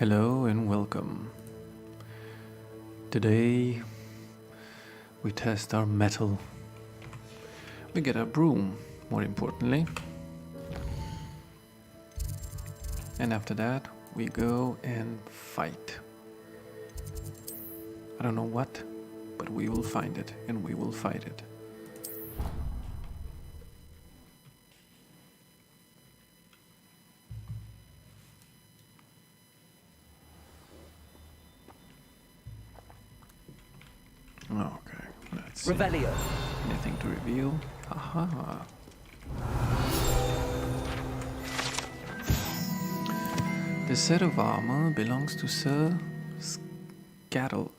Hello and welcome. Today we test our metal. We get a broom, more importantly. And after that we go and fight. I don't know what, but we will find it and we will fight it. Okay, let's see. Revelio. Anything to reveal? Aha. The set of armor belongs to Sir Skagglehorn,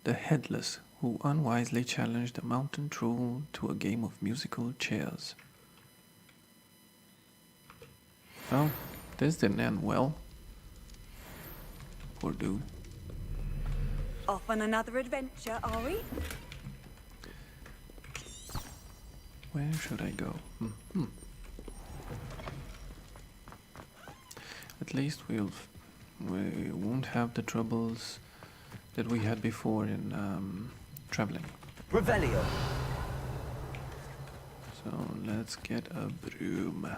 the Headless, who unwisely challenged a mountain troll to a game of musical chairs. Well, this didn't end well. Or do. Off on another adventure, are we? Where should I go? At least we won't have the troubles that we had before in traveling. Revelio. So let's get a broom.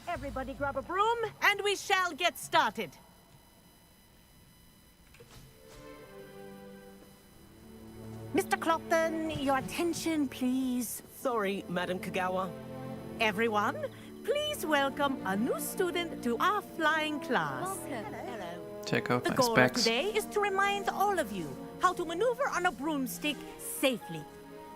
Everybody grab a broom, and we shall get started. Mr. Clopton, your attention, please. Sorry, Madam Kagawa. Everyone, please welcome a new student to our flying class. Hello. Check out The my goal of specs. today is to remind all of you how to maneuver on a broomstick safely,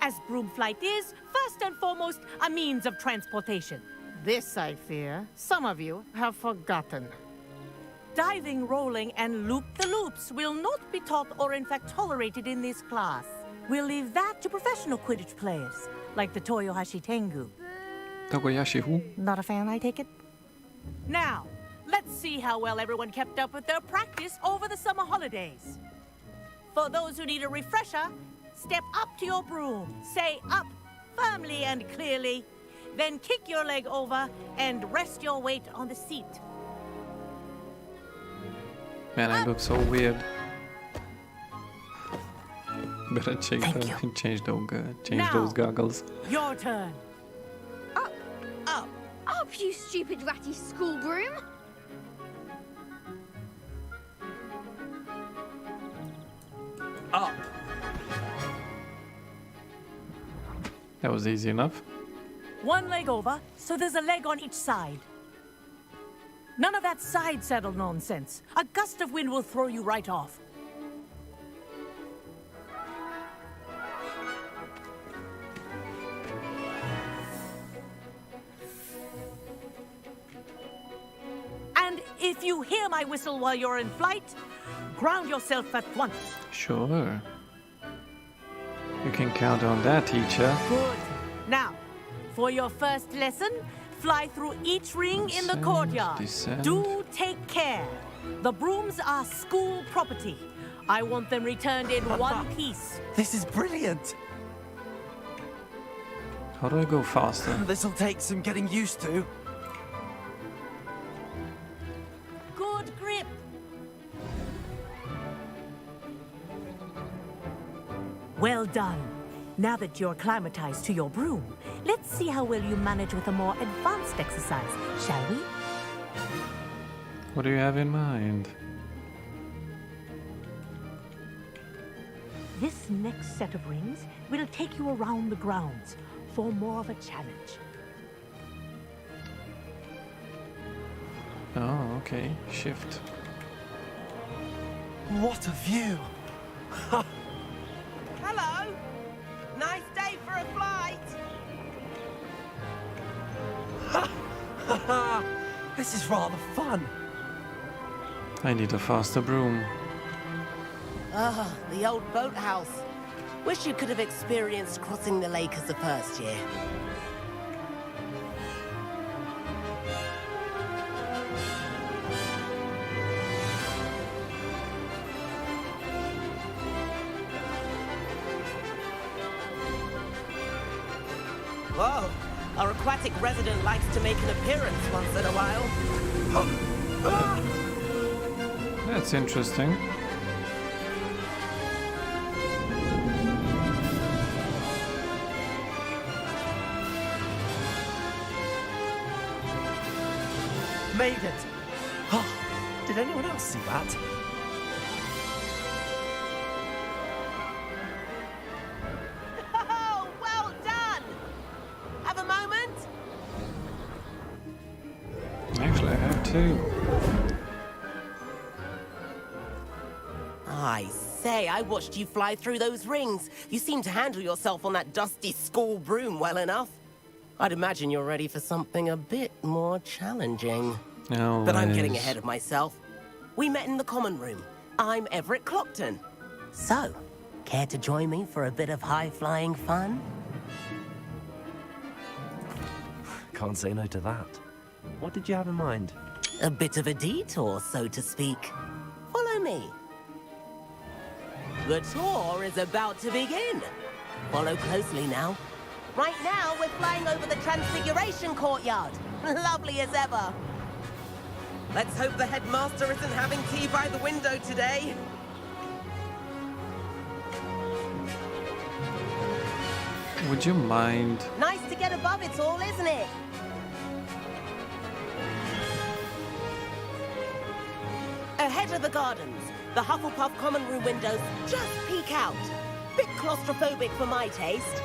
as broom flight is, first and foremost, a means of transportation. This, I fear, some of you have forgotten. Diving, rolling, and loop-the-loops will not be taught or in fact tolerated in this class. We'll leave that to professional Quidditch players, like the Toyohashi Tengu. Tokoyashi who? Not a fan, I take it? Now, let's see how well everyone kept up with their practice over the summer holidays. For those who need a refresher, step up to your broom, say up firmly and clearly, then kick your leg over and rest your weight on the seat. Man, I look so weird. Better change Now, those goggles. Your turn. Up, you stupid ratty school broom! Up. That was easy enough. One leg over, so there's a leg on each side. None of that side saddle nonsense. A gust of wind will throw you right off. And if you hear my whistle while you're in flight, ground yourself at once. Sure. You can count on that, teacher. Good. Now, for your first lesson, fly through each ring in the Descend, courtyard. descend. Do take care. The brooms are school property. I want them returned in one piece. This is brilliant. How do I go faster? This'll take some getting used to. Good grip. Well done. Now that you're acclimatized to your broom, let's see how well you manage with a more advanced exercise, shall we? What do you have in mind? This next set of rings will take you around the grounds for more of a challenge. Oh, okay. Shift. What a view. Hello. Nice day for a flight. This is rather fun. I need a faster broom. Ah, the old boathouse. Wish you could have experienced crossing the lake as the first year. Whoa, our aquatic resident likes to make an appearance once in a while. That's interesting. Made it! Oh, did anyone else see that? Oh, well done! Have a moment? Actually, I have two. I say, I watched you fly through those rings. You seem to handle yourself on that dusty school broom well enough. I'd imagine you're ready for something a bit more challenging. No, But I'm getting ahead of myself. We met in the common room. I'm Everett Clopton. So, care to join me for a bit of high-flying fun? Can't say no to that. What did you have in mind? A bit of a detour, so to speak. Follow me. The tour is about to begin. Follow closely now. Right now, we're flying over the Transfiguration Courtyard. Lovely as ever. Let's hope the headmaster isn't having tea by the window today. Would you mind? Nice to get above it all, isn't it? Ahead of the gardens, the Hufflepuff common room windows just peek out. Bit claustrophobic for my taste.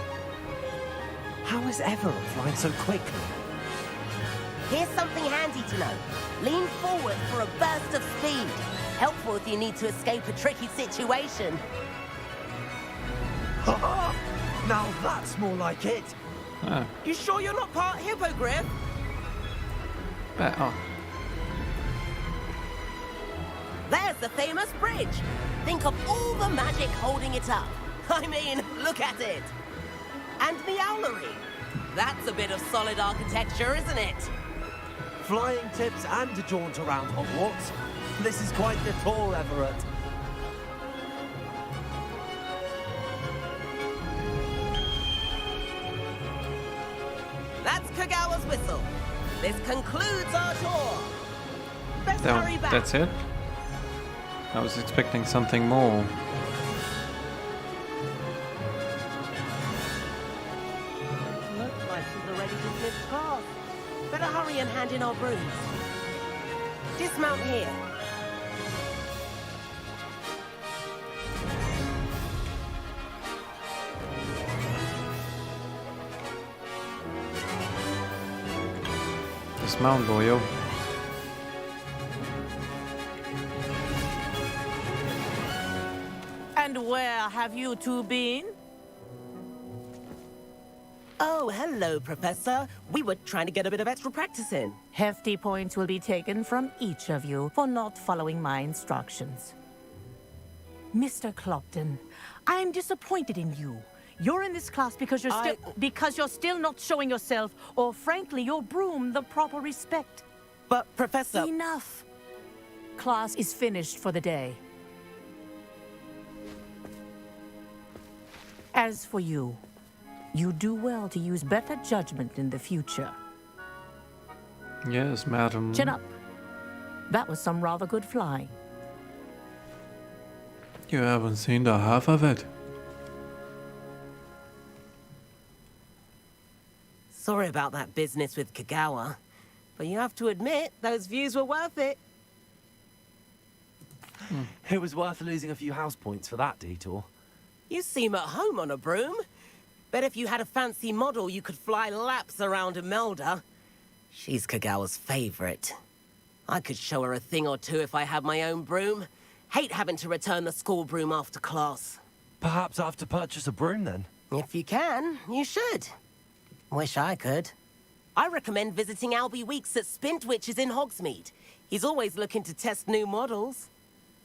How is Everett flying so quickly? Here's something handy to know. Lean forward for a burst of speed. Helpful if you need to escape a tricky situation. Now that's more like it. Ah, You sure you're not part hippogriff? oh, There's the famous bridge. Think of all the magic holding it up. I mean, look at it. And the owlery. That's a bit of solid architecture, isn't it? Flying tips and a jaunt around Hogwarts. This is quite the tour, Everett. That's Kagawa's whistle. This concludes our tour. Let's hurry back. that's it? I was expecting something more. Looks like she's already dismissed class. Better hurry and hand in our brooms. Dismount here. Dismount, boyo. And where have you two been? Oh, hello, Professor. We were trying to get a bit of extra practice in. Hefty points will be taken from each of you for not following my instructions. Mr. Clopton, I'm disappointed in you. You're in this class because you're still not showing yourself, or frankly, your broom the proper respect. But, Professor... Enough. Class is finished for the day. As for you, you do well to use better judgment in the future. Yes, madam. Chin up. That was some rather good flying. You haven't seen the half of it. Sorry about that business with Kagawa, but you have to admit, those views were worth it. It was worth losing a few house points for that detour. You seem at home on a broom. Bet if you had a fancy model, you could fly laps around Imelda. She's Kagawa's favorite. I could show her a thing or two if I had my own broom. Hate having to return the school broom after class. Perhaps I have to purchase a broom then. If you can, you should. Wish I could. I recommend visiting Albie Weeks at Spintwitches in Hogsmeade. He's always looking to test new models.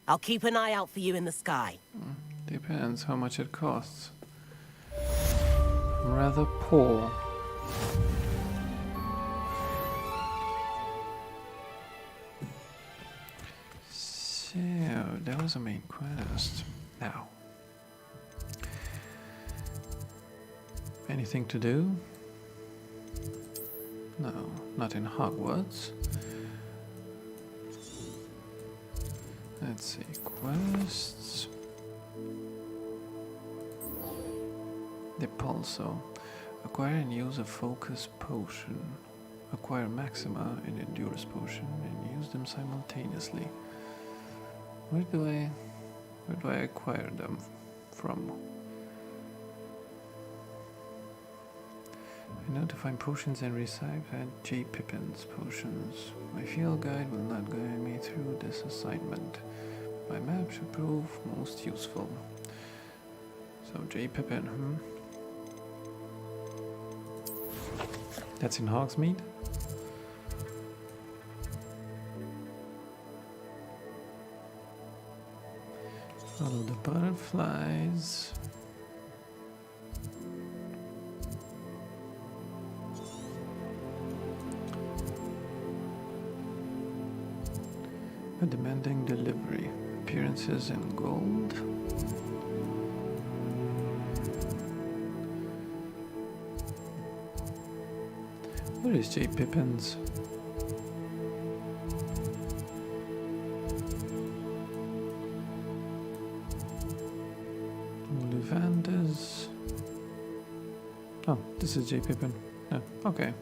I'll keep an eye out for you in the sky. Depends how much it costs. I'm rather poor. So, that was a main quest. Now. Anything to do? No, not in Hogwarts. Let's see, quests. The Pulso. Acquire and use a focus potion. Acquire Maxima and Endurance potion and use them simultaneously. Where do I acquire them from? I know to find potions and recite J. Pippin's potions. My field guide will not guide me through this assignment. My map should prove most useful. So J. Pippin, That's in Hogsmeade? Follow the butterflies. A demanding delivery. Appearances in gold. Where is J. Pippin's? Ollivander's. Oh, this is J. Pippin. Oh, okay.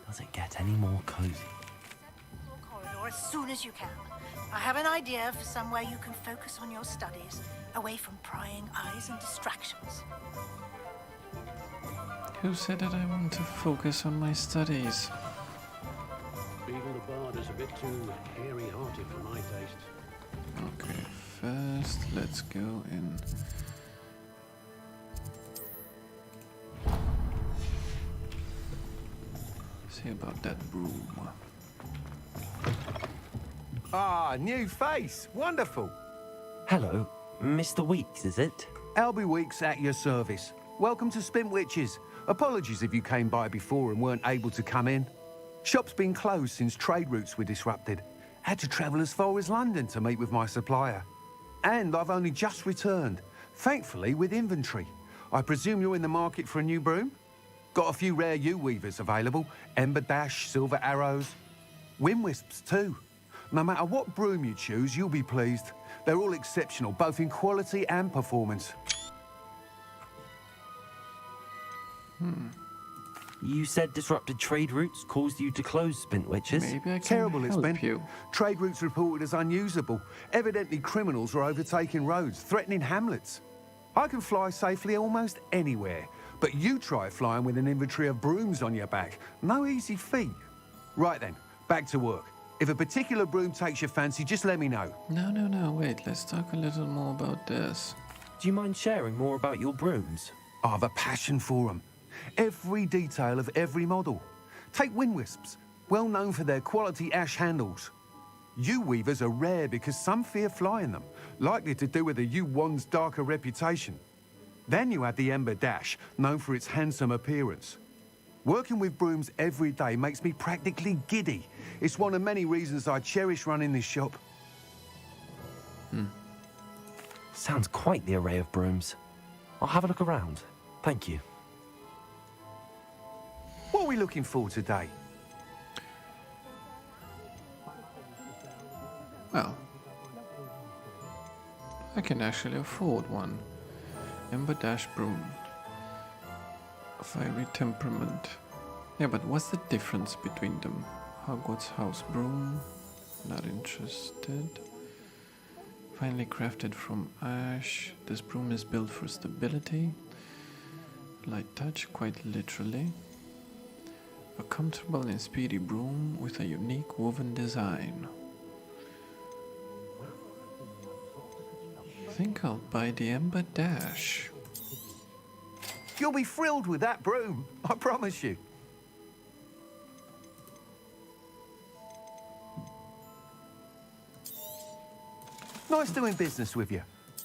Does it get any more cozy? Corridor as soon as you can. I have an idea for somewhere you can focus on your studies, away from prying eyes and distractions. Who said that I want to focus on my studies? Beagle the Bard is a bit too hairy-hearted for my taste. Okay, first let's go in. See about that broom. Ah, new face. Wonderful. Hello, Mr. Weeks, is it? Albie Weeks at your service. Welcome to Spint Witches. Apologies if you came by before and weren't able to come in. Shop's been closed since trade routes were disrupted. Had to travel as far as London to meet with my supplier. And I've only just returned, thankfully with inventory. I presume you're in the market for a new broom? Got a few rare U-weavers available. Ember Dash, Silver Arrows. Wind Wisps too. No matter what broom you choose, you'll be pleased. They're all exceptional, both in quality and performance. You said disrupted trade routes caused you to close Spint Witches? Maybe I can Terrible it's help been. you. Trade routes reported as unusable. Evidently criminals are overtaking roads, threatening hamlets. I can fly safely almost anywhere, but you try flying with an inventory of brooms on your back. No easy feat. Right then, back to work. If a particular broom takes your fancy, just let me know. No, wait, let's talk a little more about this. Do you mind sharing more about your brooms? I have a passion for them. Every detail of every model. Take Wind Wisps, well known for their quality ash handles. U-weavers are rare because some fear flying them, likely to do with the U-wand's darker reputation. Then you have the Ember Dash, known for its handsome appearance. Working with brooms every day makes me practically giddy. It's one of many reasons I cherish running this shop. Sounds quite the array of brooms. I'll have a look around. Thank you. What are we looking for today? Well, I can actually afford one. Ember Dash Broom. Fiery temperament. Yeah, but what's the difference between them? Hogwarts House Broom. Not interested. Finely crafted from ash. This broom is built for stability. Light touch, quite literally. A comfortable and speedy broom with a unique woven design. I think I'll buy the Ember Dash. You'll be thrilled with that broom, I promise you. Nice doing business with you.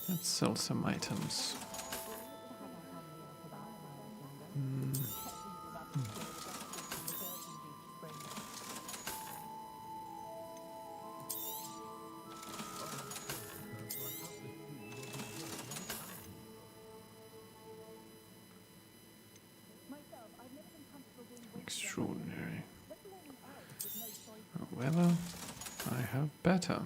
Let's sell some items. extraordinary. However, I have better.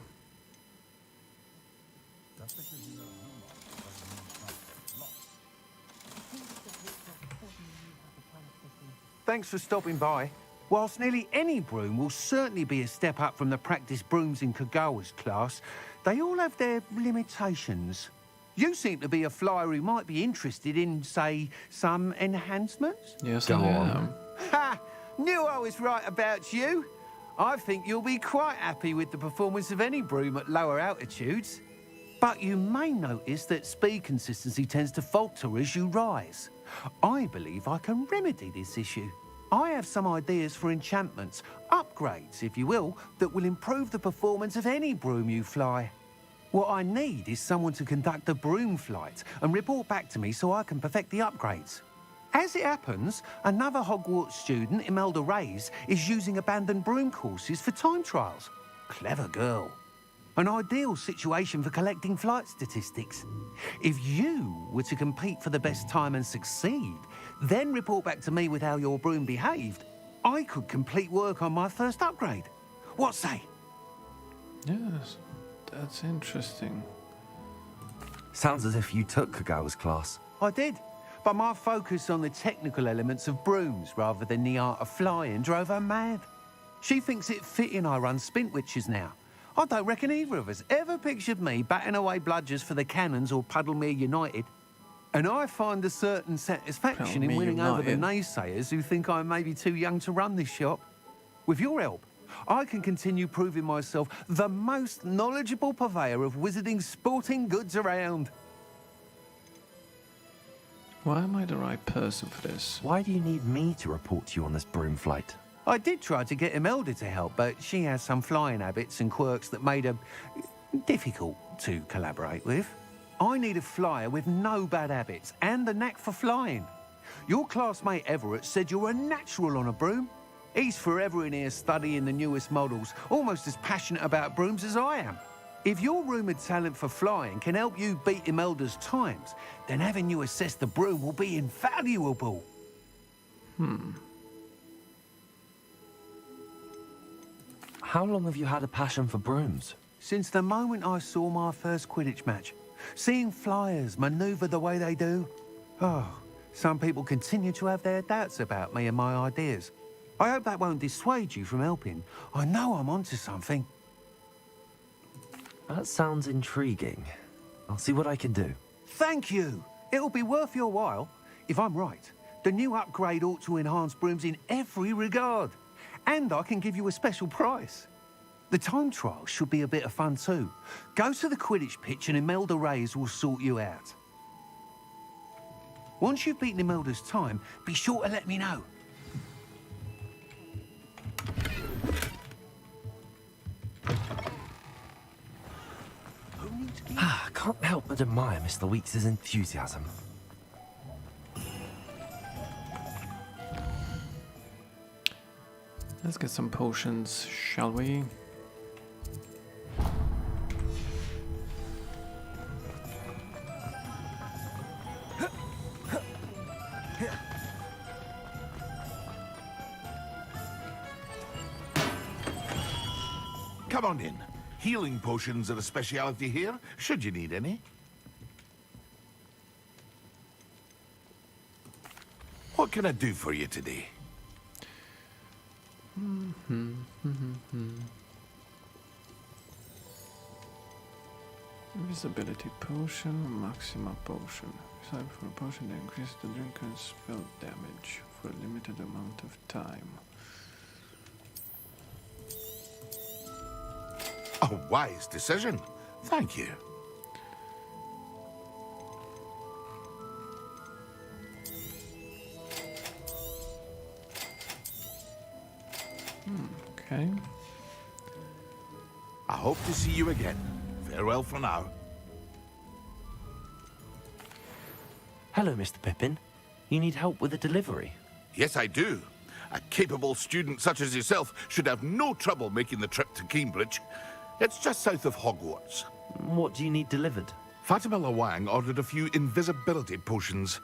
Thanks for stopping by. Whilst nearly any broom will certainly be a step up from the practice brooms in Kagawa's class, they all have their limitations. You seem to be a flyer who might be interested in, say, some enhancements? Yes, Go I on. am. Ha! Knew I was right about you. I think you'll be quite happy with the performance of any broom at lower altitudes. But you may notice that speed consistency tends to falter as you rise. I believe I can remedy this issue. I have some ideas for enchantments, upgrades, if you will, that will improve the performance of any broom you fly. What I need is someone to conduct a broom flight and report back to me so I can perfect the upgrades. As it happens, another Hogwarts student, Imelda Reyes, is using abandoned broom courses for time trials. Clever girl. An ideal situation for collecting flight statistics. If you were to compete for the best time and succeed, then report back to me with how your broom behaved, I could complete work on my first upgrade. What say? Yes, that's interesting. Sounds as if you took Kagawa's class. I did, but my focus on the technical elements of brooms rather than the art of flying drove her mad. She thinks it fitting I run Spintwitches now. I don't reckon either of us ever pictured me batting away bludgers for the Cannons or Puddlemere United. And I find a certain satisfaction in Puddlemere winning over the United. naysayers who think I may be too young to run this shop. With your help, I can continue proving myself the most knowledgeable purveyor of wizarding sporting goods around. Why am I the right person for this? Why do you need me to report to you on this broom flight? I did try to get Imelda to help, but she has some flying habits and quirks that made her difficult to collaborate with. I need a flyer with no bad habits and the knack for flying. Your classmate Everett said you're a natural on a broom. He's forever in here studying the newest models, almost as passionate about brooms as I am. If your rumoured talent for flying can help you beat Imelda's times, then having you assess the broom will be invaluable. How long have you had a passion for brooms? Since the moment I saw my first Quidditch match, seeing flyers manoeuvre the way they do. Oh, some people continue to have their doubts about me and my ideas. I hope that won't dissuade you from helping. I know I'm onto something. That sounds intriguing. I'll see what I can do. Thank you. It'll be worth your while. If I'm right, the new upgrade ought to enhance brooms in every regard. And I can give you a special price. The time trial should be a bit of fun too. Go to the Quidditch pitch and Imelda Reyes will sort you out. Once you've beaten Imelda's time, be sure to let me know. I can't help but admire Mr. Weeks' enthusiasm. Let's get some potions, shall we? Come on in. Healing potions are a speciality here, should you need any. What can I do for you today? Invisibility potion, Maxima potion. Decide for a potion that increases the drinker's spell damage for a limited amount of time. A wise decision. Thank you. Okay. I hope to see you again. Farewell for now. Hello, Mr. Pippin. You need help with a delivery? Yes, I do. A capable student such as yourself should have no trouble making the trip to Cambridge. It's just south of Hogwarts. What do you need delivered? Fatima Lawang ordered a few invisibility potions.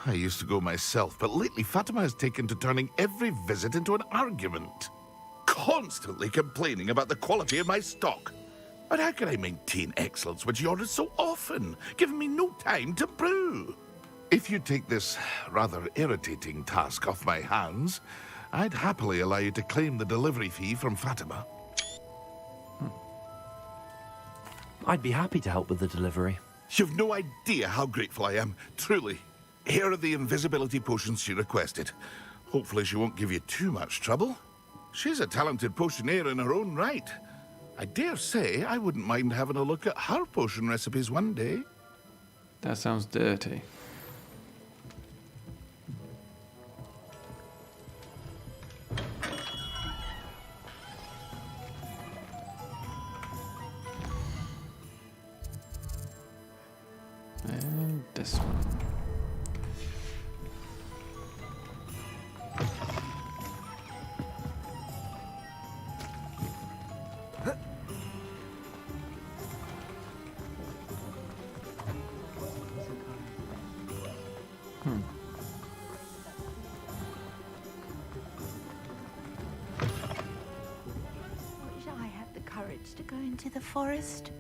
I used to go myself, but lately Fatima has taken to turning every visit into an argument. Constantly complaining about the quality of my stock. But how can I maintain excellence when she orders so often, giving me no time to brew? If you take this rather irritating task off my hands, I'd happily allow you to claim the delivery fee from Fatima. I'd be happy to help with the delivery. You've no idea how grateful I am, truly. Here are the invisibility potions she requested. Hopefully she won't give you too much trouble. She's a talented potioneer in her own right. I dare say I wouldn't mind having a look at her potion recipes one day. That sounds dirty. And this one. Wish I had the courage to go into the forest.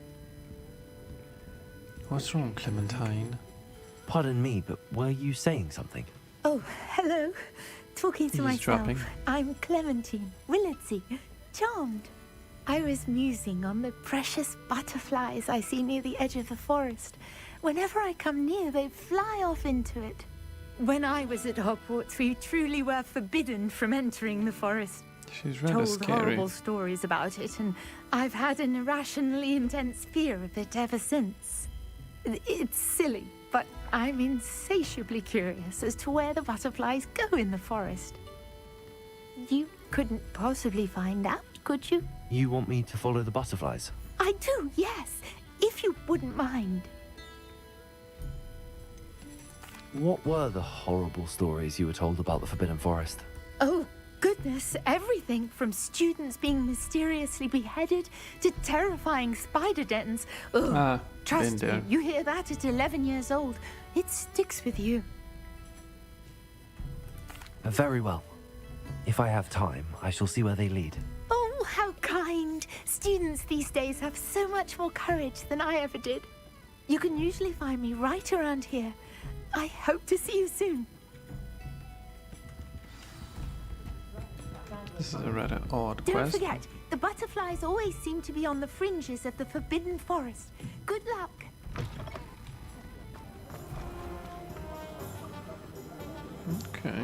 What's wrong, Clementine? Pardon me, but were you saying something? Oh, hello. Talking to He's myself. dropping. I'm Clementine, Willardsy, charmed. I was musing on the precious butterflies I see near the edge of the forest. Whenever I come near, they fly off into it. When I was at Hogwarts, we truly were forbidden from entering the forest. She's rather Told scary. horrible stories about it, and I've had an irrationally intense fear of it ever since. It's silly, but I'm insatiably curious as to where the butterflies go in the forest. You couldn't possibly find out, could you? You want me to follow the butterflies? I do, yes, if you wouldn't mind. What were the horrible stories you were told about the Forbidden Forest? Oh, goodness, everything from students being mysteriously beheaded to terrifying spider dens. Ugh, trust me, you hear that at 11 years old, it sticks with you. Very well. If I have time, I shall see where they lead. Oh, how kind. Students these days have so much more courage than I ever did. You can usually find me right around here. I hope to see you soon. This is a rather odd Don't quest. forget, the butterflies always seem to be on the fringes of the Forbidden Forest. Good luck. Okay.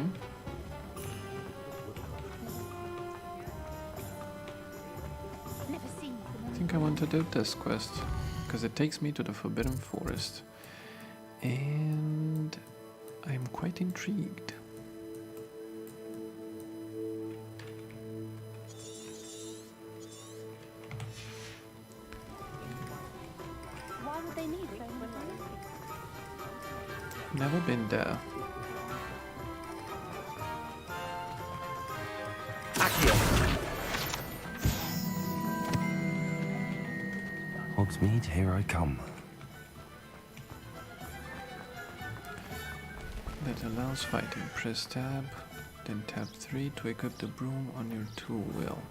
Never seen I think I want to do this quest because it takes me to the Forbidden Forest. And I'm quite intrigued. Why would they need it? Never been there. Hogsmeade, here I come. That allows fighting. Press tab, then tab 3 to equip the broom on your tool wheel.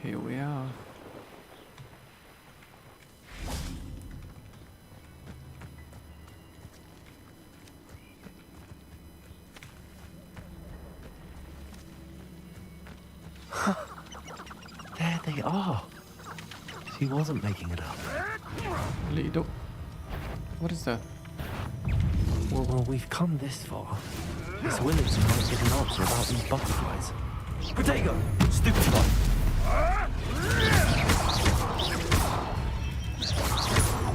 Here we are. There they are. She wasn't making it up. Lido. What is that? Well, we've come this far. This Willard's might get an answer about these butterflies. Protego! Stupid one!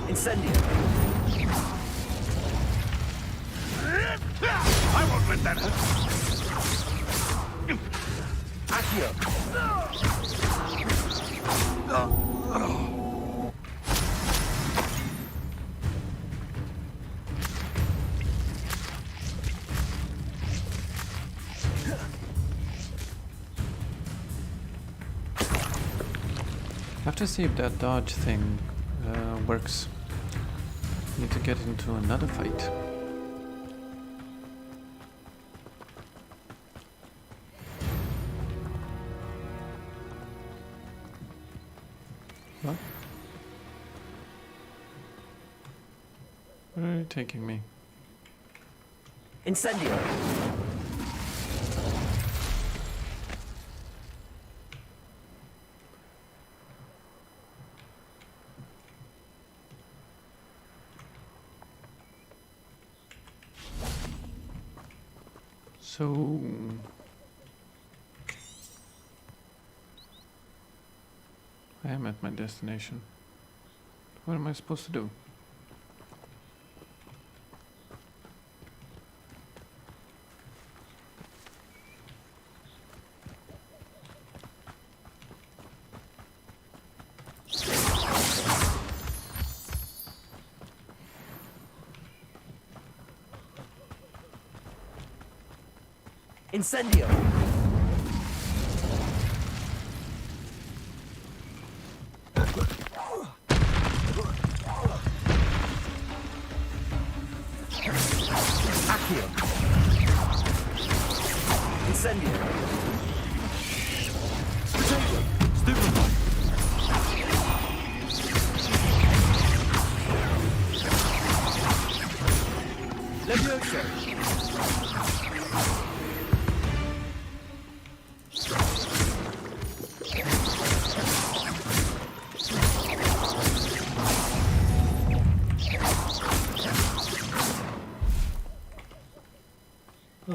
Incendio! I won't let that happen! Accio! have to see if that dodge thing works. Need to get into another fight. What? Where are you taking me? Incendio. So... I am at my destination. What am I supposed to do? Incendio. Accio. Incendio. Potato. Stupefy. Levioso.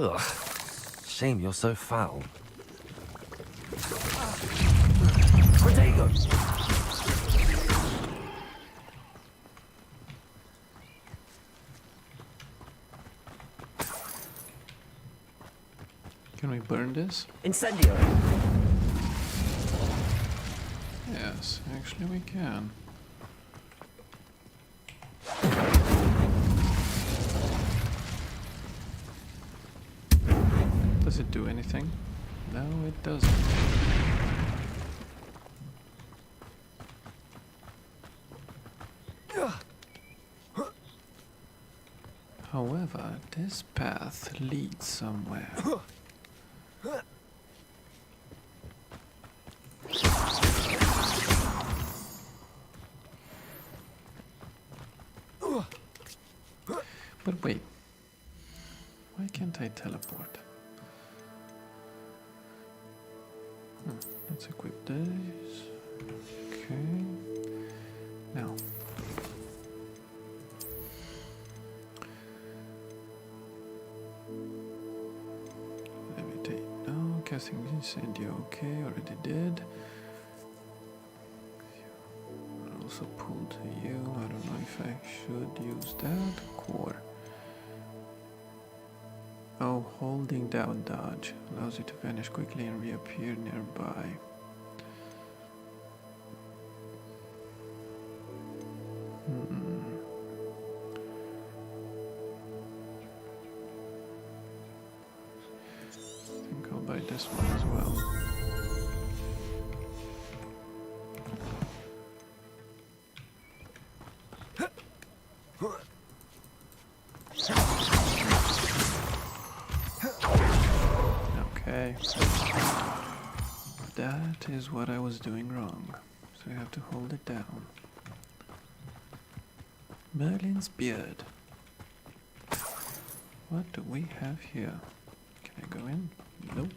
Ugh. Shame you're so foul. Protego. Can we burn this? Incendio. Yes, actually we can. Does it do anything? No, it doesn't. However, this path leads somewhere. But wait, why can't I teleport? Let's equip this. Okay. Now. Levitate. No, casting incendio. Okay, already did. I'll also pull to you. I don't know if I should use that. Core. Oh, holding down dodge allows you to vanish quickly and reappear nearby. I think I'll buy this one as well. Okay. That is what I was doing wrong. So I have to hold it down. Merlin's beard. What do we have here? Can I go in? Nope.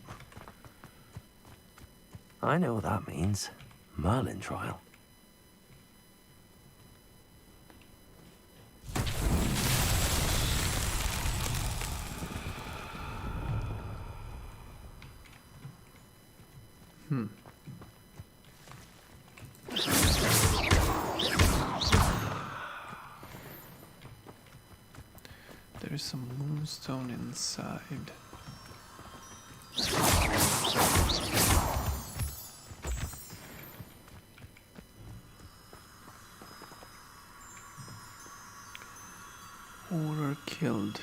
I know what that means. Merlin trial. There is some moonstone inside. Or killed.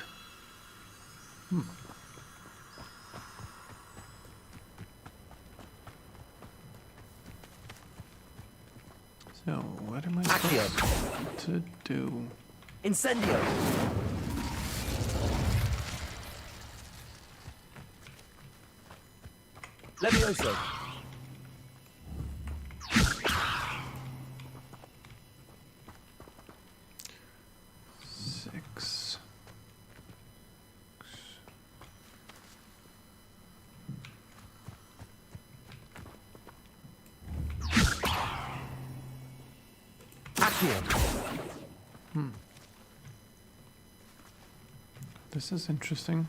So, what am I supposed to do? Incendio. Levioso. Six. This is interesting.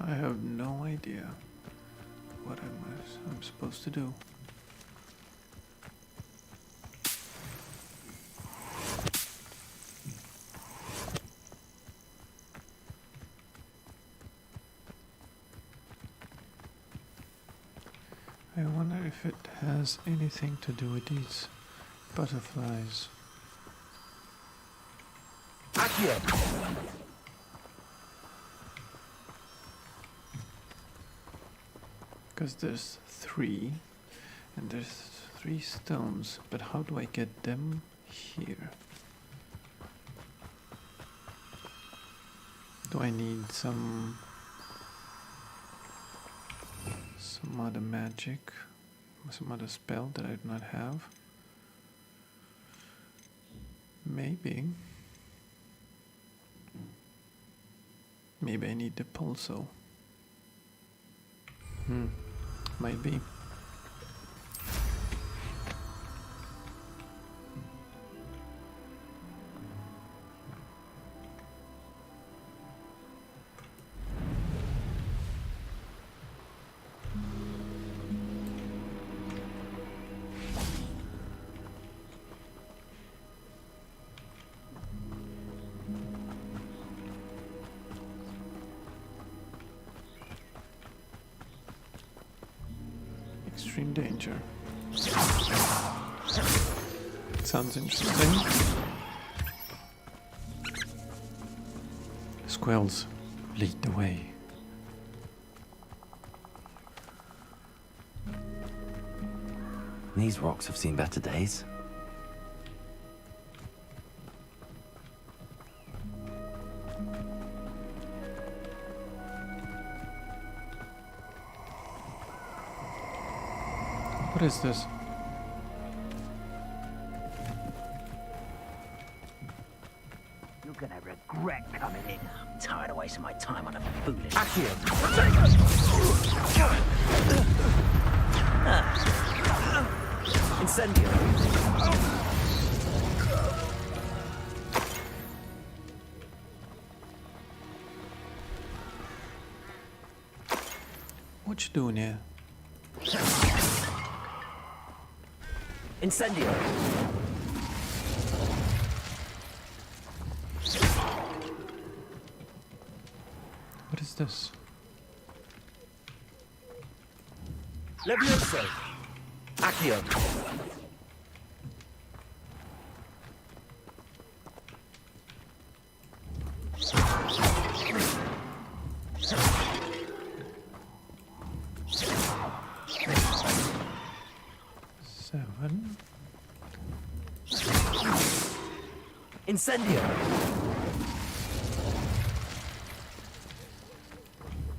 I have no idea what I'm supposed to do. I wonder if it has anything to do with these butterflies. Because there's 3, and there's 3 stones, but how do I get them here? Do I need some other magic, some other spell that I do not have? Maybe I need the pulso. Might be. Extreme danger. Sounds interesting. Squells, lead the way. These rocks have seen better days. What is this? You're gonna regret coming in. I'm tired of wasting my time on a foolish... Incendio. What you doing here? Incendio. What is this? Levioso. Accio. Incendio.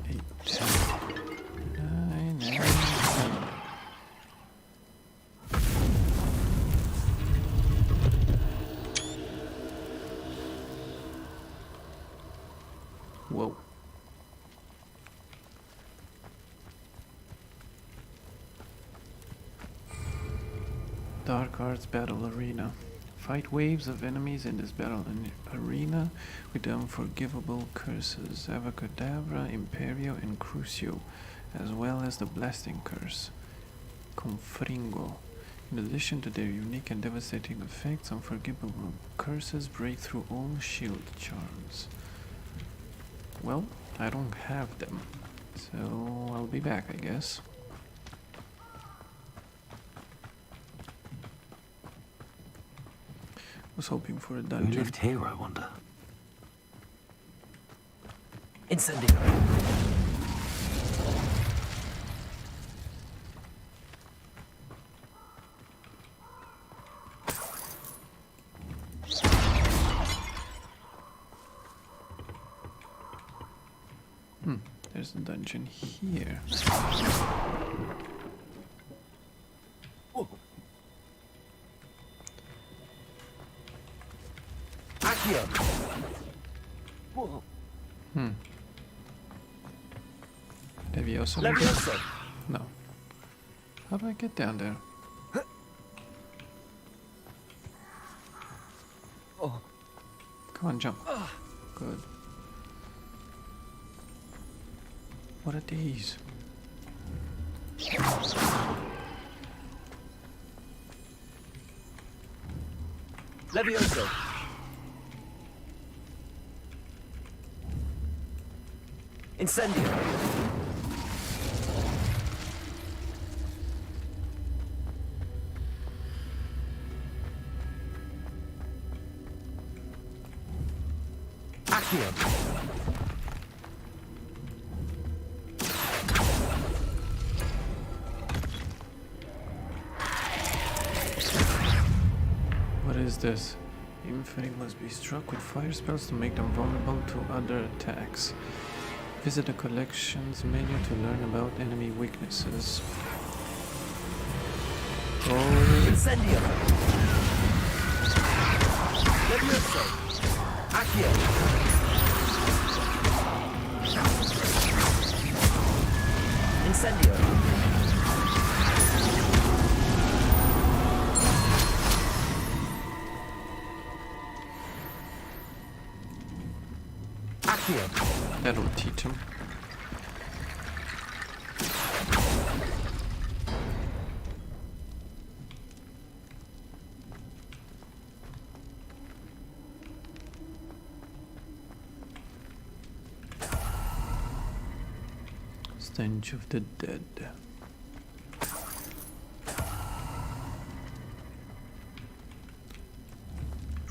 8, 9, 10. Whoa. Dark Arts Battle Arena. Fight waves of enemies in this battle arena with the unforgivable curses, Avacadabra, Imperio, and Crucio, as well as the Blasting Curse, Confringo. In addition to their unique and devastating effects, unforgivable curses break through all shield charms. Well, I don't have them, so I'll be back, I guess. Was hoping for a dungeon. Who lived here, I wonder? Incendio. There's a dungeon here. Leviosa? No. How do I get down there? Come on, jump. Good. What are these? Leviosa. Incendio. Accio. What is this? Inferi must be struck with fire spells to make them vulnerable to other attacks. Visit the collections menu to learn about enemy weaknesses. Oh. Incendio. Leviosa. Accio. Incendio. Accio. That'll teach him. Stench of the dead.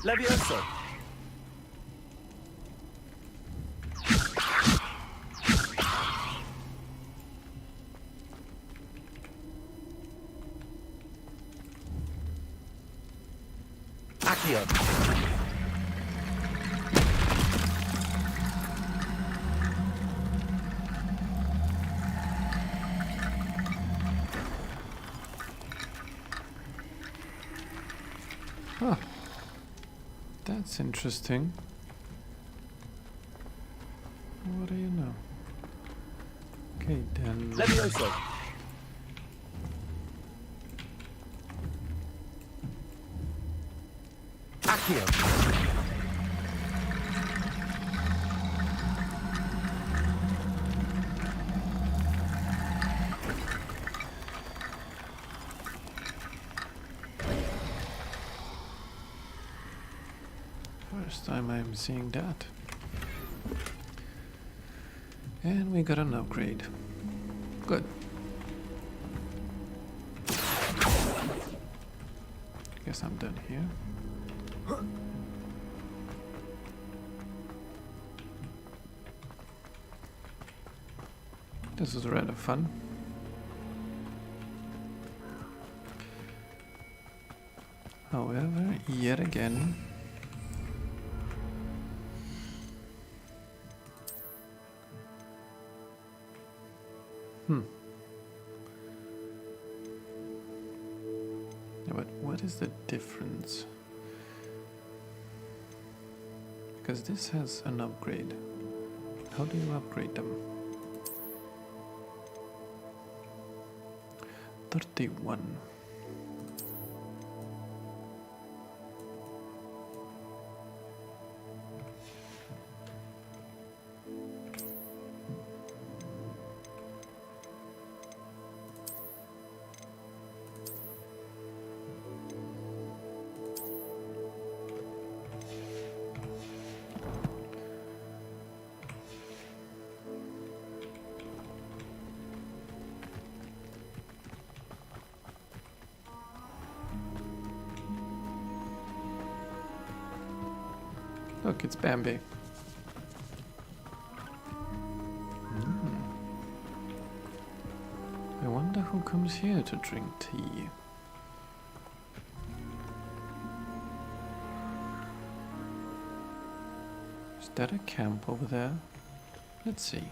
Leviosa. Accio. Huh. That's interesting. What do you know? Okay, then. Leviosa. Accio. First time I'm seeing that. And we got an upgrade. Good. Guess I'm done here. This was rather fun. However, yet again, yeah, but what is the difference? Because this has an upgrade. How do you upgrade them? 31. Look, it's Bambi. I wonder who comes here to drink tea. Is that a camp over there? Let's see.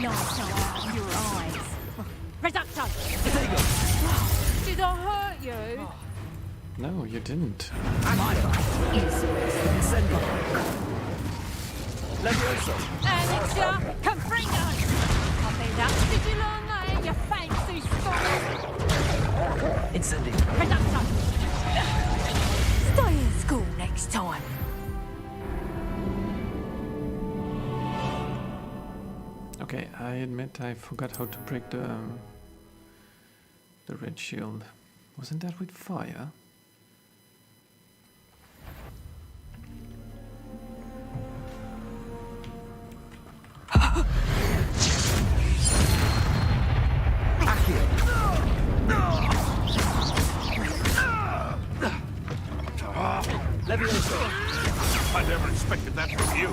nice out of your eyes. Reducto! Did I hurt you? No, you didn't. Alexa, Caprino! I'll be that titular name, you fancy school! Incendio. Reducto! Stay in school next time. Okay, I admit I forgot how to break the red shield. Wasn't that with fire? I never expected that from you.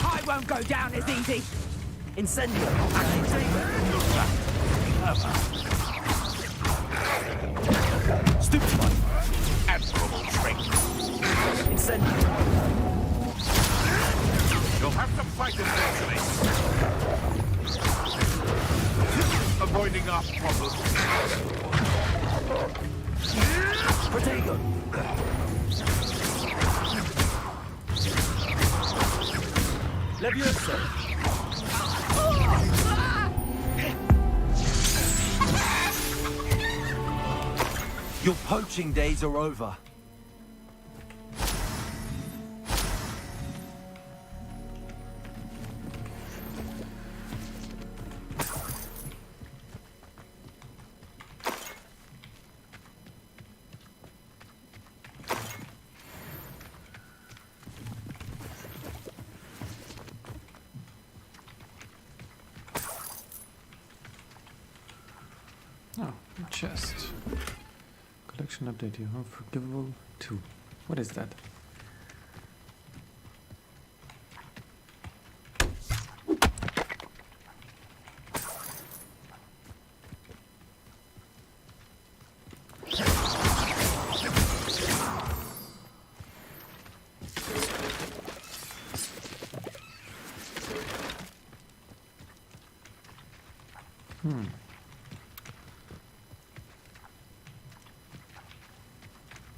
I won't go down as easy. Incendio. Stupid one. Admirable strength. Incendio. You'll have to fight eventually. Avoiding our problems. Protego. Levioso. Your poaching days are over. Oh, a chest. Collection update you. Unforgivable 2. What is that?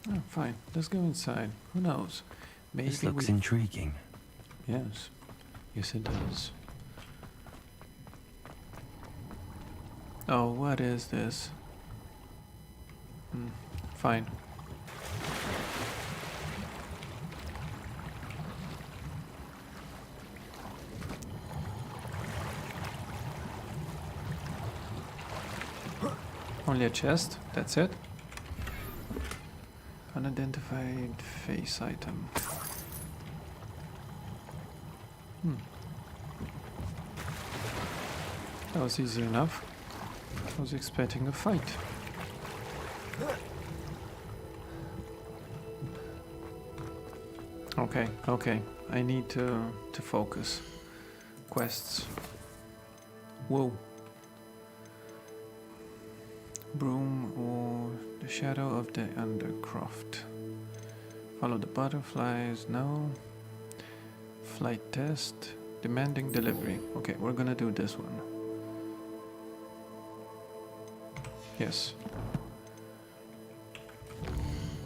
Oh, fine. Let's go inside. Who knows? Maybe This looks intriguing. Yes. Yes, it does. Oh, what is this? Fine. Only a chest? That's it? Unidentified face item. That was easy enough. I was expecting a fight. Okay. I need to focus. Quests. Whoa. Broom or the shadow of the undercroft. Follow the butterflies. No. Flight test. Demanding delivery. Okay, we're gonna do this one. Yes.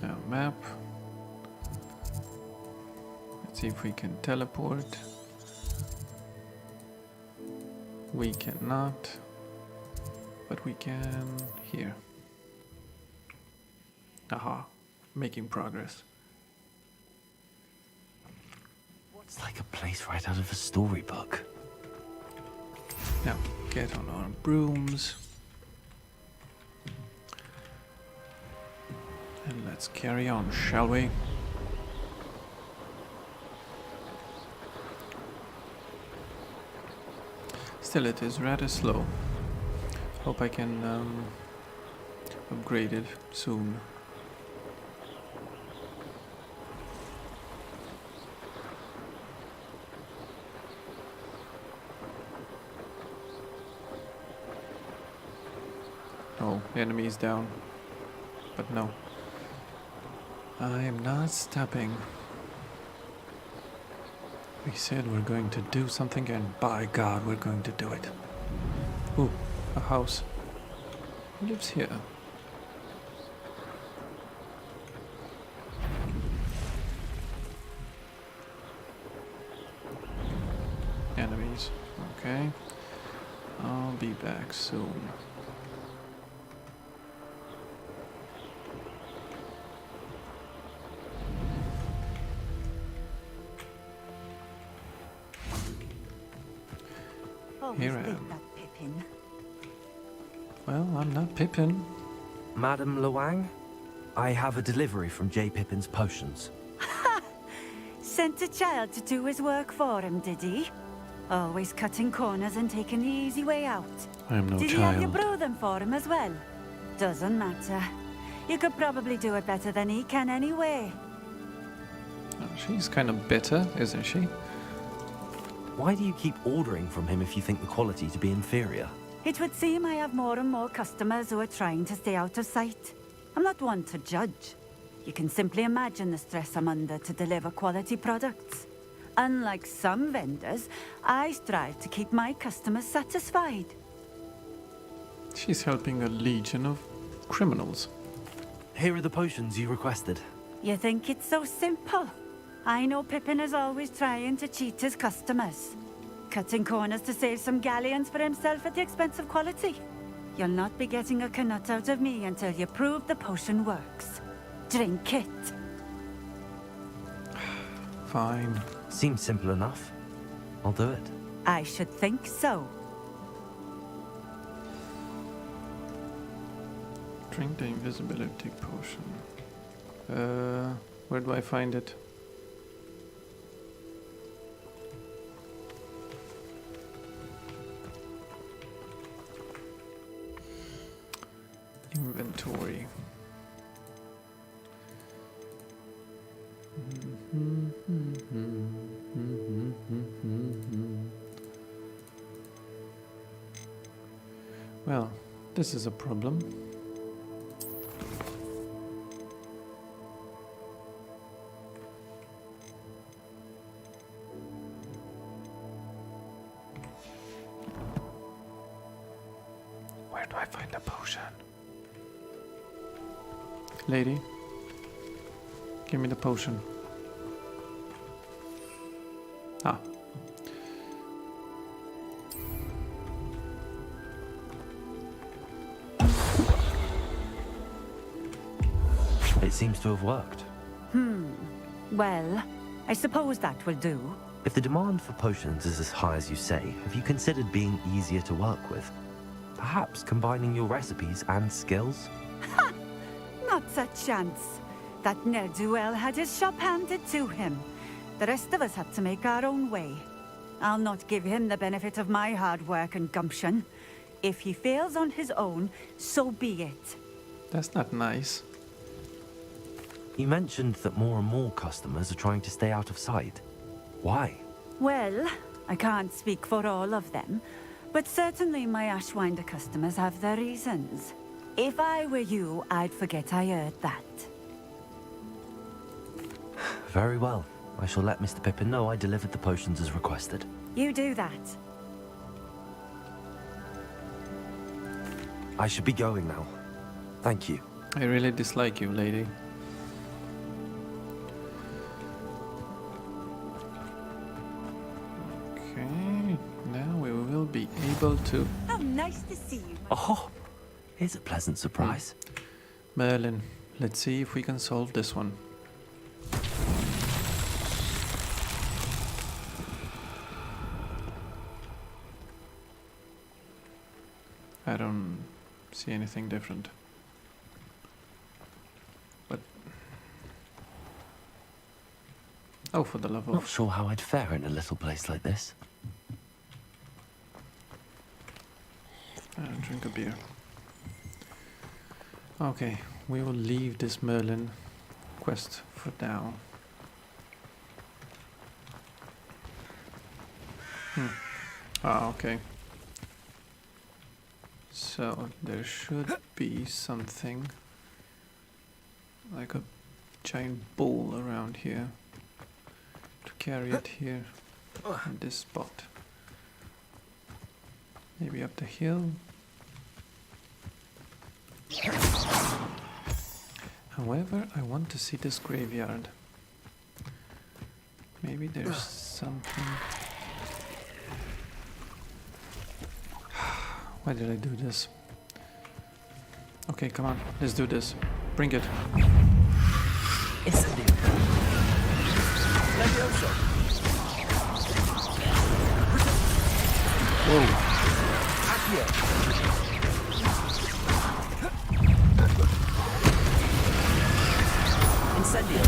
Now map. Let's see if we can teleport. We cannot. But we can here. Aha, making progress. It's like a place right out of a storybook. Now, get on our brooms. And let's carry on, shall we? Still, it is rather slow. Hope I can upgrade it soon. Oh, enemy is down. But no. I am not stopping. We said we're going to do something, and by God, we're going to do it. Ooh, a house. Who lives here? Enemies. Okay. I'll be back soon. Here I am. That Pippin. Well, I'm not Pippin. Madam Luang, I have a delivery from J. Pippin's potions. Sent a child to do his work for him, did he? Always cutting corners and taking the easy way out. I'm no Did he have you child. brew them for him as well? Doesn't matter. You could probably do it better than he can anyway. Oh, she's kind of bitter, isn't she? Why do you keep ordering from him if you think the quality to be inferior? It would seem I have more and more customers who are trying to stay out of sight. I'm not one to judge. You can simply imagine the stress I'm under to deliver quality products. Unlike some vendors, I strive to keep my customers satisfied. She's helping a legion of criminals. Here are the potions you requested. You think it's so simple? I know Pippin is always trying to cheat his customers. Cutting corners to save some galleons for himself at the expense of quality. You'll not be getting a canut out of me until you prove the potion works. Drink it. Fine. Seems simple enough. I'll do it. I should think so. Drink the invisibility potion. Where do I find it? Inventory. Well, this is a problem. Where do I find a potion? Lady, give me the potion. Ah. It seems to have worked. Well, I suppose that will do. If the demand for potions is as high as you say, have you considered being easier to work with? Perhaps combining your recipes and skills? Not a chance. That ne'er-do-well had his shop handed to him. The rest of us had to make our own way. I'll not give him the benefit of my hard work and gumption. If he fails on his own, so be it. That's not nice. You mentioned that more and more customers are trying to stay out of sight. Why? Well, I can't speak for all of them, but certainly my Ashwinder customers have their reasons. If I were you, I'd forget I heard that. Very well. I shall let Mr. Pippin know I delivered the potions as requested. You do that. I should be going now. Thank you. I really dislike you, lady. Okay, now we will be able to... How nice to see you. Oh, here's a pleasant surprise. Merlin, let's see if we can solve this one. I don't see anything different. But... oh, for the love of... Not sure how I'd fare in a little place like this. Drink a beer. Okay, we will leave this Merlin quest for now. Ah, okay. So there should be something like a giant ball around here to carry it here. in this spot. Maybe up the hill. However, I want to see this graveyard. Maybe there's something. Why did I do this? Okay, come on, let's do this. Bring it. Incendio. Whoa. Accio. Incendio.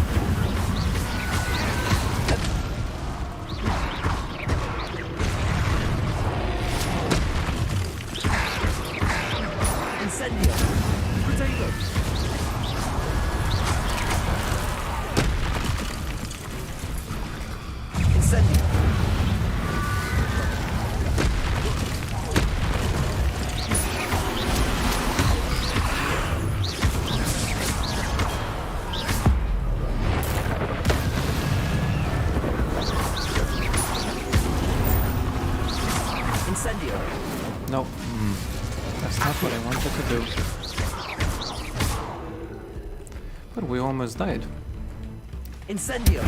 Incendio. Potato. Incendio. Incendio. No, that's not what I wanted to do. But we almost died. Incendio.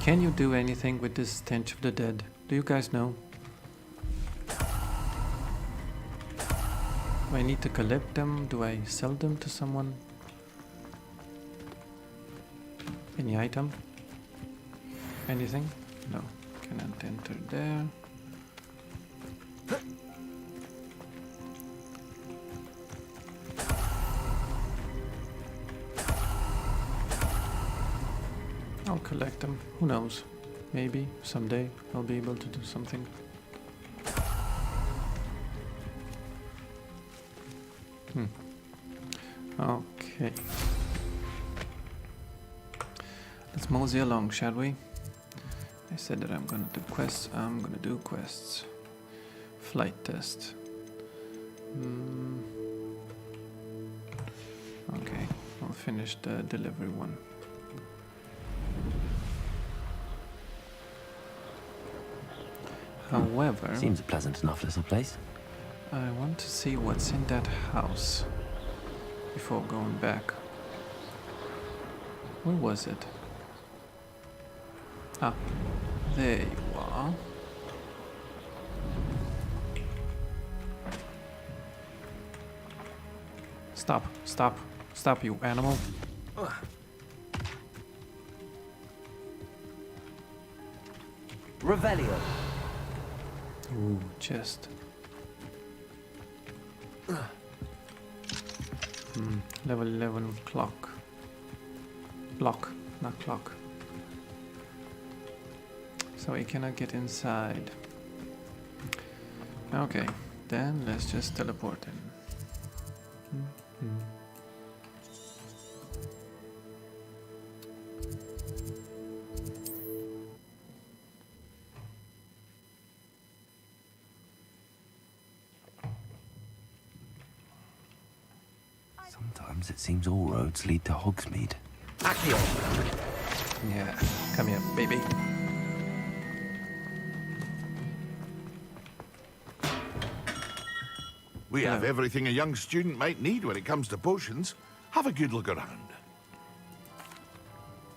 Can you do anything with this stench of the dead? Do you guys know? Do I need to collect them? Do I sell them to someone? Any item? Anything? No. Cannot enter there. I'll collect them. Who knows? Maybe someday I'll be able to do something. Okay. Let's mosey along, shall we? I said that I'm gonna do quests. I'm gonna do quests. Flight test. Okay, I'll finish the delivery one. However, seems a pleasant enough little place. I want to see what's in that house before going back. Where was it? Ah, there you are. Stop, stop, stop, you animal. Revelio. Ooh, chest. Level 11 clock. Block, not clock. So we cannot get inside. Okay, then let's just teleport in. Sometimes it seems all roads lead to Hogsmeade. Accio! Yeah, come here, baby. We have everything a young student might need when it comes to potions. Have a good look around.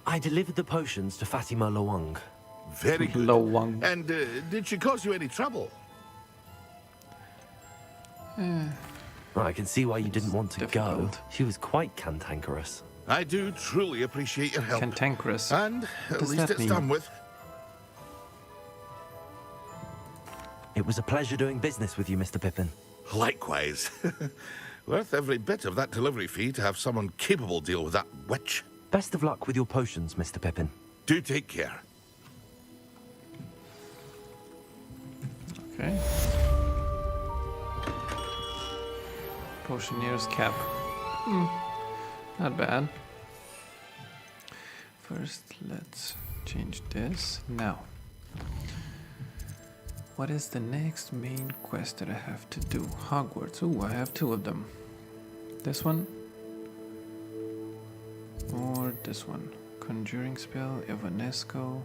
I delivered the potions to Fatima Lowang. Very good. Lowang. And did she cause you any trouble? I can see why you didn't want to go. She was quite cantankerous. I do truly appreciate your help. Cantankerous. And at least it's done with. It was a pleasure doing business with you, Mr. Pippin. Likewise. Worth every bit of that delivery fee to have someone capable deal with that witch. Best of luck with your potions, Mr. Pippin. Do take care. Okay. Potioneer's cap. Not bad. First, let's change this. Now. what is the next main quest that I have to do? Hogwarts. Ooh, I have 2 of them. This one or this one. Conjuring spell, Evanesco.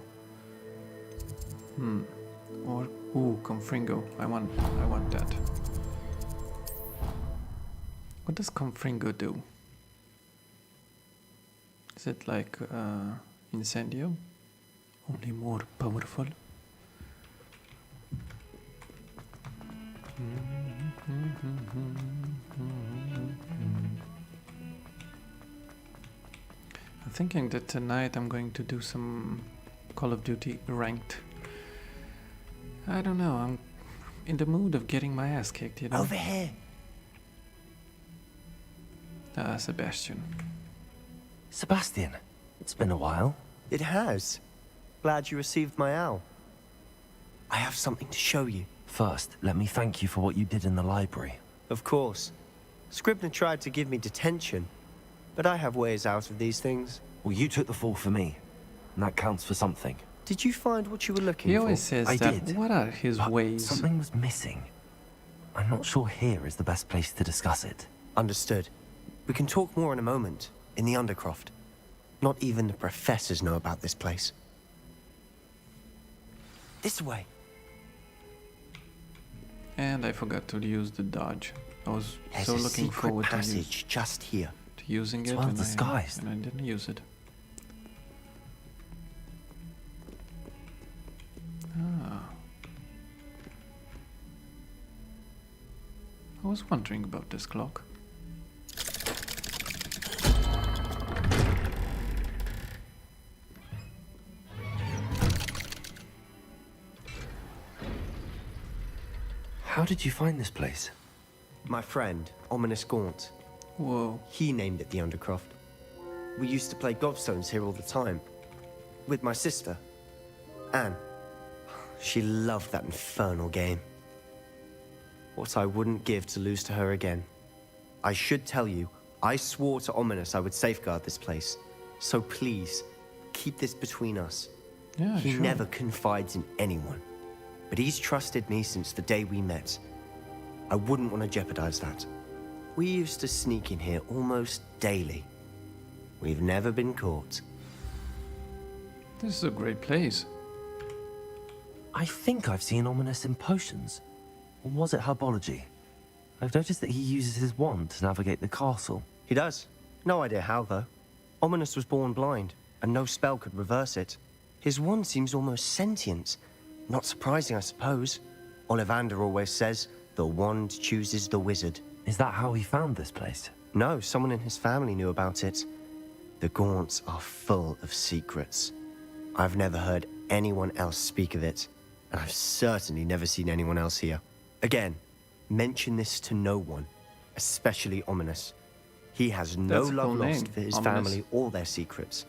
Or Confringo. I want that. What does Confringo do? Is it like Incendio? Only more powerful? I'm thinking that tonight I'm going to do some Call of Duty ranked. I don't know, I'm in the mood of getting my ass kicked, you know? Over here. Sebastian. Sebastian, it's been a while. It has. Glad you received my owl. I have something to show you. First, let me thank you for what you did in the library. Of course. Scribner tried to give me detention, but I have ways out of these things. Well, you took the fall for me, and that counts for something. Did you find what you were looking for? He always says I that. did, What are his but ways? something was missing. I'm not sure here is the best place to discuss it. Understood. We can talk more in a moment, in the Undercroft. Not even the professors know about this place. This way. And I forgot to use the dodge. I was There's so a looking secret forward passage just here. to using It's it, well and disguised. I didn't use it. Ah. I was wondering about this clock. How did you find this place? My friend, Ominous Gaunt. Whoa. He named it the Undercroft. We used to play gobstones here all the time. With my sister, Anne. She loved that infernal game. What I wouldn't give to lose to her again. I should tell you, I swore to Ominous I would safeguard this place. So please, keep this between us. Yeah, He sure. never confides in anyone. But he's trusted me since the day we met. I wouldn't want to jeopardize that. We used to sneak in here almost daily. We've never been caught. This is a great place. I think I've seen Ominous in potions. Or was it herbology? I've noticed that he uses his wand to navigate the castle. He does. No idea how, though. Ominous was born blind, and no spell could reverse it. His wand seems almost sentient. Not surprising, I suppose. Ollivander always says, the wand chooses the wizard. Is that how he found this place? No, someone in his family knew about it. The Gaunts are full of secrets. I've never heard anyone else speak of it, and I've certainly never seen anyone else here. Again, mention this to no one, especially Ominous. He has no That's a love cool lost name, for his Ominous. family or their secrets.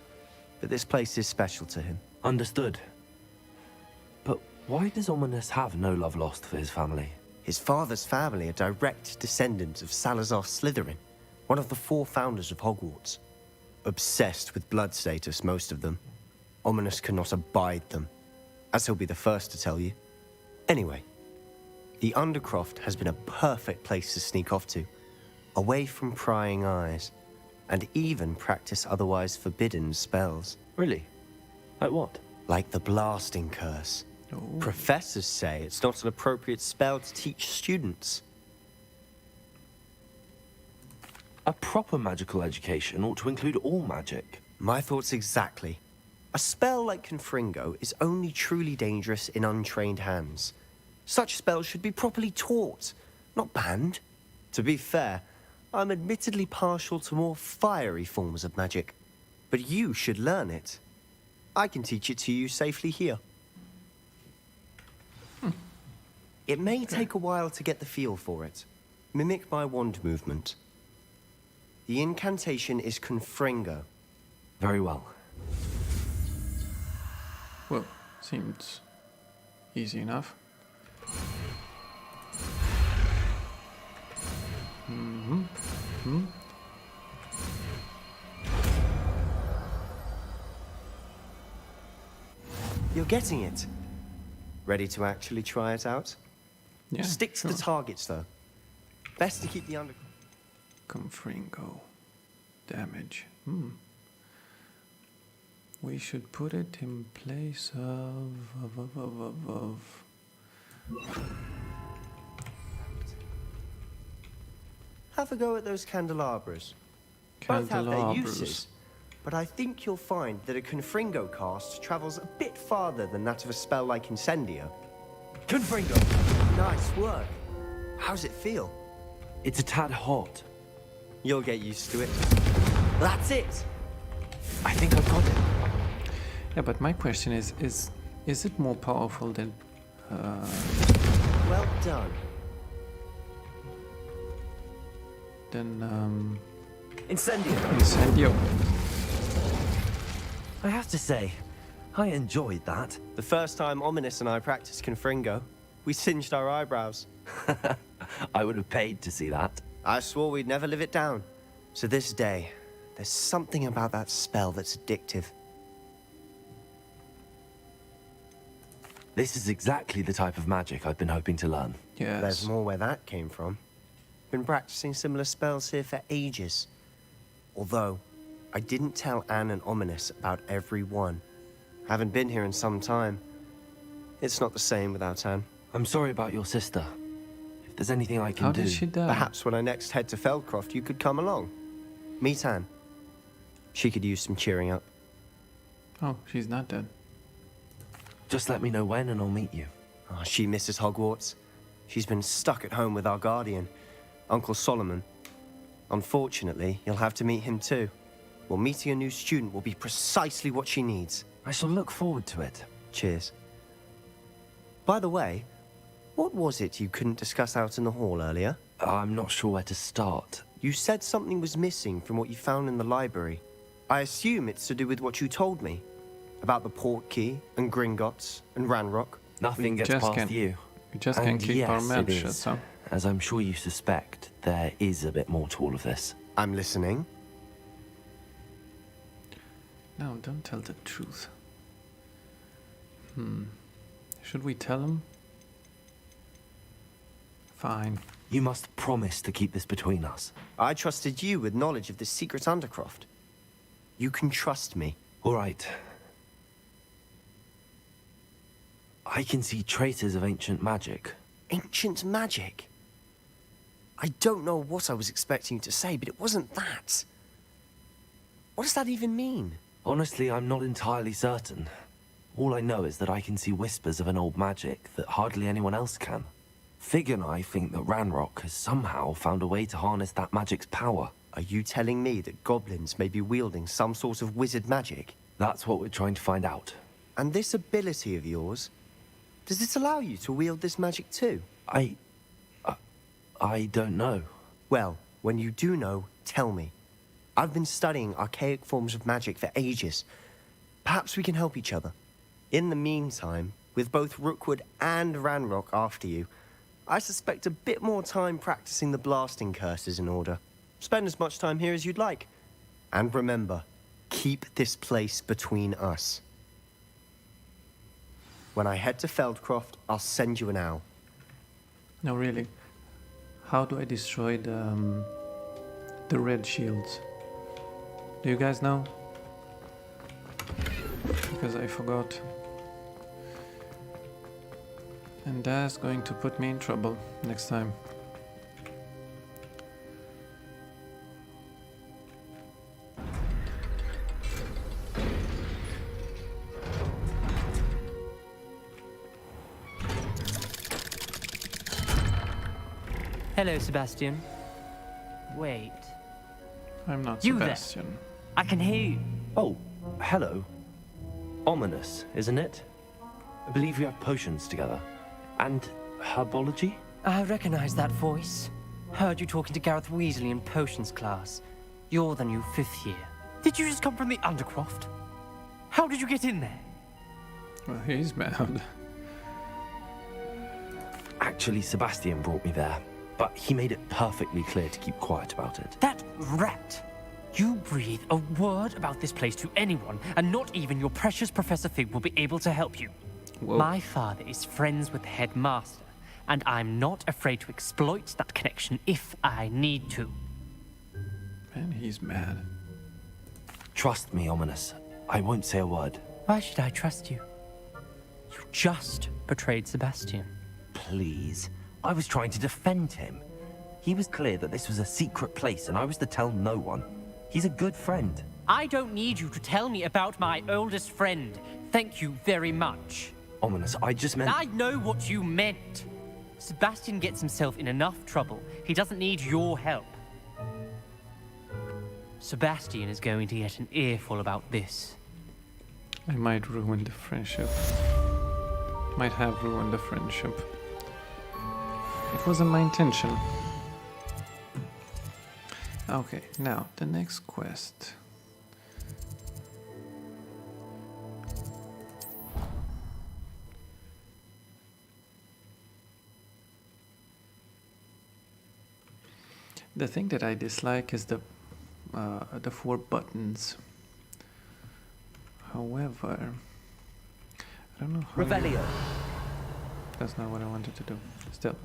But this place is special to him. Understood. But why does Ominous have no love lost for his family? His father's family are direct descendants of Salazar Slytherin, one of the 4 founders of Hogwarts. Obsessed with blood status, most of them. Ominous cannot abide them, as he'll be the first to tell you. Anyway, the Undercroft has been a perfect place to sneak off to, away from prying eyes, and even practice otherwise forbidden spells. Really? Like what? Like the blasting curse. Professors say it's not an appropriate spell to teach students. A proper magical education ought to include all magic. My thoughts exactly. A spell like Confringo is only truly dangerous in untrained hands. Such spells should be properly taught, not banned. To be fair, I'm admittedly partial to more fiery forms of magic. But you should learn it. I can teach it to you safely here. It may take a while to get the feel for it. Mimic my wand movement. The incantation is Confringo. Very well. Well, seems easy enough. You're getting it. Ready to actually try it out? Yeah, Stick to the targets, though. Best to keep the under... Confringo. Damage. We should put it in place of... Have a go at those candelabras. Both have their uses, but I think you'll find that a Confringo cast travels a bit farther than that of a spell like Incendio. Confringo! Nice work. How's it feel? It's a tad hot. You'll get used to it. That's it! I think I've got it. Yeah, but my question is it more powerful than... Well done. Than, Incendio. Incendio. I have to say, I enjoyed that. The first time Ominous and I practiced Confringo, we singed our eyebrows. I would have paid to see that. I swore we'd never live it down. So this day, there's something about that spell that's addictive. This is exactly the type of magic I've been hoping to learn. Yes. There's more where that came from. Been practicing similar spells here for ages. Although, I didn't tell Anne and Ominous about every one. Haven't been here in some time. It's not the same without Anne. I'm sorry about your sister. If there's anything I can do... How did she die? Perhaps when I next head to Feldcroft, you could come along. Meet Anne. She could use some cheering up. Oh, she's not dead. Just let me know when and I'll meet you. Oh, she misses Hogwarts. She's been stuck at home with our guardian, Uncle Solomon. Unfortunately, you'll have to meet him too. Well, meeting a new student will be precisely what she needs. I shall look forward to it. Cheers. By the way, what was it you couldn't discuss out in the hall earlier? I'm not sure where to start. You said something was missing from what you found in the library. I assume it's to do with what you told me. About the Portkey, and Gringotts, and Ranrock. Nothing gets past you. We just can't keep our mouth shut, so... As I'm sure you suspect, there is a bit more to all of this. I'm listening. No, don't tell the truth. Should we tell him? Fine. You must promise to keep this between us. I trusted you with knowledge of this secret undercroft. You can trust me. All right. I can see traces of ancient magic. Ancient magic? I don't know what I was expecting you to say, but it wasn't that. What does that even mean? Honestly, I'm not entirely certain. All I know is that I can see whispers of an old magic that hardly anyone else can. Fig and I think that Ranrock has somehow found a way to harness that magic's power. Are you telling me that goblins may be wielding some sort of wizard magic? That's what we're trying to find out. And this ability of yours, does it allow you to wield this magic too? I don't know. Well, when you do know, tell me. I've been studying archaic forms of magic for ages. Perhaps we can help each other. In the meantime, with both Rookwood and Ranrock after you, I suspect a bit more time practicing the blasting curse is in order. Spend as much time here as you'd like. And remember, keep this place between us. When I head to Feldcroft, I'll send you an owl. No, really. How do I destroy the red shields? Do you guys know? Because I forgot. And that's going to put me in trouble next time. Hello, Sebastian. Wait. I'm not You Sebastian. There. I can hear you. Oh, hello. Ominous, isn't it? I believe we have potions together. And herbology? I recognize that voice. Heard you talking to Gareth Weasley in potions class. You're the new 5th year. Did you just come from the Undercroft? How did you get in there? Well, he's mad. Actually, Sebastian brought me there. But he made it perfectly clear to keep quiet about it. That rat! You breathe a word about this place to anyone, and not even your precious Professor Fig will be able to help you. Whoa. My father is friends with the headmaster, and I'm not afraid to exploit that connection if I need to. And he's mad. Trust me, Ominous. I won't say a word. Why should I trust you? You just betrayed Sebastian. Please. I was trying to defend him. He was clear that this was a secret place, and I was to tell no one. He's a good friend. I don't need you to tell me about my oldest friend. Thank you very much. Ominous, I just meant... I know what you meant. Sebastian gets himself in enough trouble. He doesn't need your help. Sebastian is going to get an earful about this. I might ruin the friendship. Might have ruined the friendship. It wasn't my intention. Okay, now the next quest. The thing that I dislike is the 4 buttons. However, I don't know how. Revelio. That's not what I wanted to do. Still,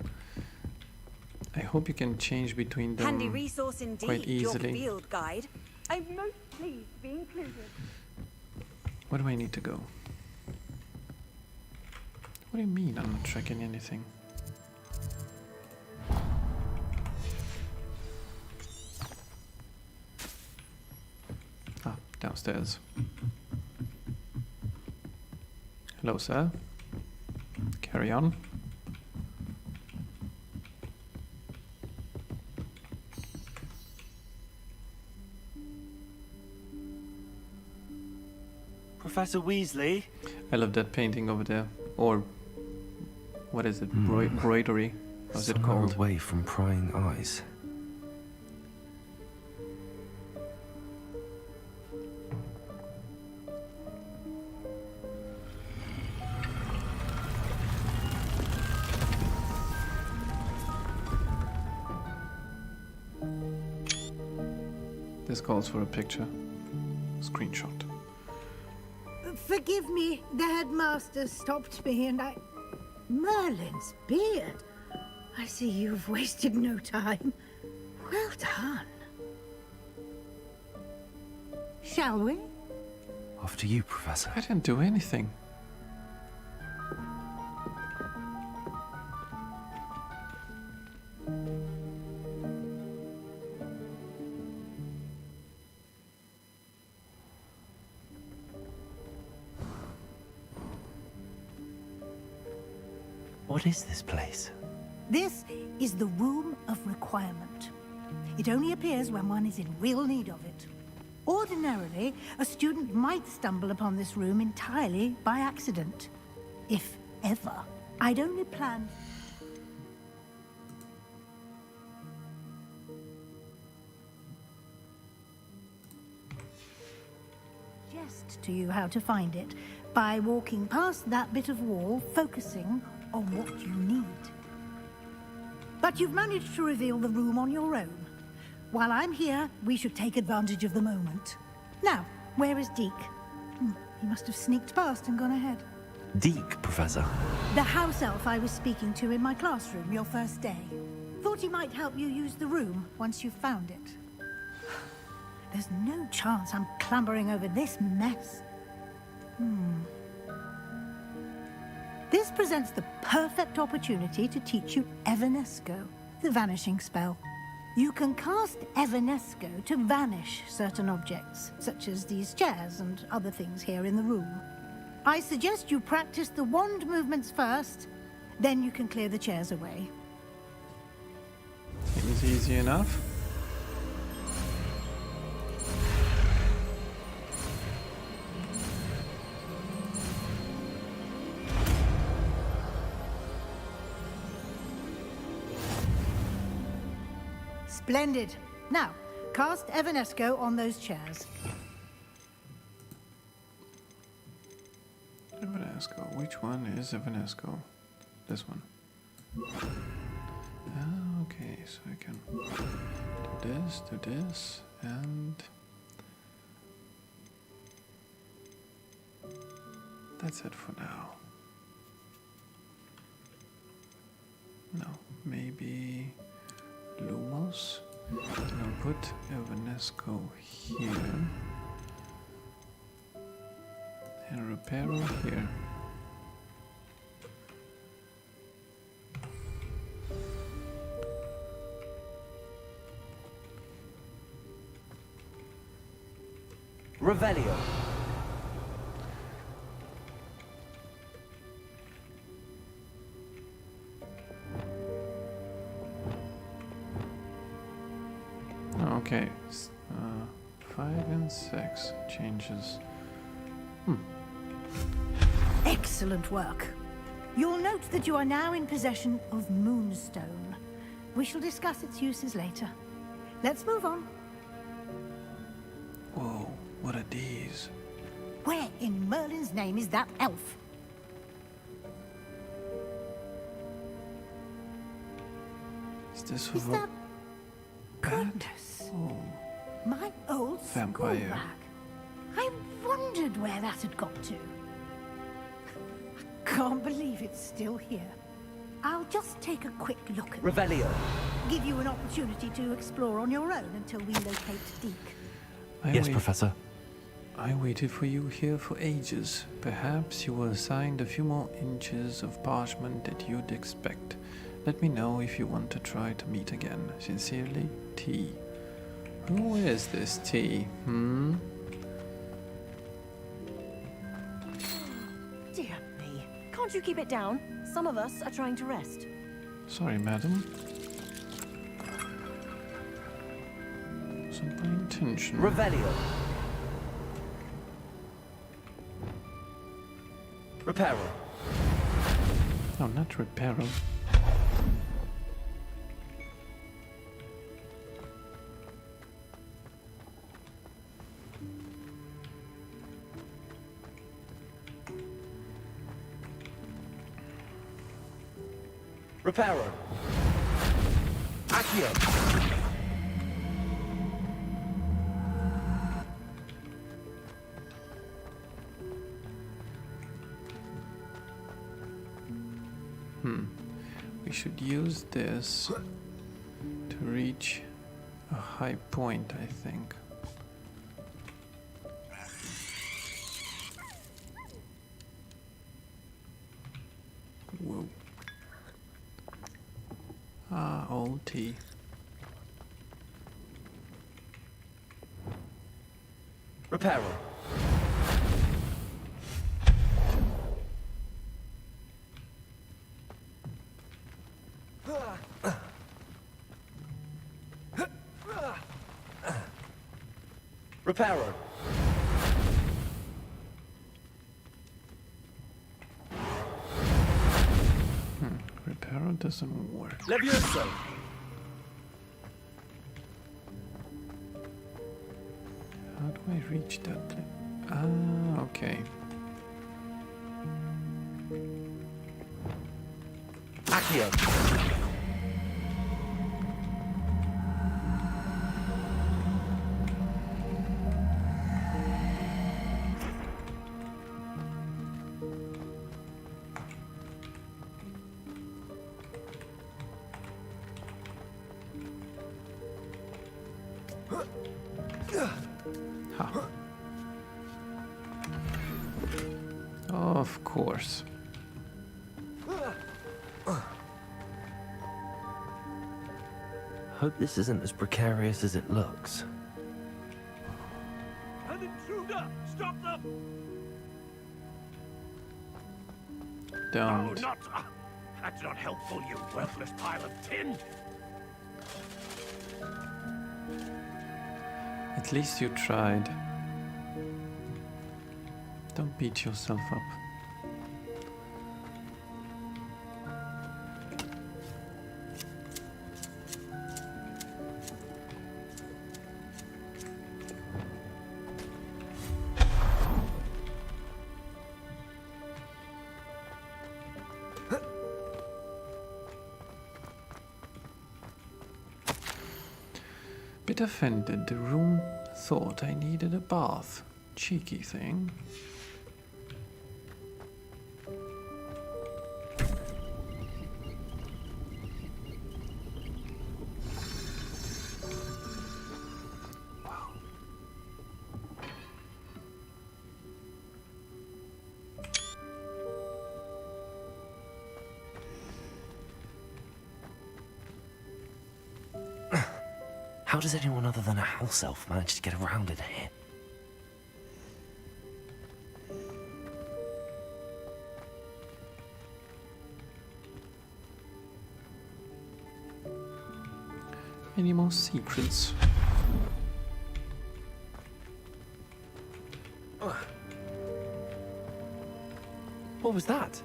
I hope you can change between them Handy resource indeed, quite easily. your field guide. I'm most pleased to be included. Where do I need to go? What do you mean I'm not tracking anything? Ah, downstairs. Hello, sir. Carry on. Professor Weasley? I love that painting over there. Or, what is it? Broidery? How's it called? Away from prying eyes. This calls for a picture. Screenshot. Forgive me, the headmaster stopped me and I... Merlin's beard. I see you've wasted no time. Well done. Shall we? After you, Professor. I didn't do anything. What is this place? This is the Room of Requirement. It only appears when one is in real need of it. Ordinarily, a student might stumble upon this room entirely by accident. If ever. I'd only plan... suggest to you how to find it by walking past that bit of wall, focusing on what you need. But you've managed to reveal the room on your own. While I'm here, we should take advantage of the moment. Now, where is Deke? He must have sneaked past and gone ahead. Deke, Professor. The house elf I was speaking to in my classroom your first day. Thought he might help you use the room once you've found it. There's no chance I'm clambering over this mess. This presents the perfect opportunity to teach you Evanesco, the vanishing spell. You can cast Evanesco to vanish certain objects, such as these chairs and other things here in the room. I suggest you practice the wand movements first, then you can clear the chairs away. Seems easy enough. Splendid. Now, cast Evanesco on those chairs. Evanesco. Which one is Evanesco? This one. Ah, okay, so I can do this, and that's it for now. No, maybe Lumos. I'll put Evanesco here. And Reparo here. Revelio. Okay, 5 and 6 changes. Excellent work. You'll note that you are now in possession of Moonstone. We shall discuss its uses later. Let's move on. Whoa, what are these? Where in Merlin's name is that elf? Is this Is that... Goodness. Oh, My old Vampire. school bag. I wondered where that had got to. I can't believe it's still here. I'll just take a quick look at Revelio. Give you an opportunity to explore on your own until we locate Deke. Yes, Professor. I waited for you here for ages. Perhaps you were assigned a few more inches of parchment that you'd expect. Let me know if you want to try to meet again. Sincerely, T. Who is this T? Dear me. Can't you keep it down? Some of us are trying to rest. Sorry, madam. Wasn't my intention. Revelio. Reparo. No, not Reparo. Reparo. Accio. We should use this to reach a high point, I think. Whoa. Ah, old T. Reparo. Reparo. Reparo doesn't work. Levioso. How do I reach that? Ah, okay. Accio. Of course. Hope this isn't as precarious as it looks. An intruder! Stop them! Don't. No, not... that's not helpful, you worthless pile of tin! At least you tried. Don't beat yourself up. Bit offended, the room thought I needed a bath. Cheeky thing. How does anyone other than a house elf manage to get around in here? Any more secrets? What was that?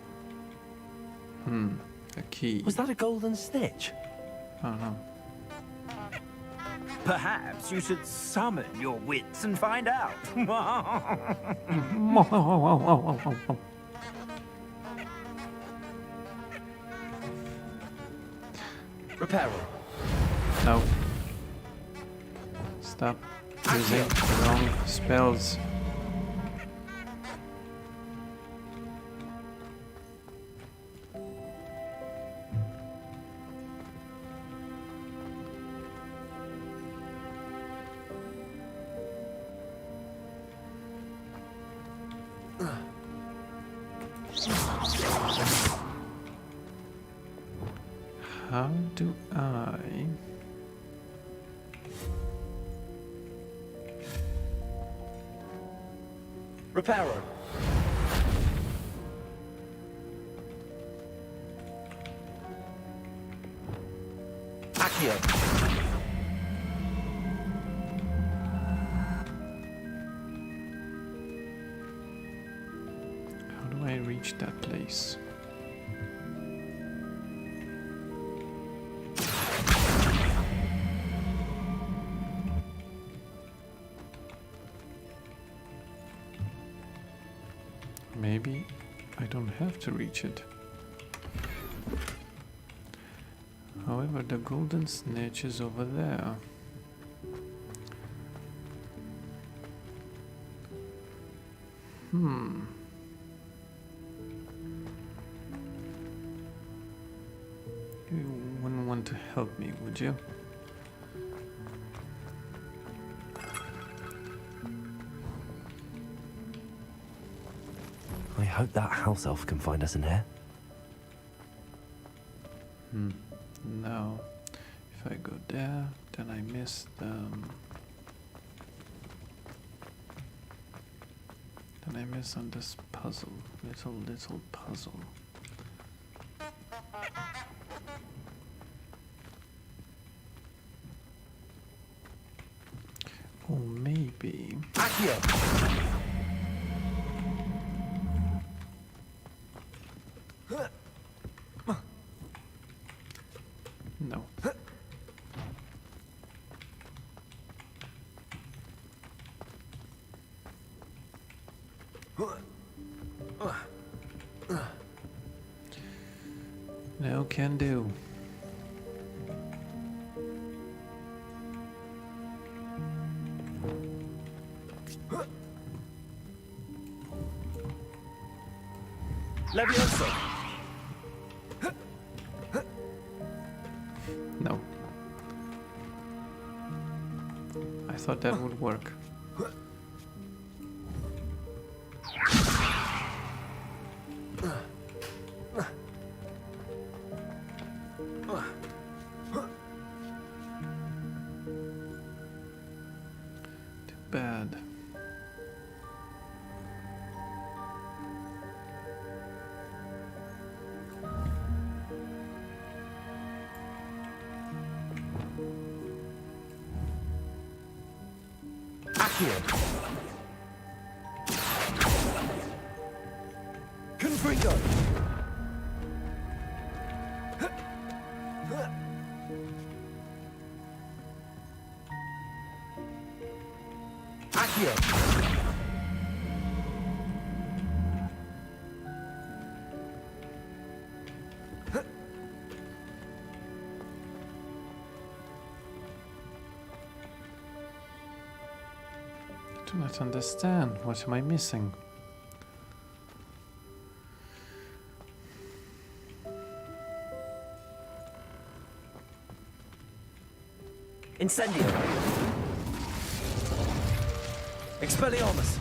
A key. Was that a golden snitch? I don't know. Perhaps you should summon your wits and find out. Reparo. No. Stop using the wrong spells. How do I... Reparo. Accio. How do I reach that place? Maybe I don't have to reach it. However, the golden snitch is over there. You wouldn't want to help me, would you? I hope that house elf can find us in here. No. If I go there, then I miss them. Then I miss on this puzzle. Little puzzle. Or maybe... Accio. No. No can do. Levioso. No. I thought that would work. Too bad. Confringo. Accio. Do not understand. What am I missing? Incendio. Expelliarmus.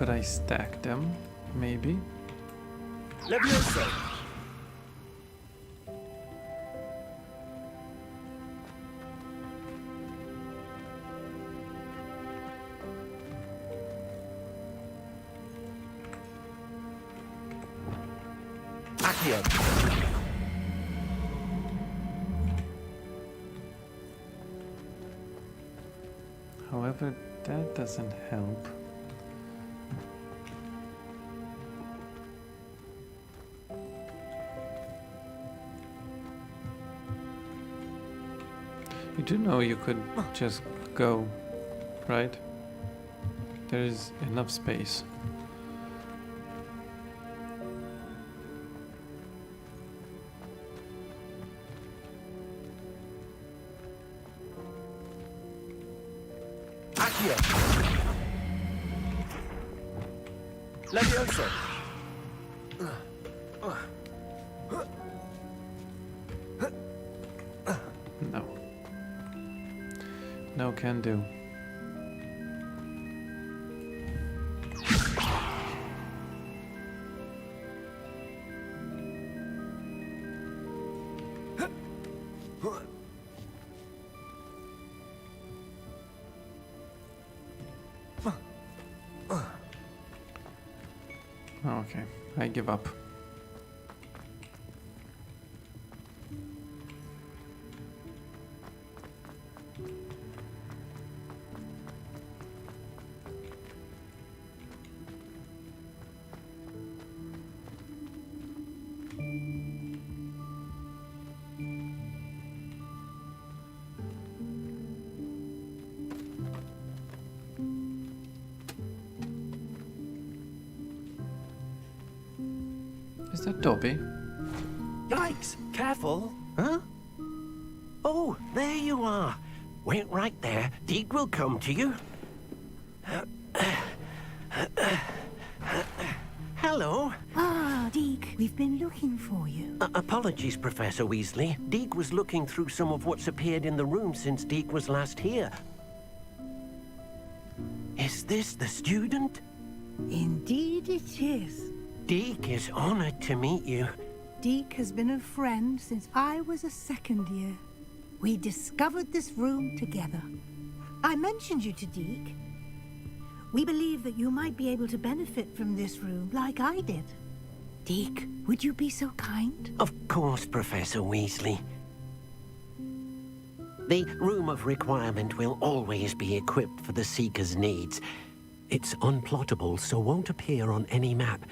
Could I stack them? Maybe. Levioso. Accio. However, that doesn't help. You do know you could just go, right? There is enough space. Accio. Levioso. No. No can do. Okay, I give up. Is that Dobby? Yikes! Careful! Huh? Oh, there you are. Wait right there. Deke will come to you. Hello. Ah, Deke, we've been looking for you. Apologies, Professor Weasley. Deke was looking through some of what's appeared in the room since Deke was last here. Is this the student? Indeed it is. Deke is honored to meet you. Deke has been a friend since I was a second year. We discovered this room together. I mentioned you to Deke. We believe that you might be able to benefit from this room like I did. Deke, would you be so kind? Of course, Professor Weasley. The Room of Requirement will always be equipped for the Seeker's needs. It's unplottable, so won't appear on any map.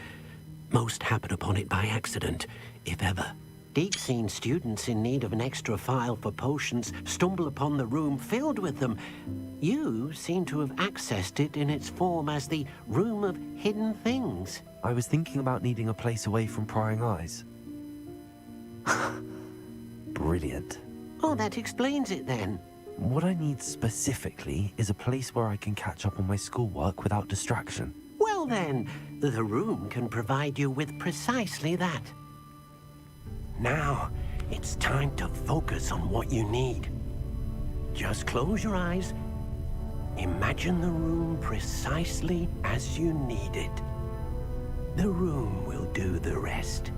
Most happen upon it by accident, if ever. Deke's seen students in need of an extra file for potions stumble upon the room filled with them. You seem to have accessed it in its form as the Room of Hidden Things. I was thinking about needing a place away from prying eyes. Brilliant. Oh, that explains it then. What I need specifically is a place where I can catch up on my schoolwork without distraction. Well then, the room can provide you with precisely that. Now, it's time to focus on what you need. Just close your eyes. Imagine the room precisely as you need it. The room will do the rest.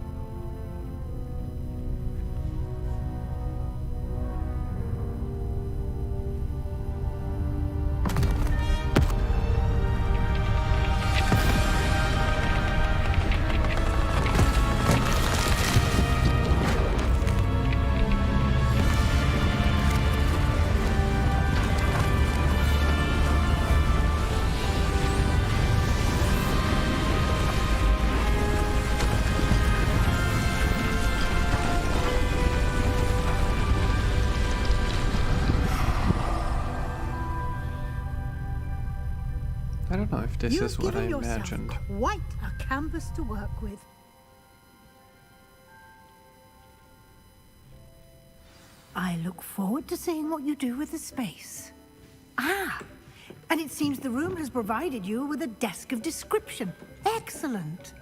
I don't know if this You've is what I given yourself imagined. quite a canvas to work with. I look forward to seeing what you do with the space. Ah, and it seems the room has provided you with a desk of description. Excellent.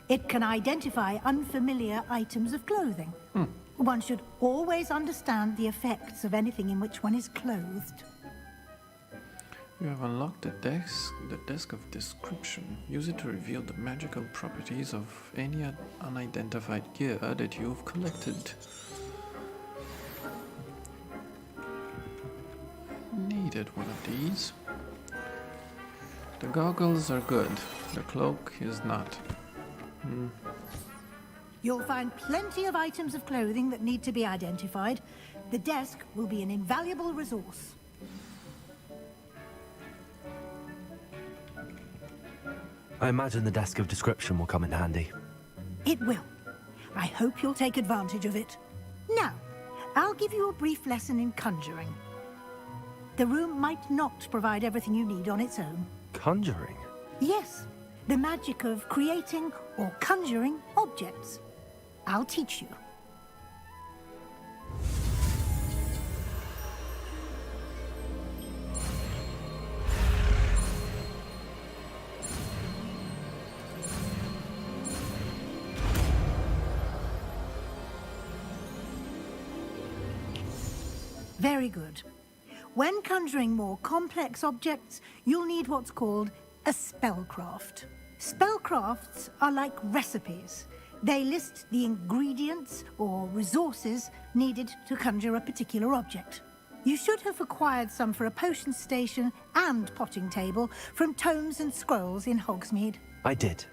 It can identify unfamiliar items of clothing. One should always understand the effects of anything in which one is clothed. You have unlocked the desk of description. Use it to reveal the magical properties of any unidentified gear that you've collected. Needed one of these. The goggles are good. The cloak is not. You'll find plenty of items of clothing that need to be identified. The desk will be an invaluable resource. I imagine the desk of description will come in handy. It will. I hope you'll take advantage of it. Now, I'll give you a brief lesson in conjuring. The room might not provide everything you need on its own. Conjuring? Yes, the magic of creating or conjuring objects. I'll teach you. Very good. When conjuring more complex objects, you'll need what's called a spellcraft. Spellcrafts are like recipes. They list the ingredients or resources needed to conjure a particular object. You should have acquired some for a potion station and potting table from tomes and scrolls in Hogsmeade. I did.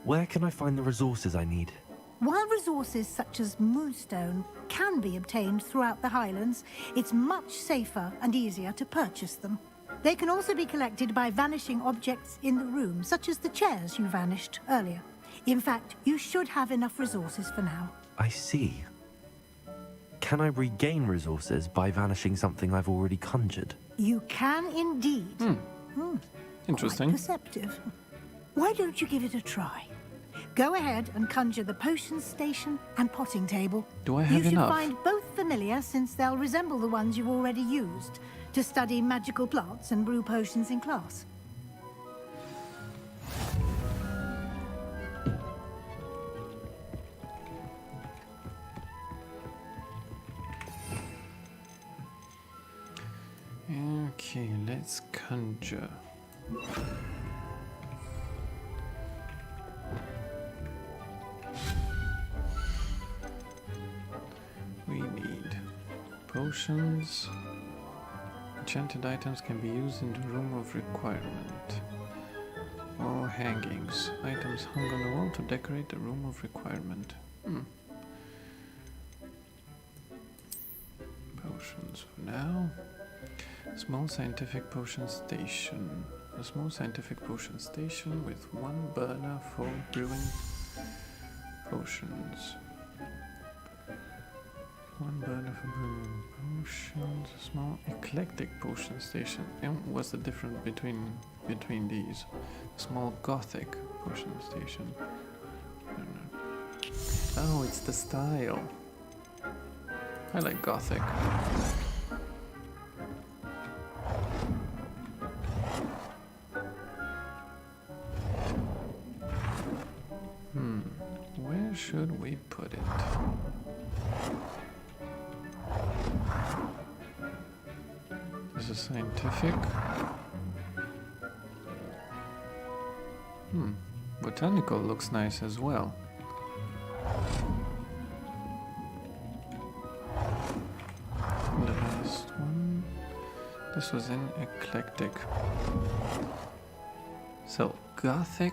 Where can I find the resources I need? While resources such as moonstone can be obtained throughout the Highlands, it's much safer and easier to purchase them. They can also be collected by vanishing objects in the room, such as the chairs you vanished earlier. In fact, you should have enough resources for now. I see. Can I regain resources by vanishing something I've already conjured? You can indeed. Interesting. Quite perceptive. Why don't you give it a try? Go ahead and conjure the potion station and potting table. Do I have enough? You should find both familiar, since they'll resemble the ones you've already used to study magical plants and brew potions in class. Okay, let's conjure. We need potions. Enchanted items can be used in the room of requirement. Or hangings. Items hung on the wall to decorate the room of requirement. Potions for now. Small scientific potion station. A small scientific potion station with one burner for brewing potions. One burner for brewing potions. A small eclectic potion station. And what's the difference between these? A small gothic potion station. I don't know. Oh, it's the style. I like gothic. Where should we put it? This is scientific. Botanical looks nice as well. The last one. This was in eclectic. So, gothic.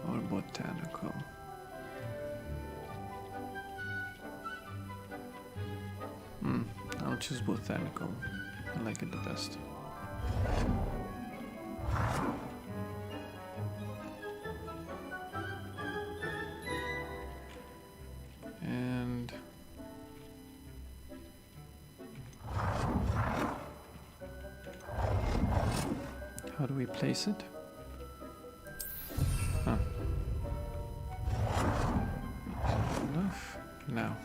Or botanical. I'll choose botanical. I like it the best. And how do we place it? Enough. Now.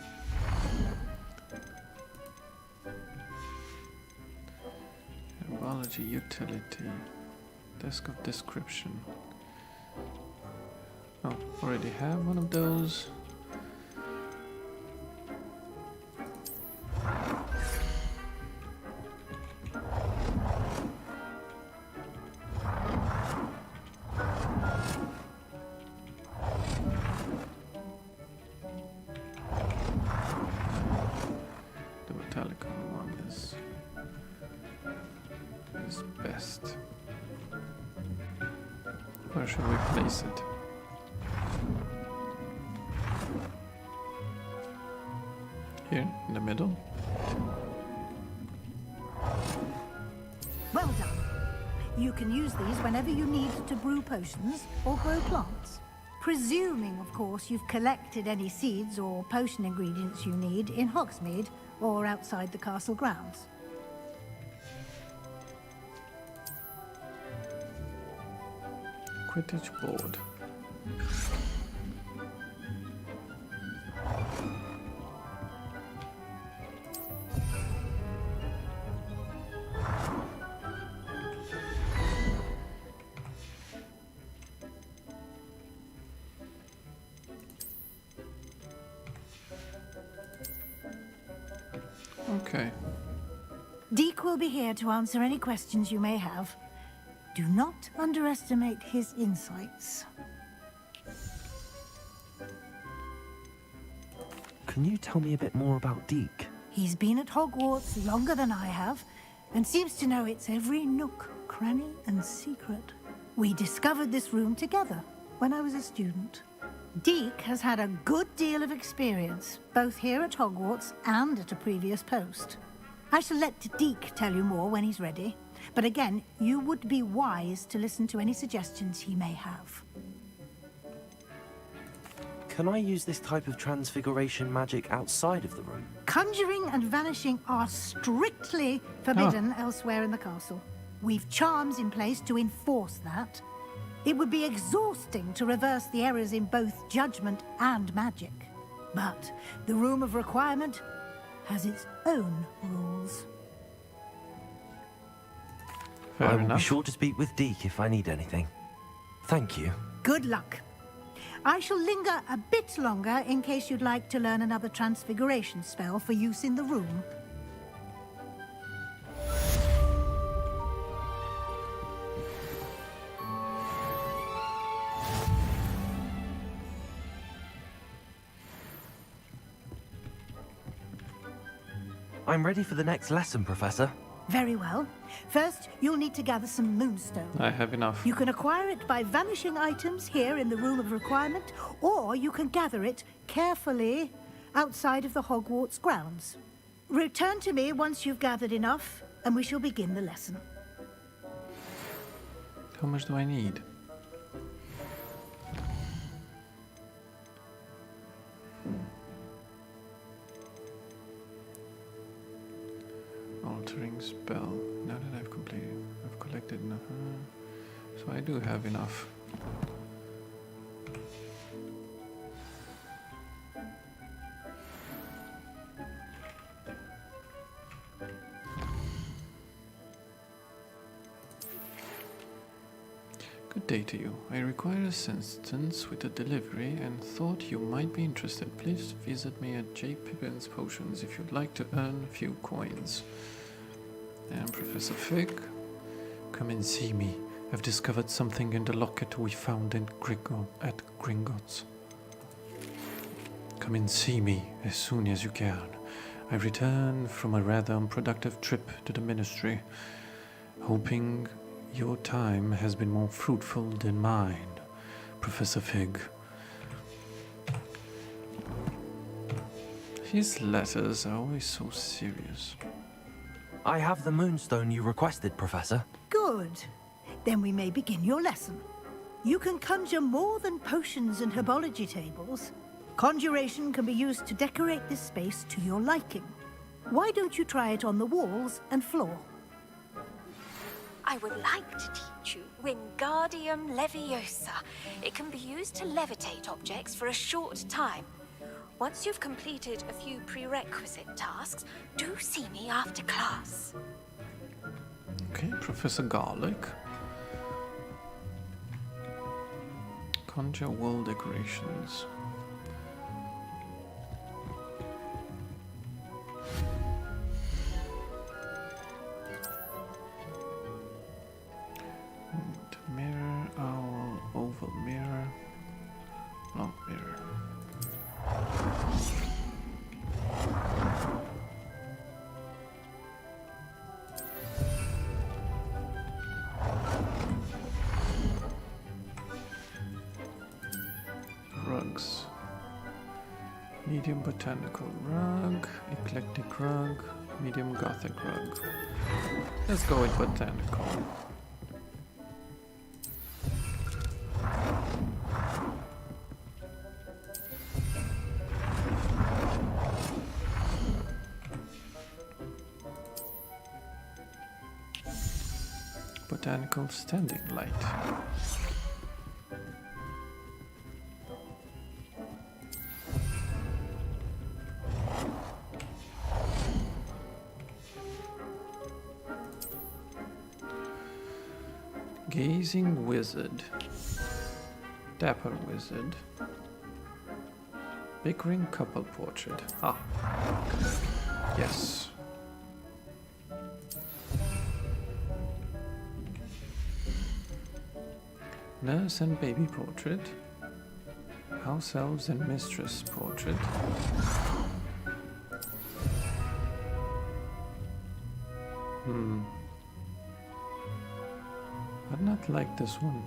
Herbology utility. Desk of description. Oh, already have one of those. Where should we place it? Here, in the middle? Well done. You can use these whenever you need to brew potions or grow plants. Presuming, of course, you've collected any seeds or potion ingredients you need in Hogsmeade or outside the castle grounds. Quidditch board. Okay. Deke will be here to answer any questions you may have. Do not underestimate his insights. Can you tell me a bit more about Deke? He's been at Hogwarts longer than I have, and seems to know its every nook, cranny, and secret. We discovered this room together when I was a student. Deke has had a good deal of experience, both here at Hogwarts and at a previous post. I shall let Deke tell you more when he's ready. But again, you would be wise to listen to any suggestions he may have. Can I use this type of transfiguration magic outside of the room? Conjuring and vanishing are strictly forbidden elsewhere in the castle. We've charms in place to enforce that. It would be exhausting to reverse the errors in both judgment and magic. But the Room of Requirement has its own rules. I will be sure to speak with Deke if I need anything. Thank you. Good luck. I shall linger a bit longer in case you'd like to learn another transfiguration spell for use in the room. I'm ready for the next lesson, Professor. Very well. First, you'll need to gather some moonstone. I have enough. You can acquire it by vanishing items here in the Room of Requirement, or you can gather it carefully outside of the Hogwarts grounds. Return to me once you've gathered enough, and we shall begin the lesson. How much do I need? Altering spell. Now that I've collected enough. So I do have enough. Good day to you. I require assistance with a delivery and thought you might be interested. Please visit me at J. Pippin's Potions if you'd like to earn a few coins. And Professor Fig, come and see me. I've discovered something in the locket we found at Gringotts. Come and see me as soon as you can. I return from a rather unproductive trip to the Ministry, hoping your time has been more fruitful than mine, Professor Fig. His letters are always so serious. I have the moonstone you requested, Professor. Good. Then we may begin your lesson. You can conjure more than potions and herbology tables. Conjuration can be used to decorate this space to your liking. Why don't you try it on the walls and floor? I would like to teach you Wingardium Leviosa. It can be used to levitate objects for a short time. Once you've completed a few prerequisite tasks, do see me after class. Okay, Professor Garlic. Conjure wall decorations. Mirror, owl, oval mirror, long mirror. Medium botanical rug, eclectic rug, medium gothic rug. Let's go with botanical. Botanical standing light. Gazing wizard. Dapper wizard. Bickering couple portrait. Ah. Yes. Nurse and baby portrait. House elves and mistress portrait. I'd not like this one.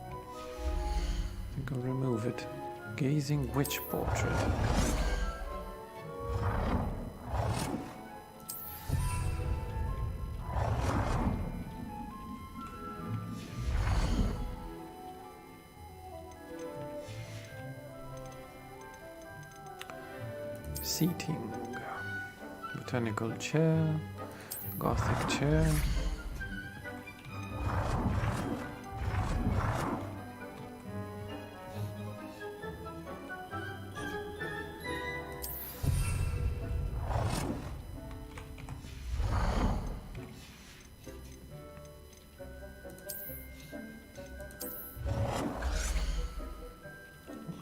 I think I'll remove it. Gazing witch portrait. Seating. Botanical chair. Gothic chair.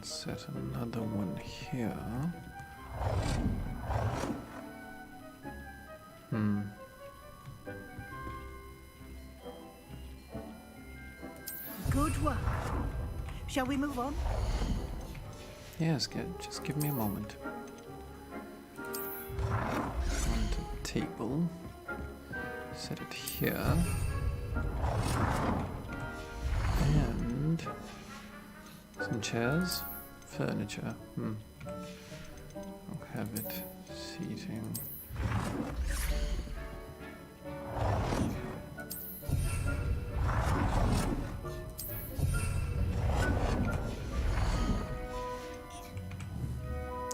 Set another one here. Good work. Shall we move on? Yes, just give me a moment. On the table. Set it here. And some chairs. Furniture. I'll have it. Seating.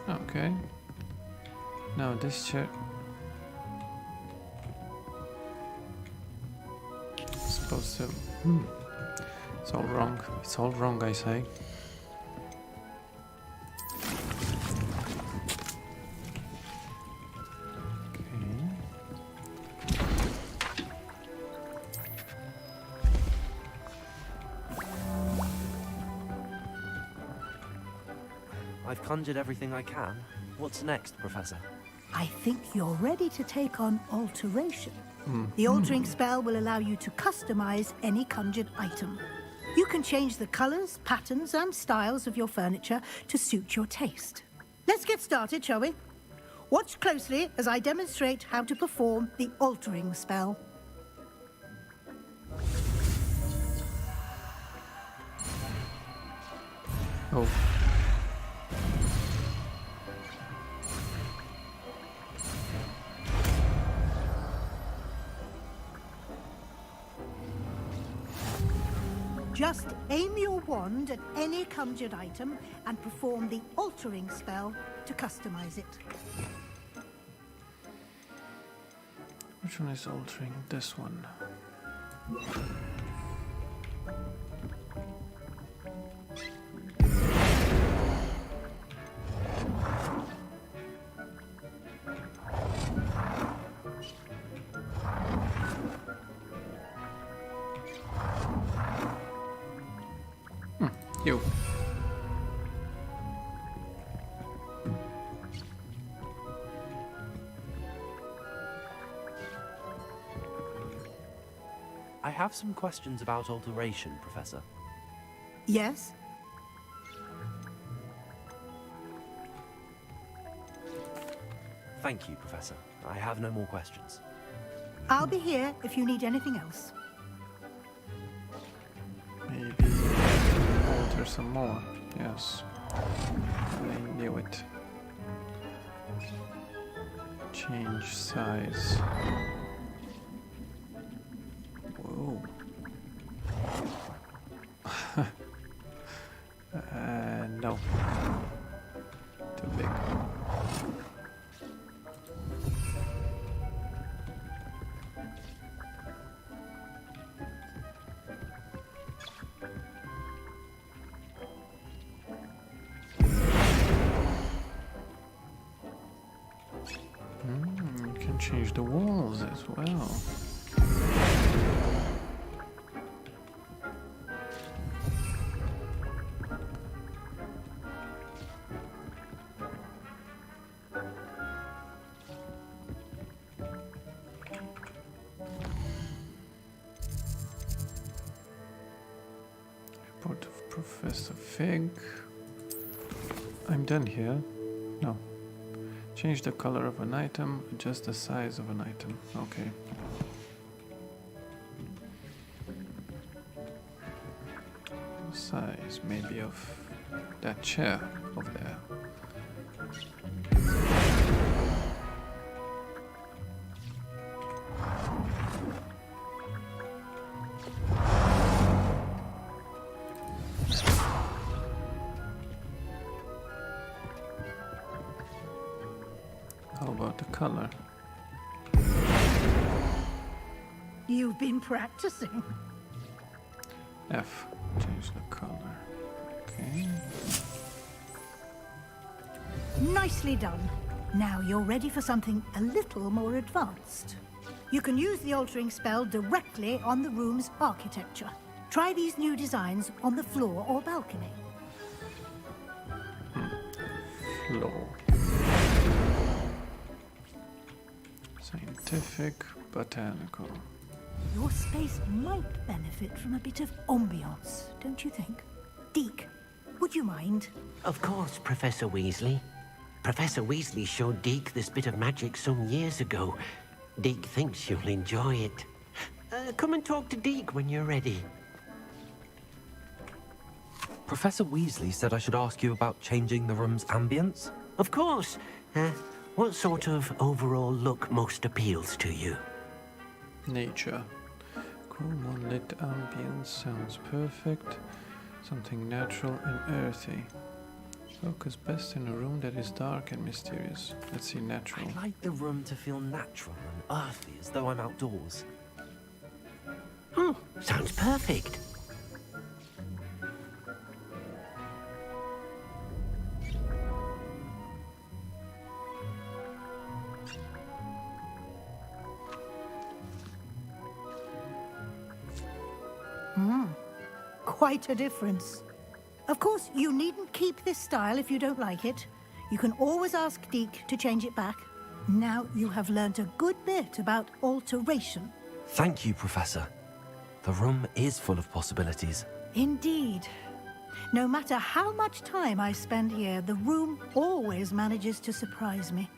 Okay. Now this chair. Supposed to. It's all wrong. It's all wrong, I say. I've conjured everything I can. What's next, Professor? I think you're ready to take on alteration. The altering spell will allow you to customize any conjured item. You can change the colors, patterns, and styles of your furniture to suit your taste. Let's get started, shall we? Watch closely as I demonstrate how to perform the altering spell. Oh. Just aim your wand at any conjured item and perform the altering spell to customize it. Which one is altering? This one. You. I have some questions about alteration, Professor. Yes? Thank you, Professor. I have no more questions. I'll be here if you need anything else. Maybe alter some more. Yes. I knew it. Change size. Whoa. No. Too big. You can change the walls as well. Report of Professor Fig. I'm done here. No. Change the color of an item, adjust the size of an item. Okay. Size maybe of that chair over there. How about the color? You've been practicing. F. Change the color. Okay. Nicely done. Now you're ready for something a little more advanced. You can use the altering spell directly on the room's architecture. Try these new designs on the floor or balcony. Floor. Scientific, botanical. Your space might benefit from a bit of ambiance, don't you think? Deke, would you mind? Of course, Professor Weasley. Professor Weasley showed Deke this bit of magic some years ago. Deke thinks you'll enjoy it. Come and talk to Deke when you're ready. Professor Weasley said I should ask you about changing the room's ambience? Of course. What sort of overall look most appeals to you? Nature. Cool moonlit ambience sounds perfect. Something natural and earthy. Focus best in a room that is dark and mysterious. Let's see natural. I like the room to feel natural and earthy, as though I'm outdoors. Oh, sounds perfect. Quite a difference. Of course, you needn't keep this style if you don't like it. You can always ask Deke to change it back. Now you have learnt a good bit about alteration. Thank you, Professor. The room is full of possibilities. Indeed. No matter how much time I spend here, the room always manages to surprise me.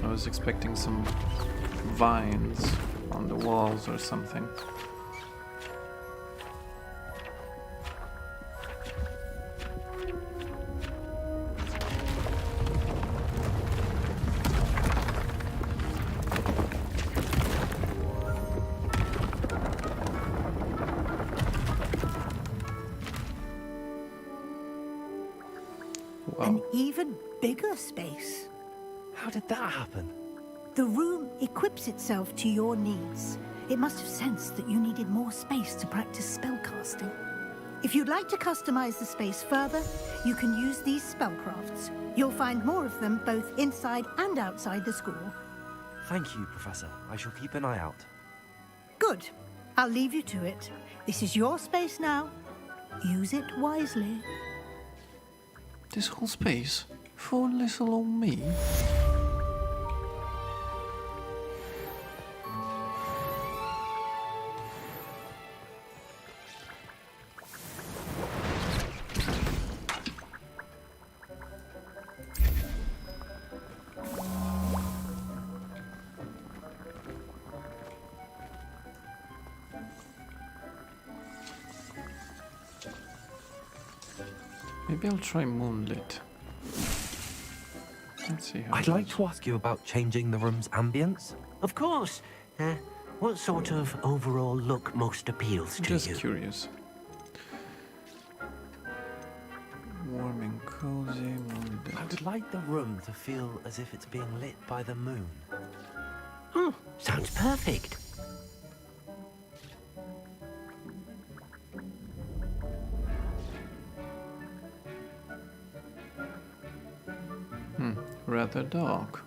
I was expecting some vines on the walls or something. An even bigger space. How did that happen? The room equips itself to your needs. It must have sensed that you needed more space to practice spellcasting. If you'd like to customize the space further, you can use these spellcrafts. You'll find more of them both inside and outside the school. Thank you, Professor. I shall keep an eye out. Good. I'll leave you to it. This is your space now. Use it wisely. This whole space for little old me? Maybe I'll try moonlit. Let's see how I'd like to ask you about changing the room's ambience. Of course. What sort of overall look most appeals to you? Just curious. Warm and cozy, moonlit. I would like the room to feel as if it's being lit by the moon. Sounds perfect. Rather dark.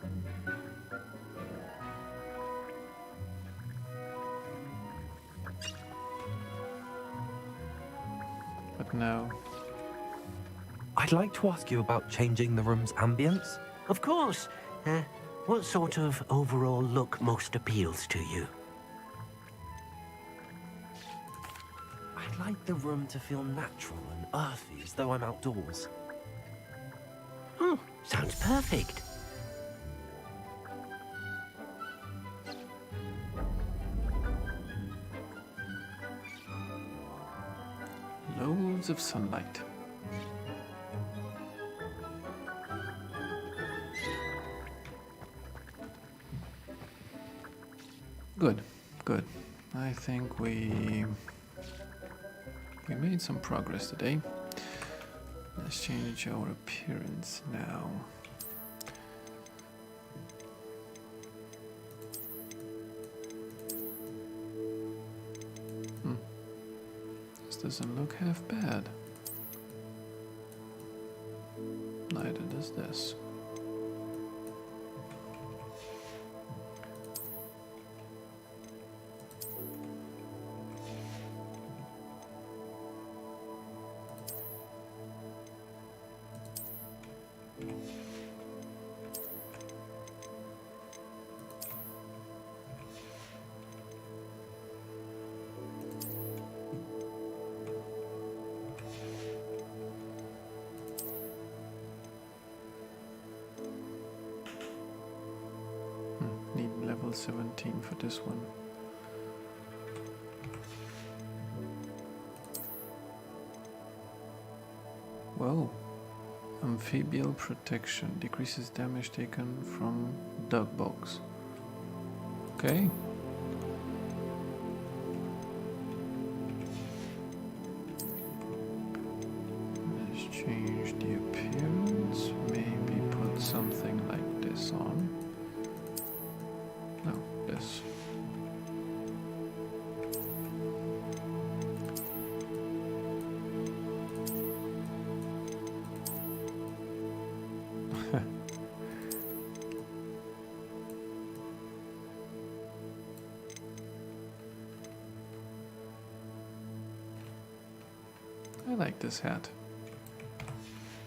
But no. I'd like to ask you about changing the room's ambience. Of course. What sort of overall look most appeals to you? I'd like the room to feel natural and earthy, as though I'm outdoors. Sounds perfect. Loads of sunlight. Good, good. I think we made some progress today. Let's change our appearance now. This doesn't look half bad. Neither does this. Need level 17 for this one. Whoa. Amphibial protection decreases damage taken from dog bugs. Okay. Let's change the appearance. Maybe put something like this on. No, this. I like this hat.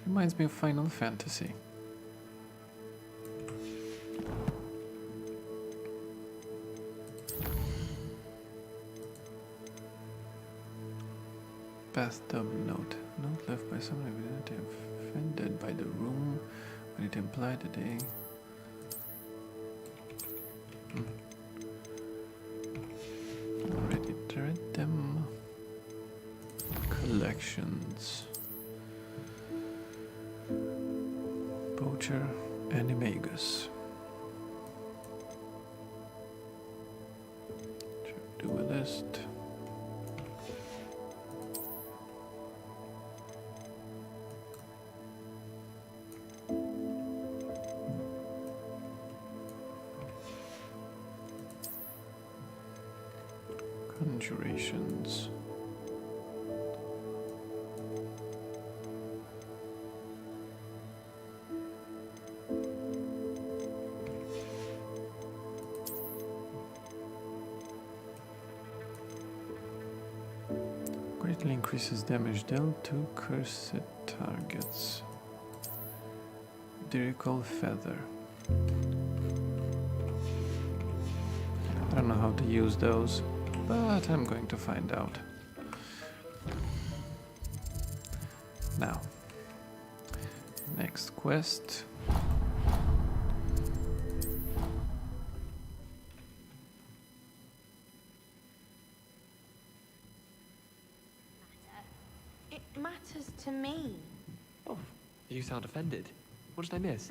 Reminds me of Final Fantasy. Bathtub note. Note left by someone evidently offended by the room when it implied that they... Already read them. Collections. Poacher Animagus. Should do a list. Conjurations. Greatly increases damage dealt to cursed targets. Dirical Feather. I don't know how to use those, but I'm going to find out. Now, next quest. It matters to me. You sound offended. What did I miss?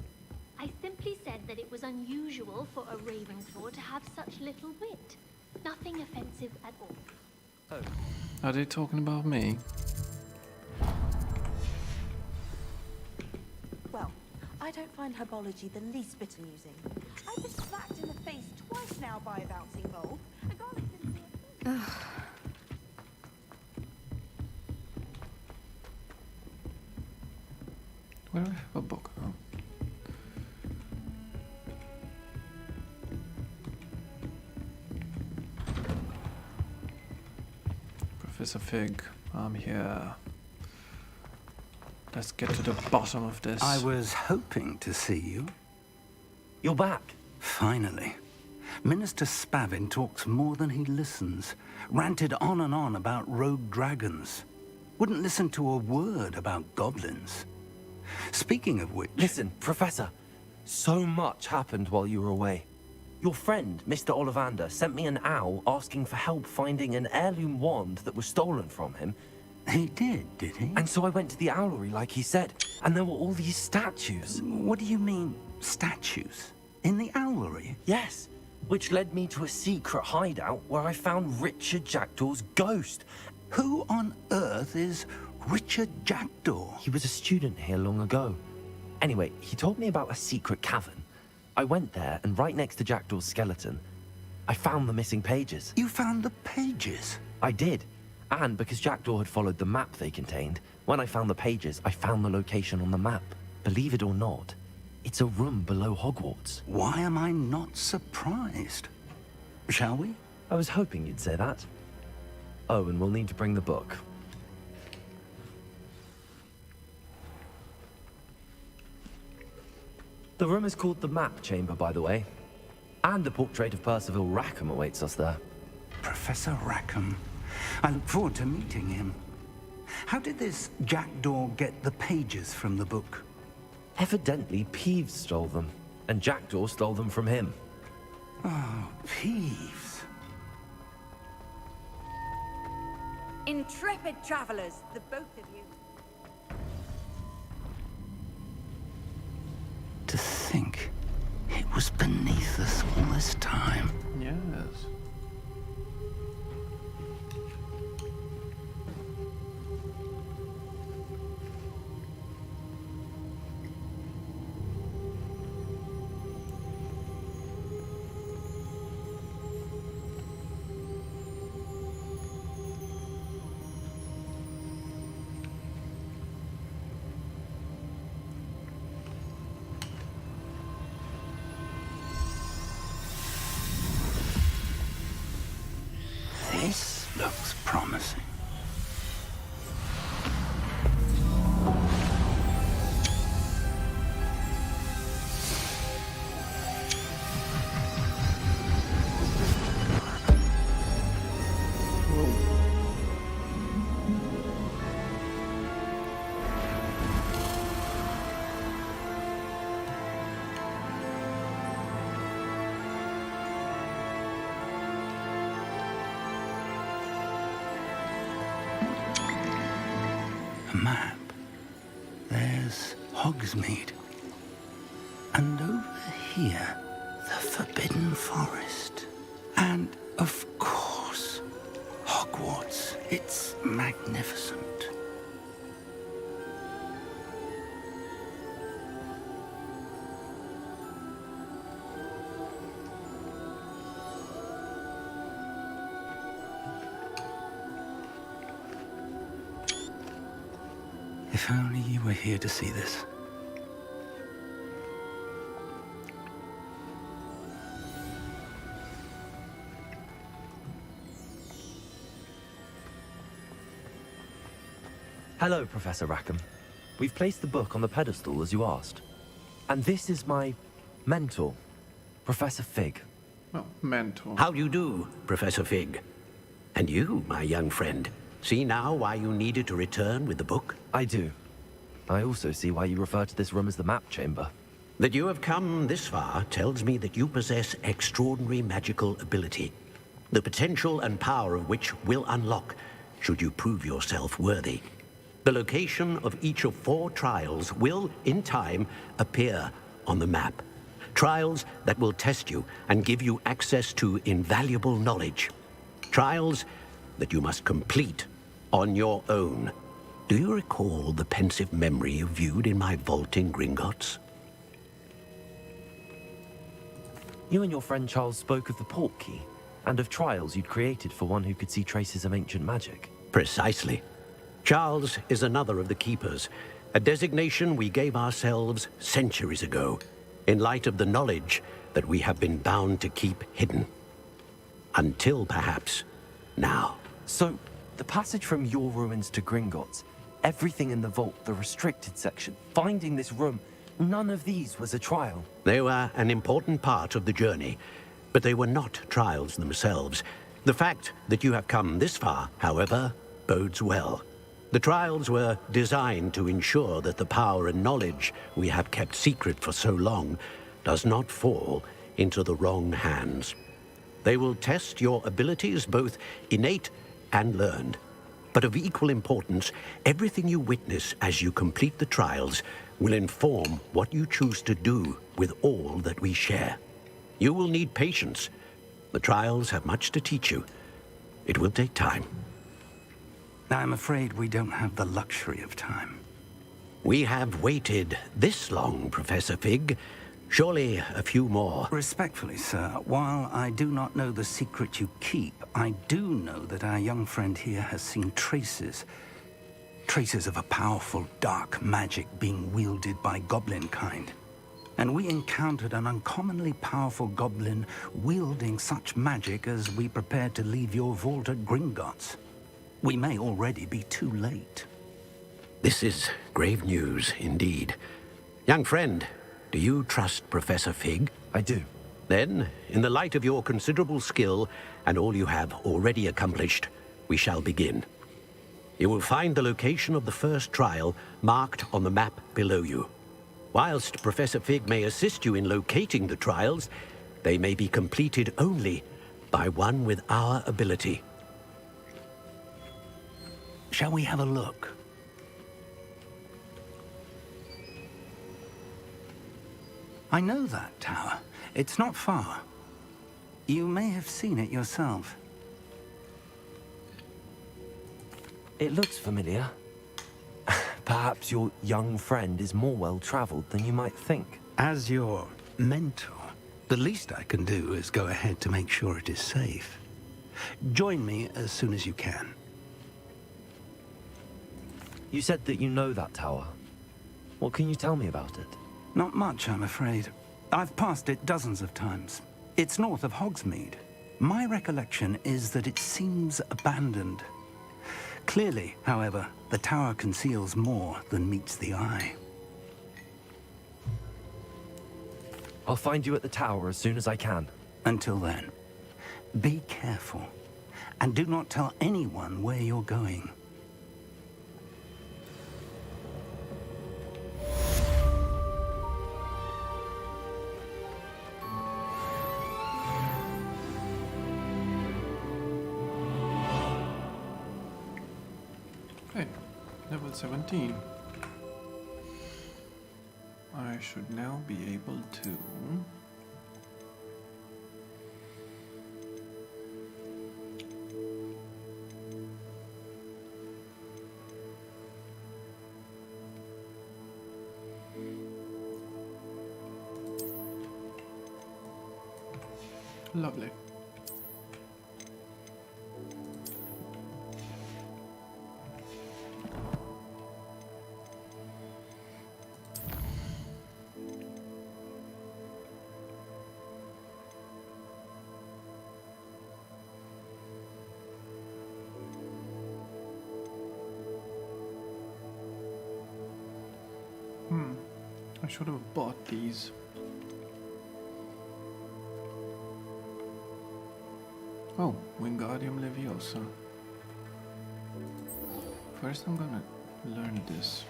I simply said that it was unusual for a Ravenclaw to have such little wit. Nothing offensive at all. Oh. Are they talking about me? Well, I don't find herbology the least bit amusing. I've been smacked in the face twice now by a bouncing bulb. A garlic didn't do a thing. Where do I have a book? Oh. Professor Fig, I'm here. Let's get to the bottom of this. I was hoping to see you. You're back. Finally. Minister Spavin talks more than he listens. Ranted on and on about rogue dragons. Wouldn't listen to a word about goblins. Speaking of which... Listen, Professor. So much happened while you were away. Your friend, Mr. Ollivander, sent me an owl asking for help finding an heirloom wand that was stolen from him. He did he? And so I went to the owlery like he said, and there were all these statues. What do you mean, statues? In the owlery? Yes, which led me to a secret hideout where I found Richard Jackdaw's ghost. Who on earth is Richard Jackdaw? He was a student here long ago. Anyway, he told me about a secret cavern. I went there, and right next to Jackdaw's skeleton, I found the missing pages. You found the pages? I did. And because Jackdaw had followed the map they contained, when I found the pages, I found the location on the map. Believe it or not, it's a room below Hogwarts. Why am I not surprised? Shall we? I was hoping you'd say that. Oh, and we'll need to bring the book. The room is called the Map Chamber, by the way. And a portrait of Percival Rackham awaits us there. Professor Rackham. I look forward to meeting him. How did this Jackdaw get the pages from the book? Evidently, Peeves stole them, and Jackdaw stole them from him. Oh, Peeves. Intrepid travelers, the both of you. To think it was beneath us all this time. Yes. This looks promising. Map. There's Hogsmeade. And over here, the Forbidden Forest. And, of course, Hogwarts. It's magnificent. If only you were here to see this. Hello, Professor Rackham. We've placed the book on the pedestal as you asked. And this is my mentor, Professor Fig. Oh, mentor. How do you do, Professor Fig? And you, my young friend, see now why you needed to return with the book? I do. I also see why you refer to this room as the Map Chamber. That you have come this far tells me that you possess extraordinary magical ability, the potential and power of which will unlock should you prove yourself worthy. The location of each of 4 trials will, in time, appear on the map. Trials that will test you and give you access to invaluable knowledge. Trials that you must complete on your own. Do you recall the pensive memory you viewed in my vault in Gringotts? You and your friend Charles spoke of the Portkey, and of trials you'd created for one who could see traces of ancient magic. Precisely. Charles is another of the Keepers, a designation we gave ourselves centuries ago, in light of the knowledge that we have been bound to keep hidden. Until, perhaps, now. So, the passage from your ruins to Gringotts, everything in the vault, the restricted section, finding this room, none of these was a trial. They were an important part of the journey, but they were not trials themselves. The fact that you have come this far, however, bodes well. The trials were designed to ensure that the power and knowledge we have kept secret for so long does not fall into the wrong hands. They will test your abilities, both innate and learned. But of equal importance, everything you witness as you complete the trials will inform what you choose to do with all that we share. You will need patience. The trials have much to teach you. It will take time. I'm afraid we don't have the luxury of time. We have waited this long, Professor Fig. Surely a few more. Respectfully, sir, while I do not know the secret you keep, I do know that our young friend here has seen traces of a powerful dark magic being wielded by goblin kind. And we encountered an uncommonly powerful goblin wielding such magic as we prepared to leave your vault at Gringotts. We may already be too late. This is grave news indeed. Young friend, do you trust Professor Fig? I do. Then, in the light of your considerable skill and all you have already accomplished, we shall begin. You will find the location of the first trial marked on the map below you. Whilst Professor Fig may assist you in locating the trials, they may be completed only by one with our ability. Shall we have a look? I know that tower. It's not far. You may have seen it yourself. It looks familiar. Perhaps your young friend is more well-traveled than you might think. As your mentor, the least I can do is go ahead to make sure it is safe. Join me as soon as you can. You said that you know that tower. What can you tell me about it? Not much, I'm afraid. I've passed it dozens of times. It's north of Hogsmeade. My recollection is that it seems abandoned. Clearly, however, the tower conceals more than meets the eye. I'll find you at the tower as soon as I can. Until then, be careful, and do not tell anyone where you're going. Level 17. I should now be able to lovely. I should have bought these. Oh, Wingardium Leviosa. First I'm gonna learn this.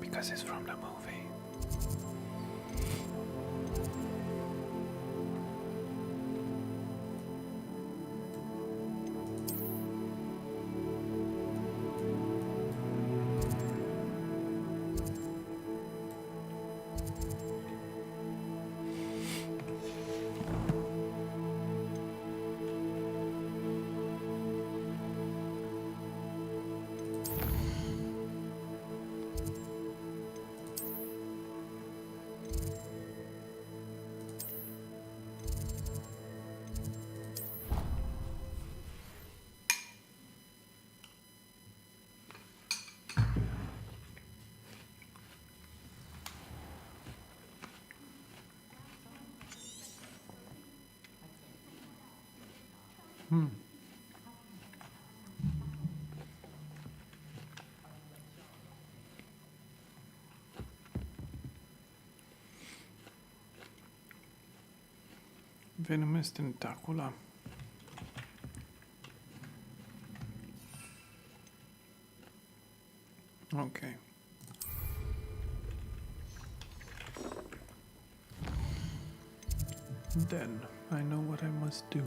Because it's from the movie. Venomous tentacula. Okay. Then I know what I must do.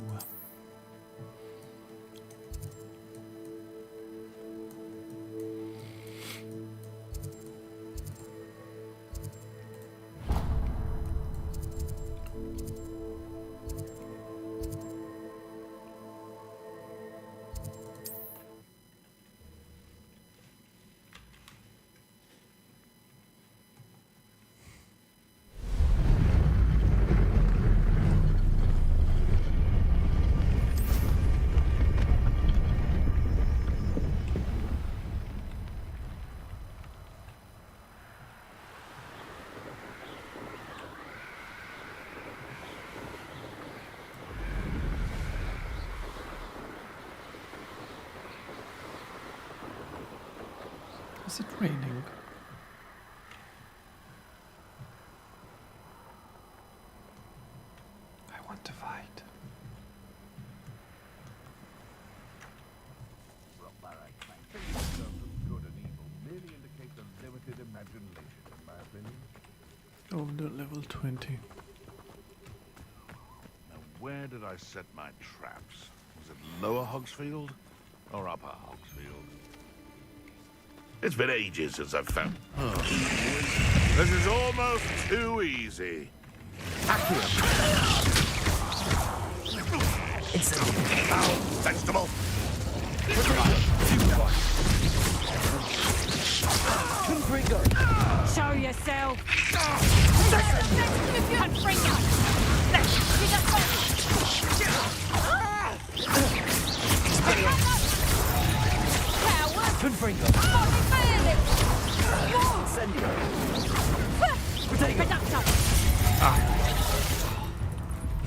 Is it raining? I want to fight. Good and evil merely indicates a limited imagination, in my opinion. Older level 20. Now, where did I set my traps? Was it Lower Hogsfield or Upper Hogsfield? It's been ages since I've found... Oh, this is almost too easy. Accurate. It's... Ow, vegetable! Show yourself!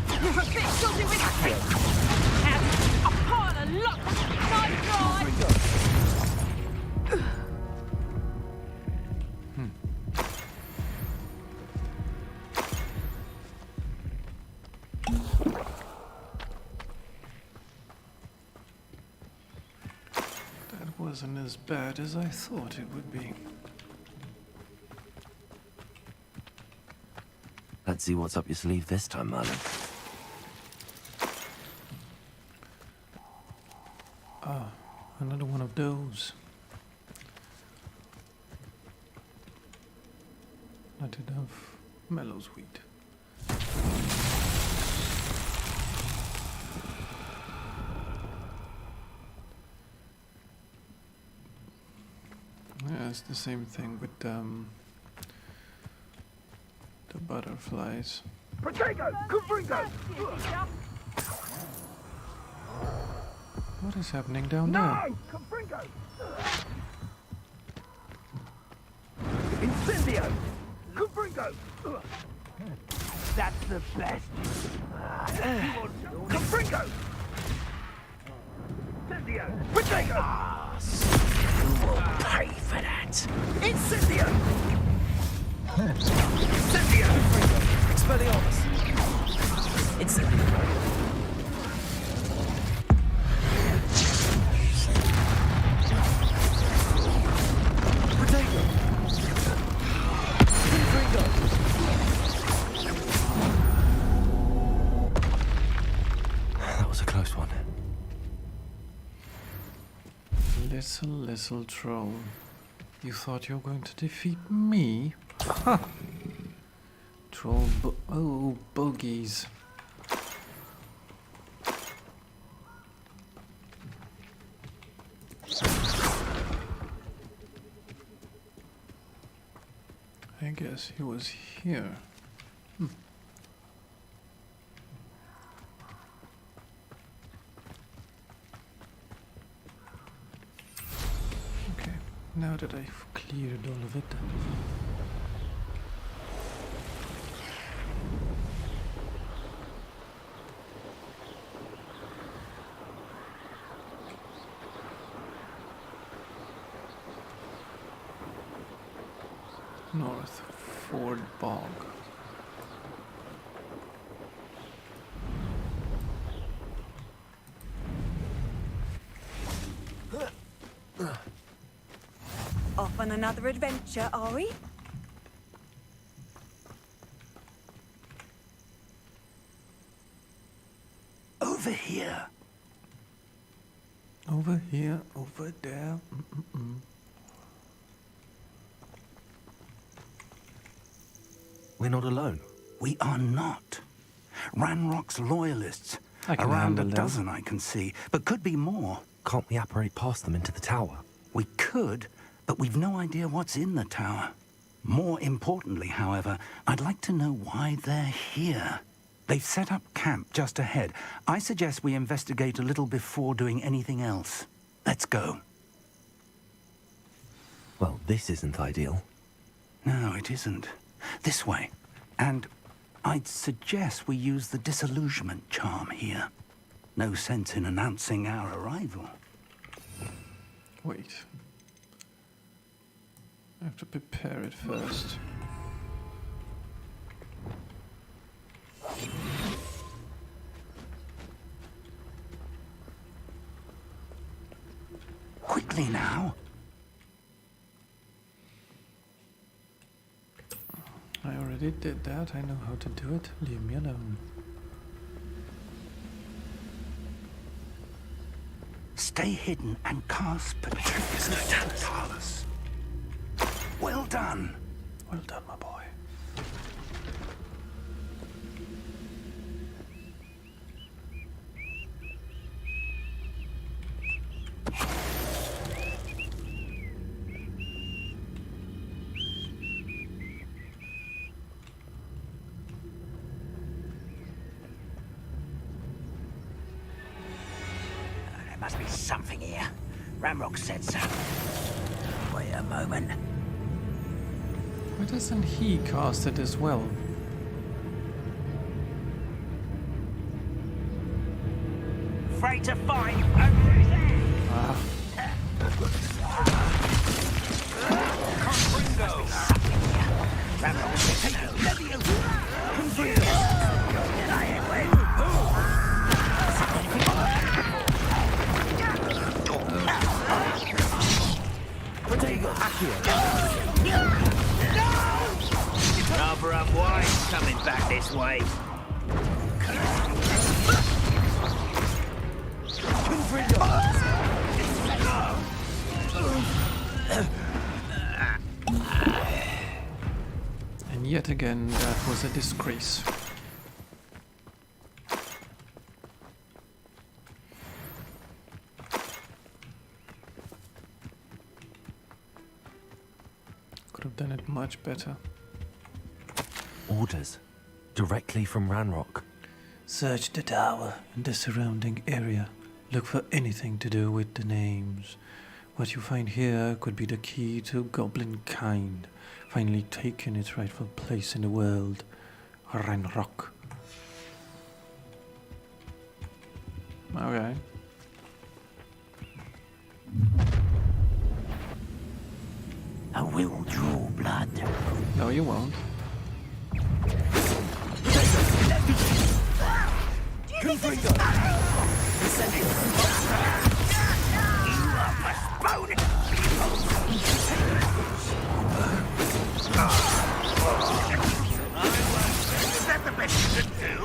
You're a bit guilty with a pile of luck! That wasn't as bad as I thought it would be. Let's see what's up your sleeve this time, Merlin. Ah, another one of those. Not enough Mellow's wheat. Yeah, it's the same thing with the butterflies. Protego! Confringo! What is happening down there? No! Confringo! Incendio! Confringo! That's the best. Confringo! Incendio! Protego! You will pay for that. Incendio! Incendio! Expelliarmus! Incendio! That was a close one. Little troll. You thought you were going to defeat me? Ha! Troll bogies. I guess he was here. Okay, now that I've cleared all of it. North, Ford Bog. Off on another adventure, are we? Over here. Over here, over there. We're not alone. We are not. Ranrock's loyalists. I can Around a handle them. dozen I can see, but could be more. Can't we apparate past them into the tower? We could, but we've no idea what's in the tower. More importantly, however, I'd like to know why they're here. They've set up camp just ahead. I suggest we investigate a little before doing anything else. Let's go. Well, this isn't ideal. No, it isn't. This way. And I'd suggest we use the disillusionment charm here. No sense in announcing our arrival. Wait. I have to prepare it first. Quickly now. I already did that. I know how to do it. Leave me alone. Stay hidden and cast Patricius. Well done. Well done, my boy. There must be something here. Ramrock said so. Wait a moment. Why doesn't he cast it as well? Afraid to fight over his head. Ah. Confringo. Ramrock said take it. Confringo. Rather unwise coming back this way. And yet again, that was a disgrace. Could have done it much better. Orders. Directly from Ranrock. Search the tower and the surrounding area. Look for anything to do with the names. What you find here could be the key to goblin kind, finally taking its rightful place in the world. Ranrock. Okay. I will draw blood. No, you won't. Confringo. You are postponed. Is that the best you can do?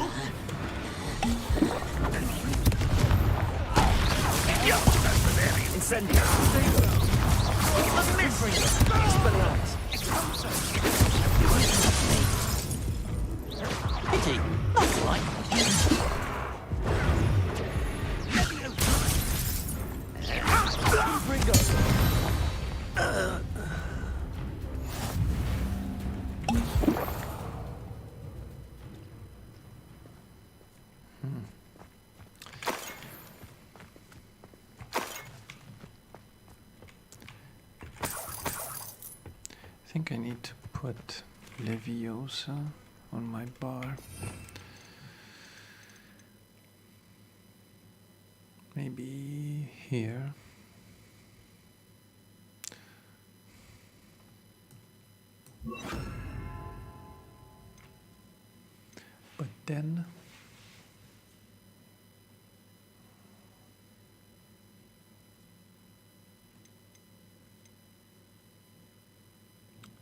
Incendio. Pity. Not right. I think I need to put Leviosa on my bar. Maybe here. den.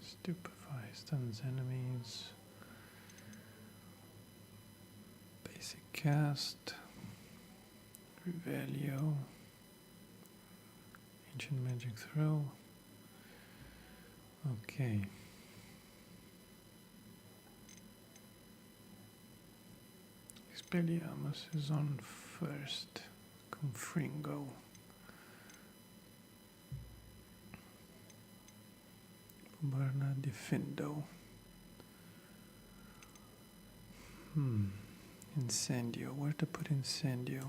Stupefy, stuns enemies. Basic cast. Revelio. Ancient magic throw. Okay. Expelliarmus is on first. Confringo. Barna Defendo. Incendio. Where to put Incendio?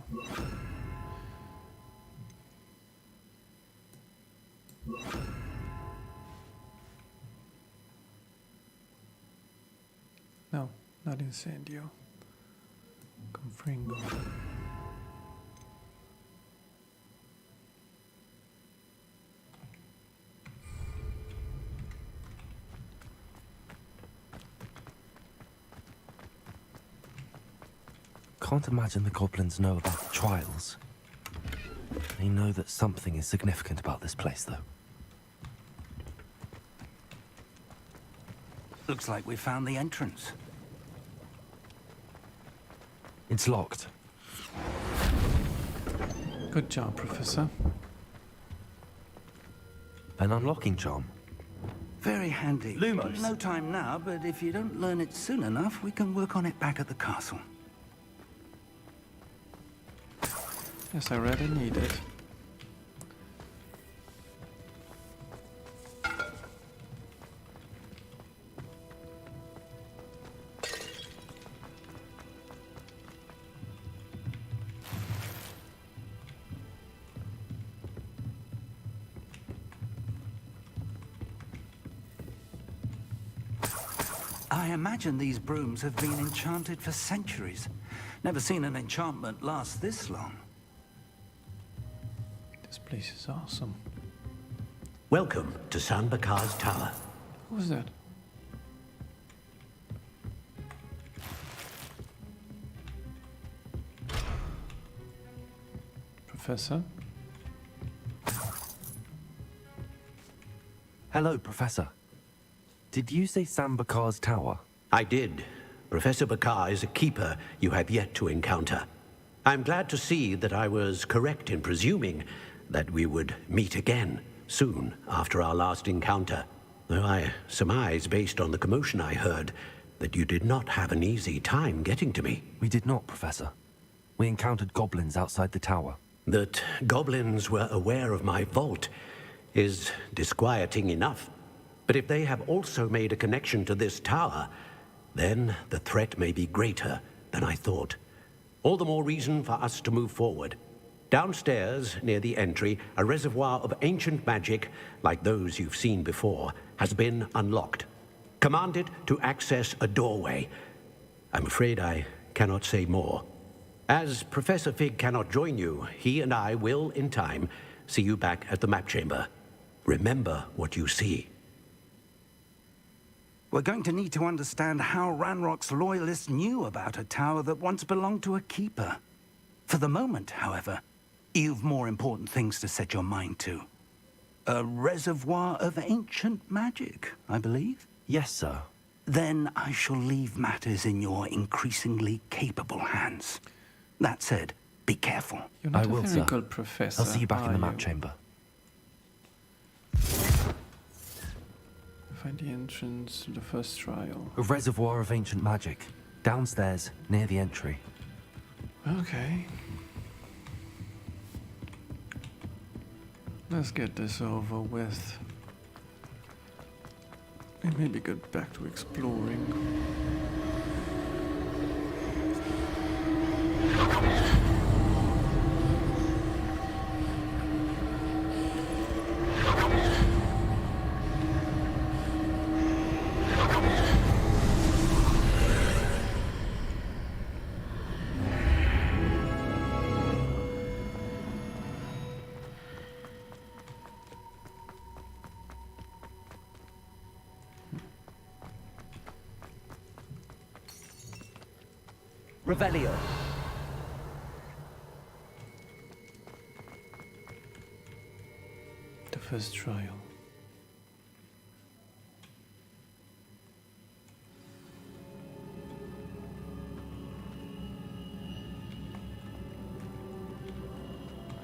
No, not Incendio. Confringo. Can't imagine the goblins know about the trials. They know that something is significant about this place, though. Looks like we found the entrance. It's locked. Good job, Professor. An unlocking charm. Very handy. Lumos. No time now, but if you don't learn it soon enough, we can work on it back at the castle. Yes, I really need it. I imagine these brooms have been enchanted for centuries. Never seen an enchantment last this long. This place is awesome. Welcome to San Bakar's Tower. Who's that? Professor? Hello, Professor. Did you say San Bakar's Tower? I did. Professor Bakar is a keeper you have yet to encounter. I'm glad to see that I was correct in presuming that we would meet again soon after our last encounter. Though I surmise, based on the commotion I heard, that you did not have an easy time getting to me. We did not, Professor. We encountered goblins outside the tower. That goblins were aware of my vault is disquieting enough. But if they have also made a connection to this tower, then the threat may be greater than I thought. All the more reason for us to move forward. Downstairs, near the entry, a reservoir of ancient magic, like those you've seen before, has been unlocked. Commanded to access a doorway. I'm afraid I cannot say more. As Professor Fig cannot join you, he and I will, in time, see you back at the map chamber. Remember what you see. We're going to need to understand how Ranrock's loyalists knew about a tower that once belonged to a keeper. For the moment, however, you've more important things to set your mind to. A reservoir of ancient magic, I believe? Yes, sir. Then I shall leave matters in your increasingly capable hands. That said, be careful. You're not I will, a very sir. good professor. I'll see you back in the map you? chamber. Find the entrance to the first trial. A reservoir of ancient magic. Downstairs, near the entry. Okay. Let's get this over with. And maybe get back to exploring. Revelio. The first trial.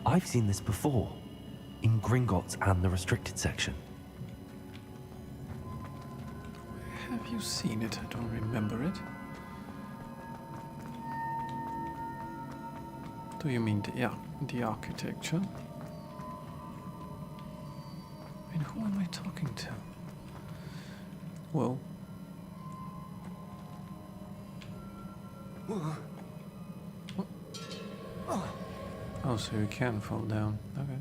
I've seen this before, in Gringotts and the restricted section. Have you seen it? I don't remember it. Do you mean the architecture? I mean, who am I talking to? Whoa. What? Oh, so you can fall down. Okay.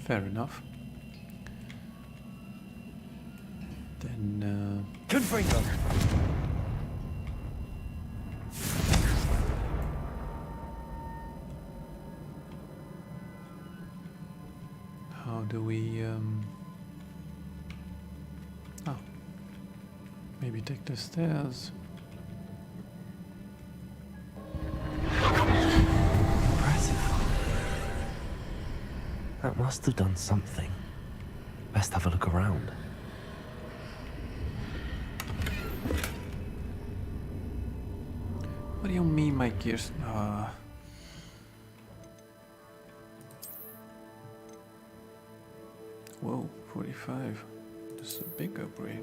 Fair enough. Then, Confringo. how do we, oh. Maybe take the stairs. Impressive. That must have done something. Best have a look around. What do you mean my gears? Whoa, 45. This is a big upgrade.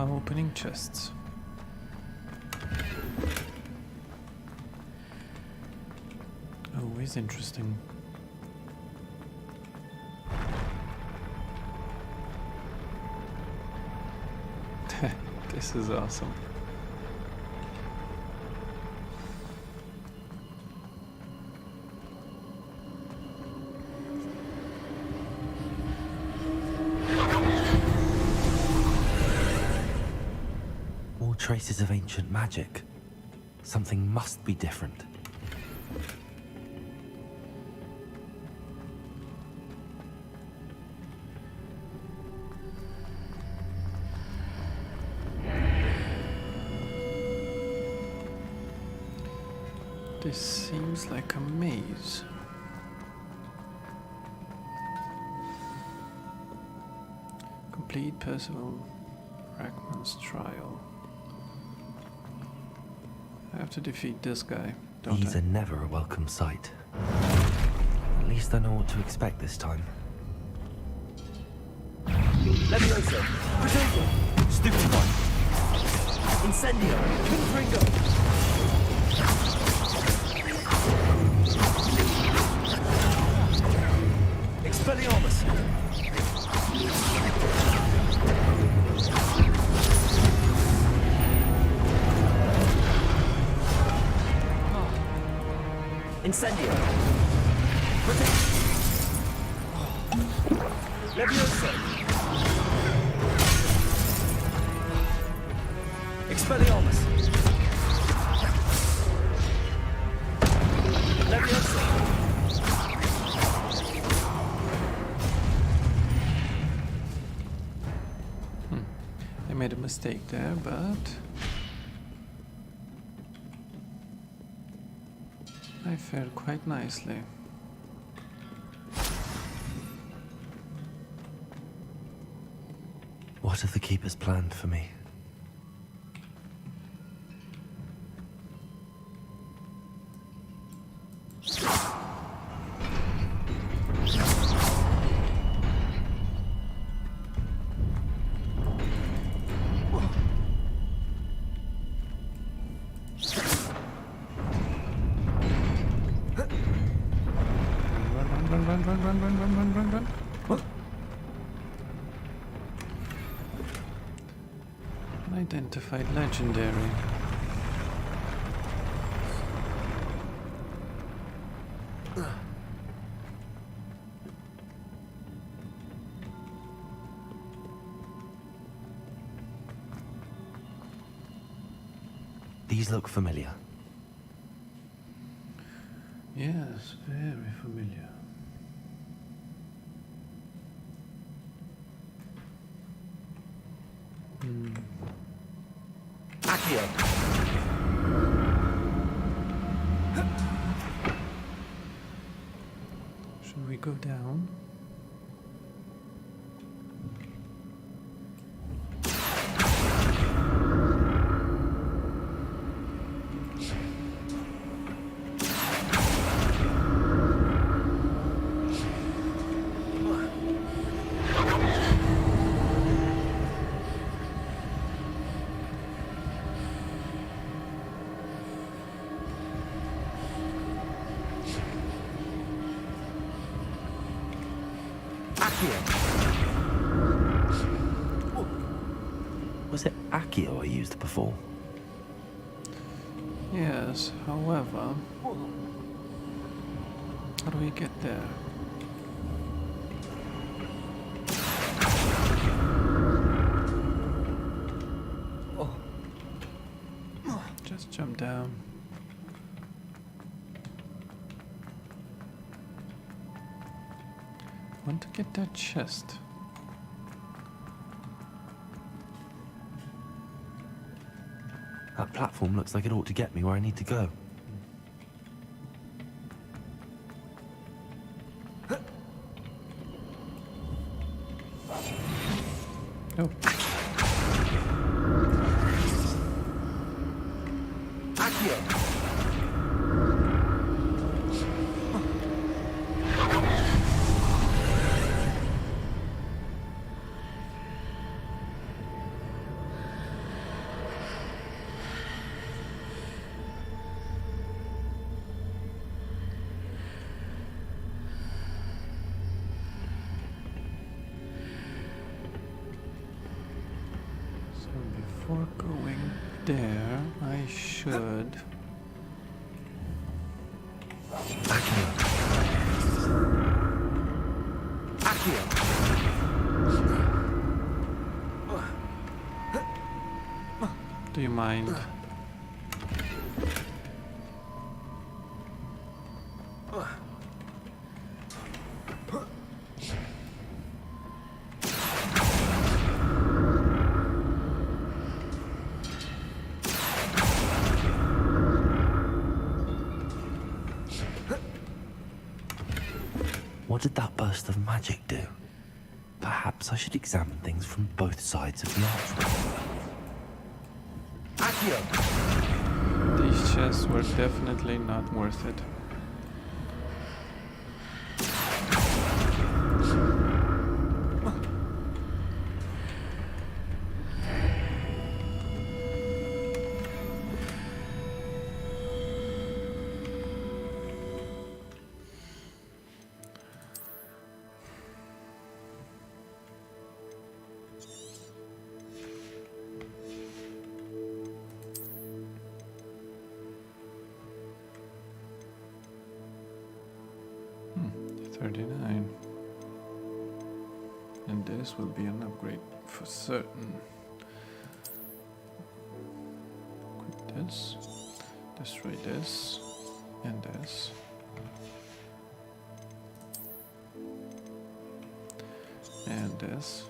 Opening chests. Always interesting. This is awesome. Traces of ancient magic. Something must be different. This seems like a maze. Complete Percival Rackman's trial. I have to defeat this guy, don't These I? are never a welcome sight. At least I know what to expect this time. Levioso. Potato. Stupefy. Incendio. Confringo. Expelliarmus. Incendio. Protect. Levioso. Expelliarmus. Levioso. I made a mistake there, but I fared quite nicely. What have the Keepers planned for me? run. What? Unidentified legendary. These look familiar. Yes, very familiar. Accio! Should we go down? Was it Accio I used before? Yes, however... How do we get there? Just jump down. Want to get that chest. That platform looks like it ought to get me where I need to go. Oh. Before going there, I should... Do you mind? What did that burst of magic do? Perhaps I should examine things from both sides of the archway. These chests were definitely not worth it. And this will be an upgrade for certain. Equip this, destroy this, and this. And this.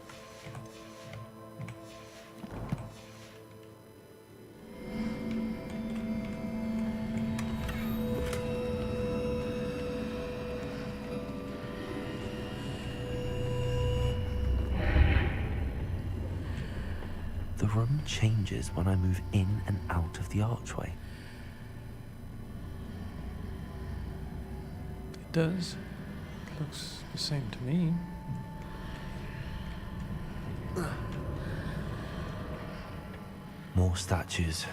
The room changes when I move in and out of the archway. It does. It looks the same to me. More statues.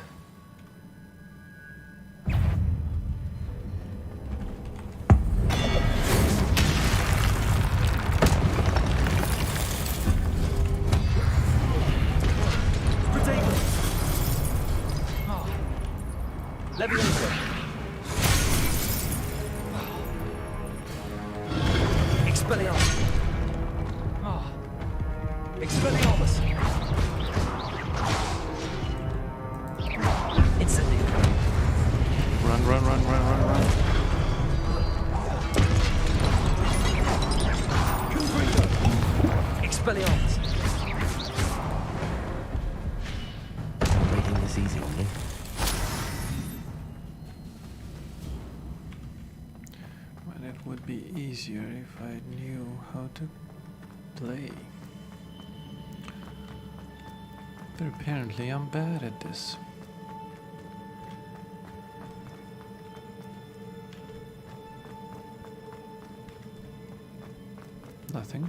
Leviosa! Expelliarmus! Ah! Expelliarmus! Incendio! Run, run, run, run, run, run. Expelliarmus! I'm making this easy on me. Well, it would be easier if I knew how to play. But apparently I'm bad at this. Nothing.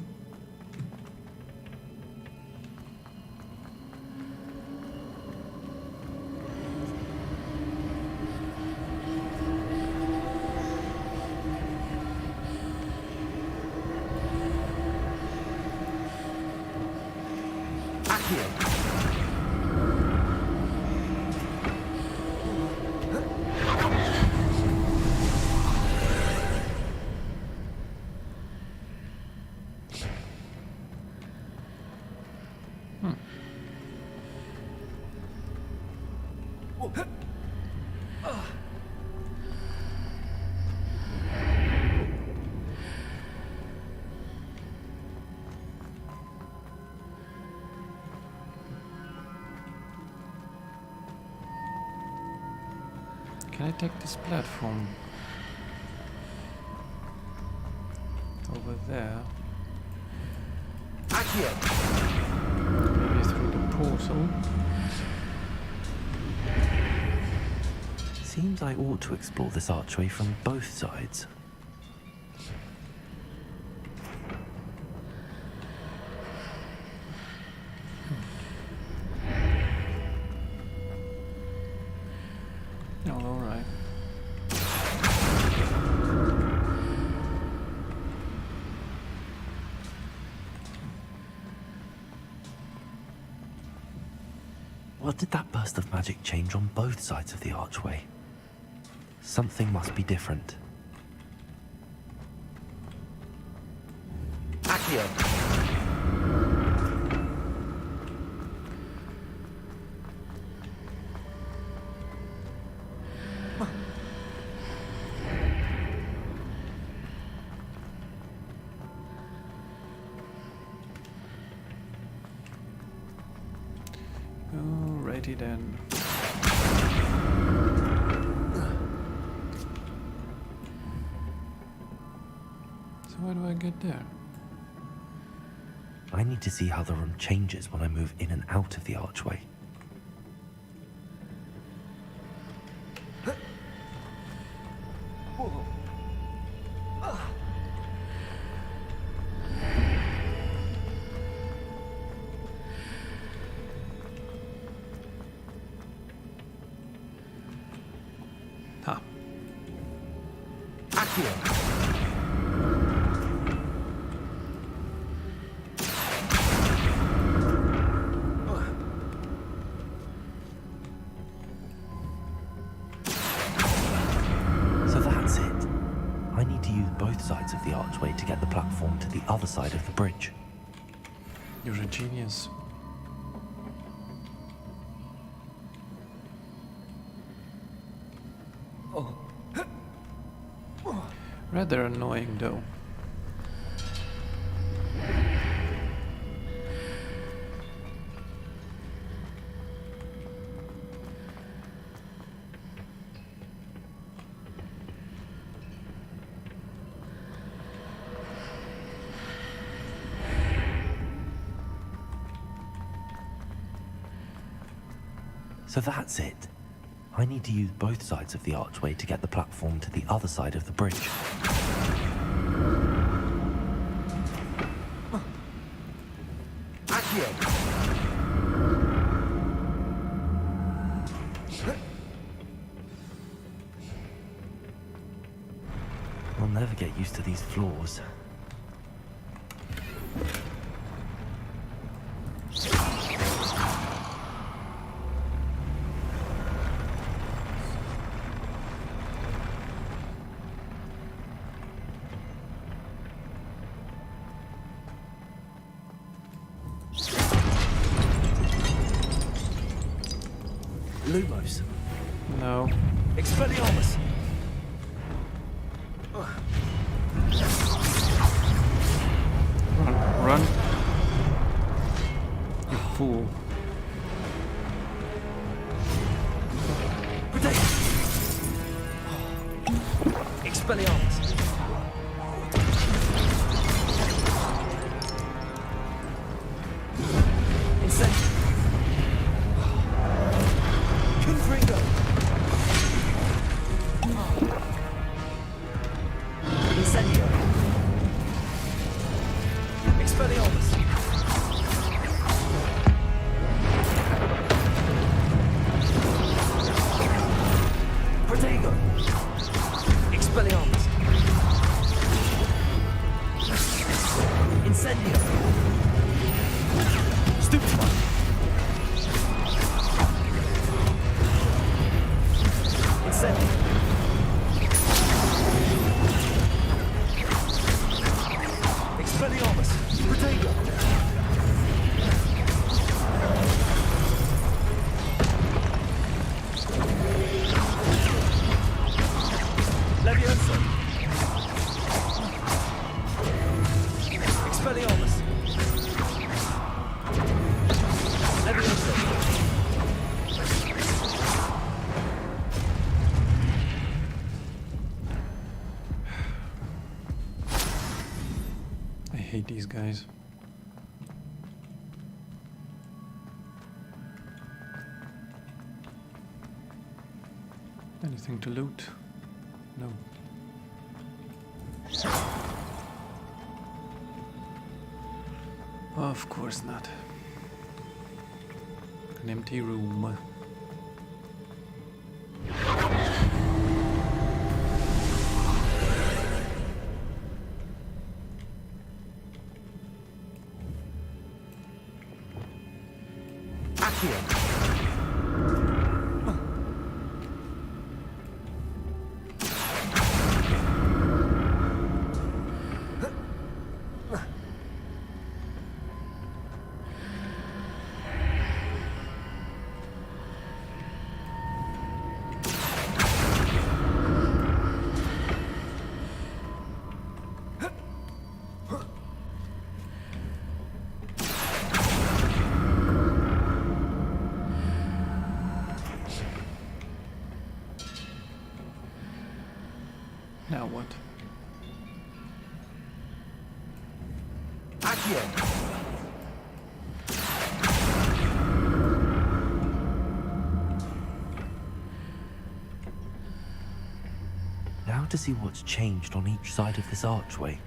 Can I take this platform over there? Maybe through the portal. Seems I ought to explore this archway from both sides. Oh, all right. What did that burst of magic change on both sides of the archway? Something must be different. Accio! Alrighty then. So how do I get there? I need to see how the room changes when I move in and out of the archway. Ah. So that's it. I need to use both sides of the archway to get the platform to the other side of the bridge. You're a genius. Rather annoying though. So that's it. I need to use both sides of the archway to get the platform to the other side of the bridge. I'll never get used to these floors. Expelliarmus! Run. You fool. Expelliarmus! Incendio! Confringo! Incendio! Expelliarmus! Protego! Expelliarmus! Incendio! Stupefy! Incendio! Expelliarmus! Protego! Leviosa! Expelliarmus! Leviosa! I hate these guys. Anything to loot? No. Of course not. An empty room. Accio! Now what? Accio! Now to see what's changed on each side of this archway.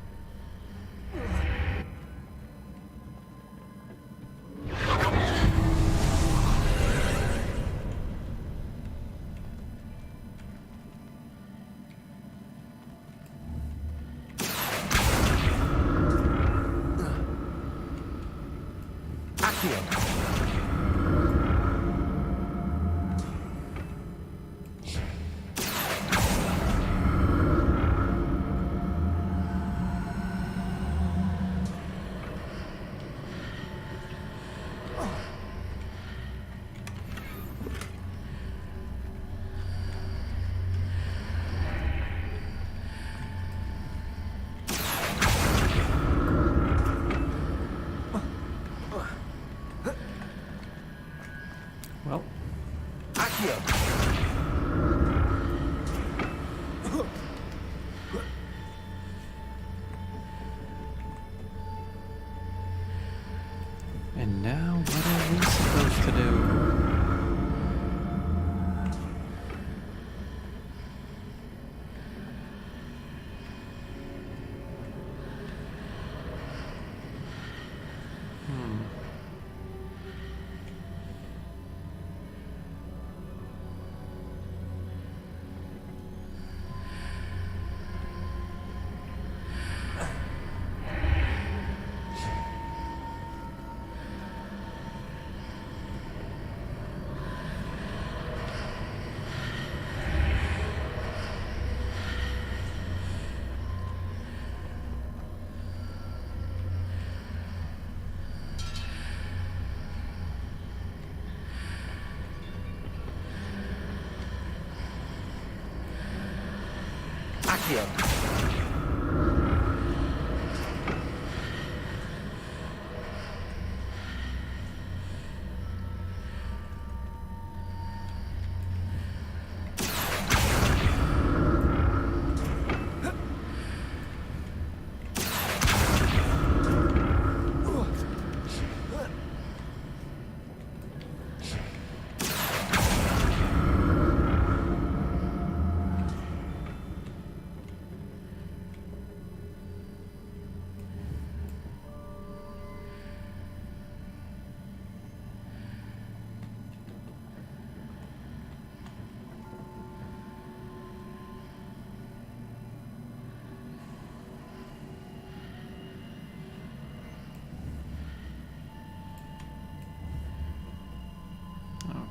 Accio.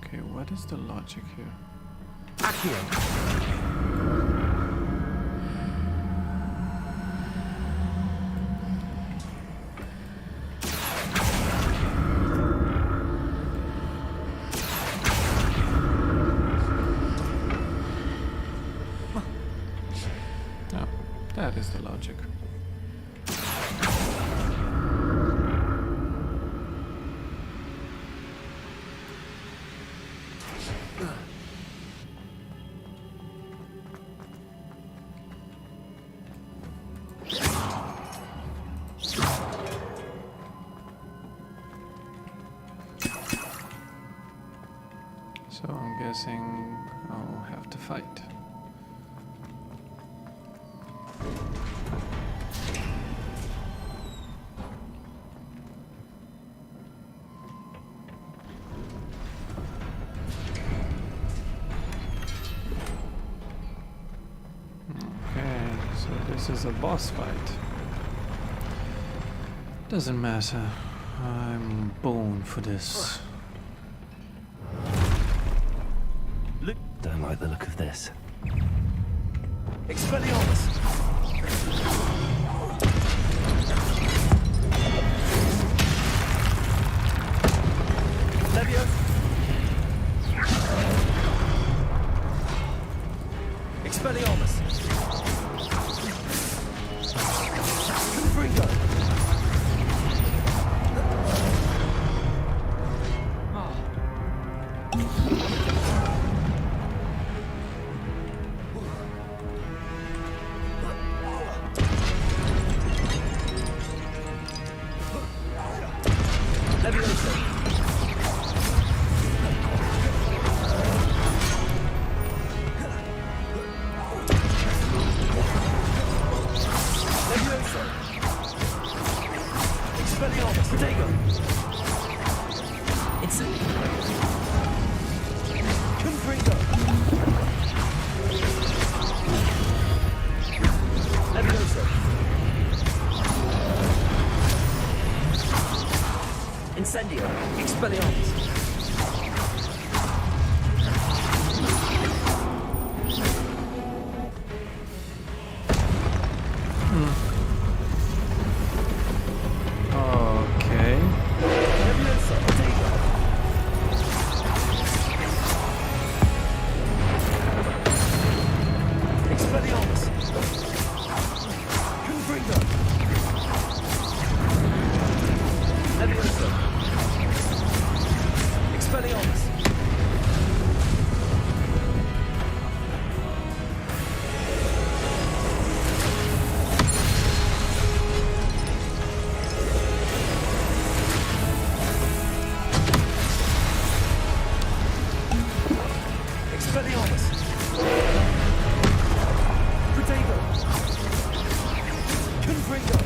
Okay, what is the logic here? Accio. Oh, that is the logic. So I'm guessing I'll have to fight. Okay, so this is a boss fight. Doesn't matter. I'm born for this. Don't like the look of this. Expelliarmus! Leviosa! Expelliarmus! Confringo! Incendio! Expelliarmus! Okay. Leviosa! Potato! Expelliarmus! Confringo! Leviosa! Expelliarmus! Expelliarmus! Protego! Confringo!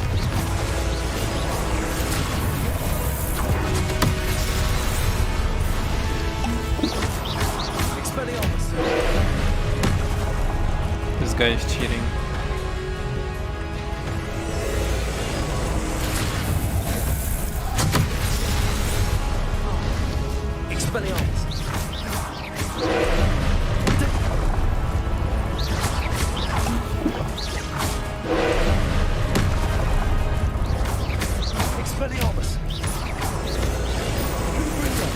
Expelliarmus! This guy is cheating. Expelliarmus! Expelliarmus! Confringo!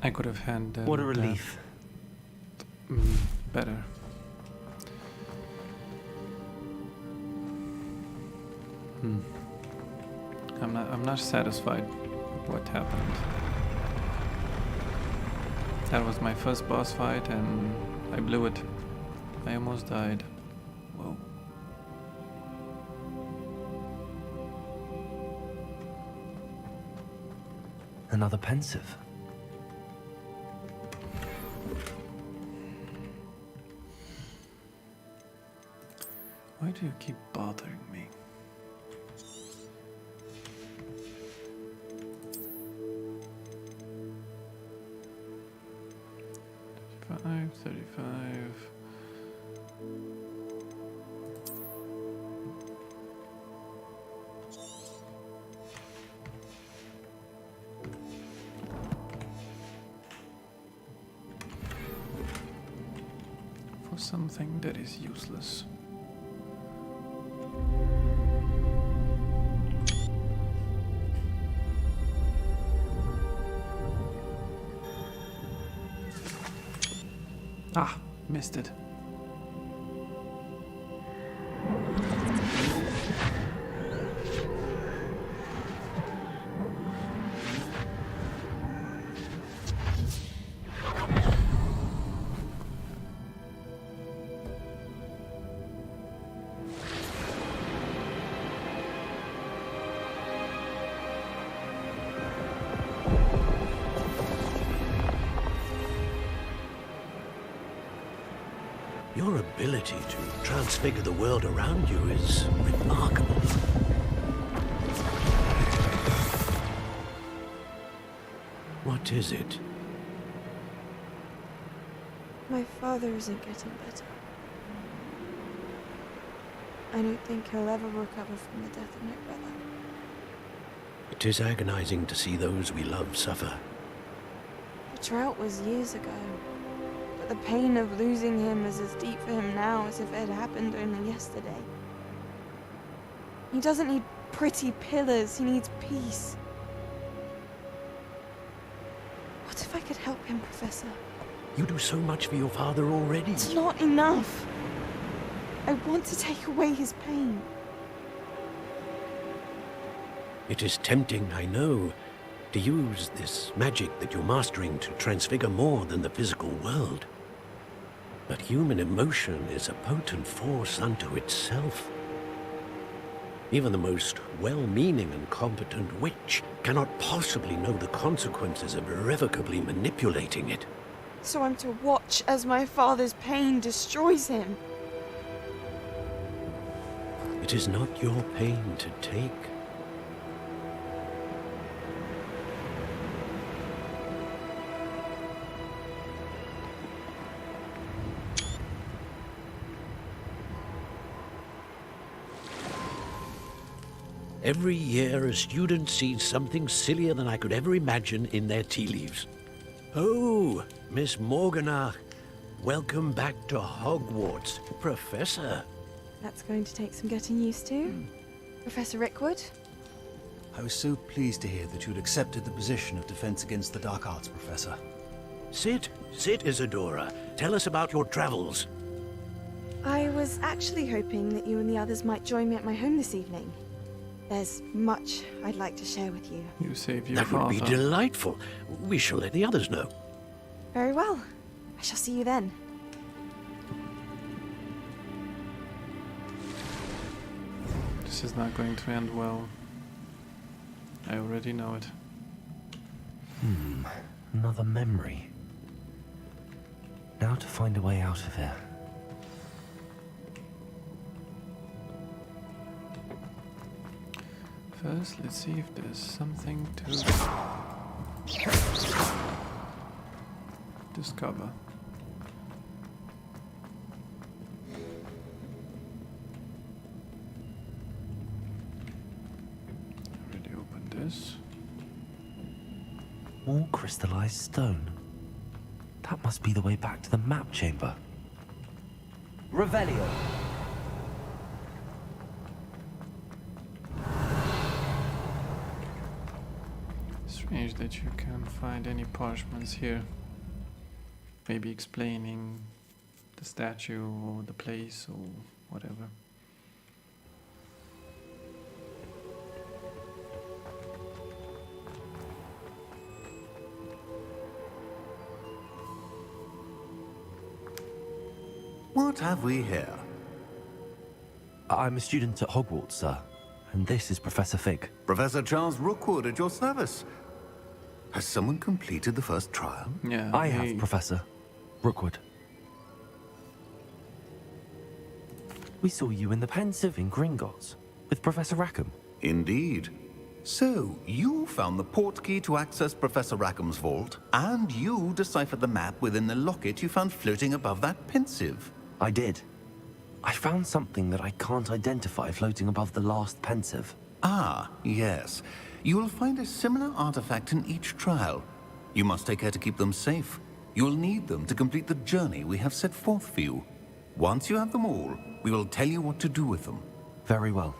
I could have handled What a relief. better. I'm not satisfied with what happened. That was my first boss fight and I blew it. I almost died. Whoa. Another pensive. Why do you keep bothering me? 35. For something that is useless. Ah, missed it. Your ability to transfigure the world around you is remarkable. What is it? My father isn't getting better. I don't think he'll ever recover from the death of my brother. It is agonizing to see those we love suffer. The drought was years ago. But the pain of losing him is as deep for him now as if it had happened only yesterday. He doesn't need pretty pillars, he needs peace. What if I could help him, Professor? You do so much for your father already. It's not enough. I want to take away his pain. It is tempting, I know, to use this magic that you're mastering to transfigure more than the physical world. But human emotion is a potent force unto itself. Even the most well-meaning and competent witch cannot possibly know the consequences of irrevocably manipulating it. So I'm to watch as my father's pain destroys him. It is not your pain to take. Every year, a student sees something sillier than I could ever imagine in their tea leaves. Oh, Miss Morgana, welcome back to Hogwarts, Professor. That's going to take some getting used to. Professor Rickwood? I was so pleased to hear that you'd accepted the position of Defense Against the Dark Arts, Professor. Sit, Isadora. Tell us about your travels. I was actually hoping that you and the others might join me at my home this evening. There's much I'd like to share with you. You save your That father. would be delightful. We shall let the others know. Very well. I shall see you then. This is not going to end well. I already know it. Another memory. Now to find a way out of here. First, let's see if there's something to discover. Already opened this. More crystallized stone. That must be the way back to the map chamber. Revelio. Strange that you can't find any parchments here. Maybe explaining the statue or the place or whatever. What have we here? I'm a student at Hogwarts, sir. And this is Professor Fig. Professor Charles Rookwood at your service. Has someone completed the first trial? Yeah, I have, Professor Rookwood. We saw you in the Pensive in Gringotts with Professor Rackham. Indeed. So, you found the portkey to access Professor Rackham's vault, and you deciphered the map within the locket you found floating above that Pensive. I did. I found something that I can't identify floating above the last Pensive. Ah, yes. You will find a similar artifact in each trial. You must take care to keep them safe. You will need them to complete the journey we have set forth for you. Once you have them all, we will tell you what to do with them. Very well.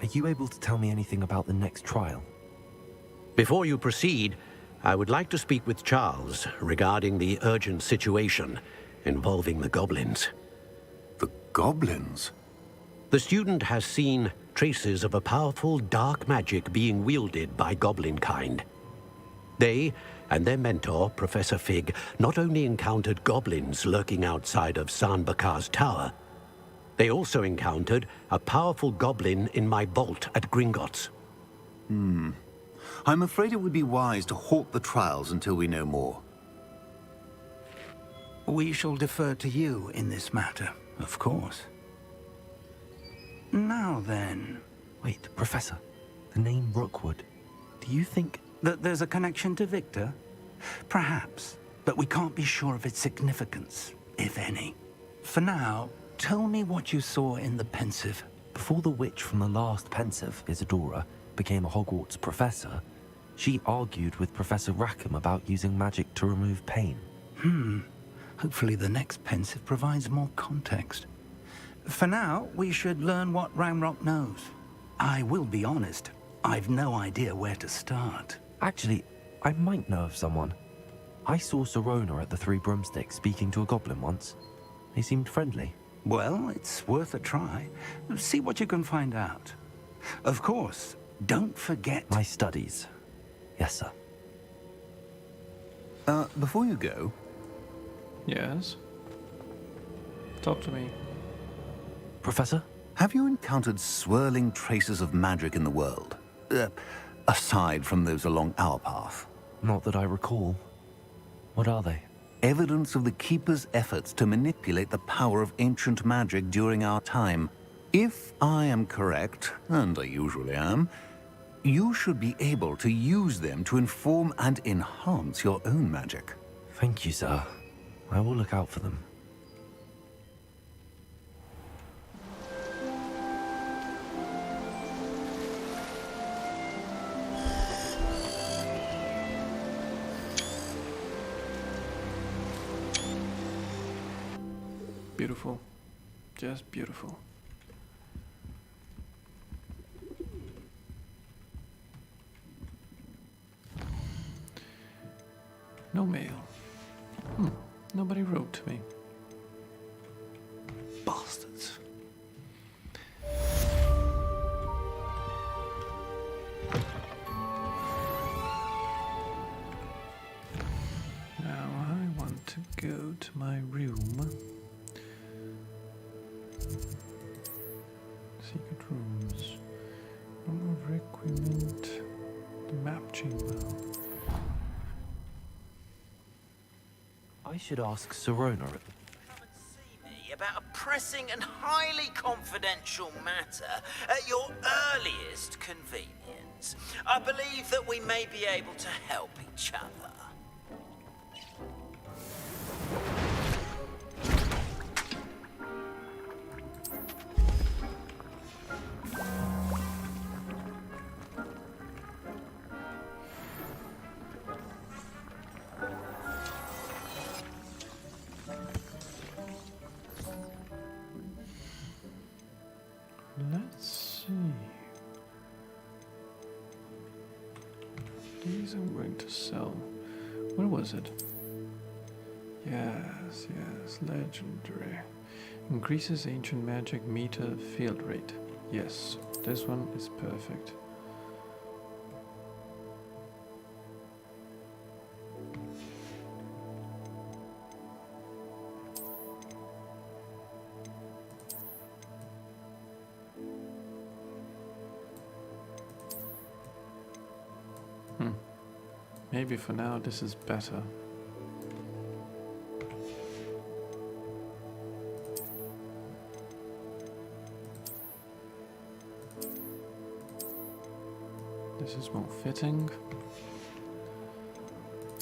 Are you able to tell me anything about the next trial? Before you proceed, I would like to speak with Charles regarding the urgent situation involving the goblins. The goblins? The student has seen traces of a powerful dark magic being wielded by goblin kind. They and their mentor, Professor Fig, not only encountered goblins lurking outside of Sanbakar's tower, they also encountered a powerful goblin in my vault at Gringotts. I'm afraid it would be wise to halt the trials until we know more. We shall defer to you in this matter, of course. Now then... Wait, Professor. The name Rookwood. Do you think... that there's a connection to Victor? Perhaps, but we can't be sure of its significance, if any. For now, tell me what you saw in the Pensive. Before the witch from the last Pensive, Isadora, became a Hogwarts professor, she argued with Professor Rackham about using magic to remove pain. Hopefully the next Pensive provides more context. For now, we should learn what Ranrock knows. I will be honest, I've no idea where to start. Actually, I might know of someone. I saw Serona at the Three Broomsticks speaking to a goblin once. They seemed friendly. Well, it's worth a try. See what you can find out. Of course, don't forget... my studies. Yes, sir. Before you go... Yes? Talk to me. Professor? Have you encountered swirling traces of magic in the world? Aside from those along our path? Not that I recall. What are they? Evidence of the Keeper's efforts to manipulate the power of ancient magic during our time. If I am correct, and I usually am, you should be able to use them to inform and enhance your own magic. Thank you, sir. I will look out for them. Beautiful. Just beautiful. No mail. Nobody wrote to me. Bastards. Now I want to go to my room. Secret rooms. Room of equipment. The map chamber. I should ask Serona. About a pressing and highly confidential matter at your earliest convenience. I believe that we may be able to help each other. Let's see. These I'm going to sell. Where was it? Yes, legendary. Increases ancient magic meter field rate. Yes, this one is perfect. Maybe for now this is better. This is more fitting.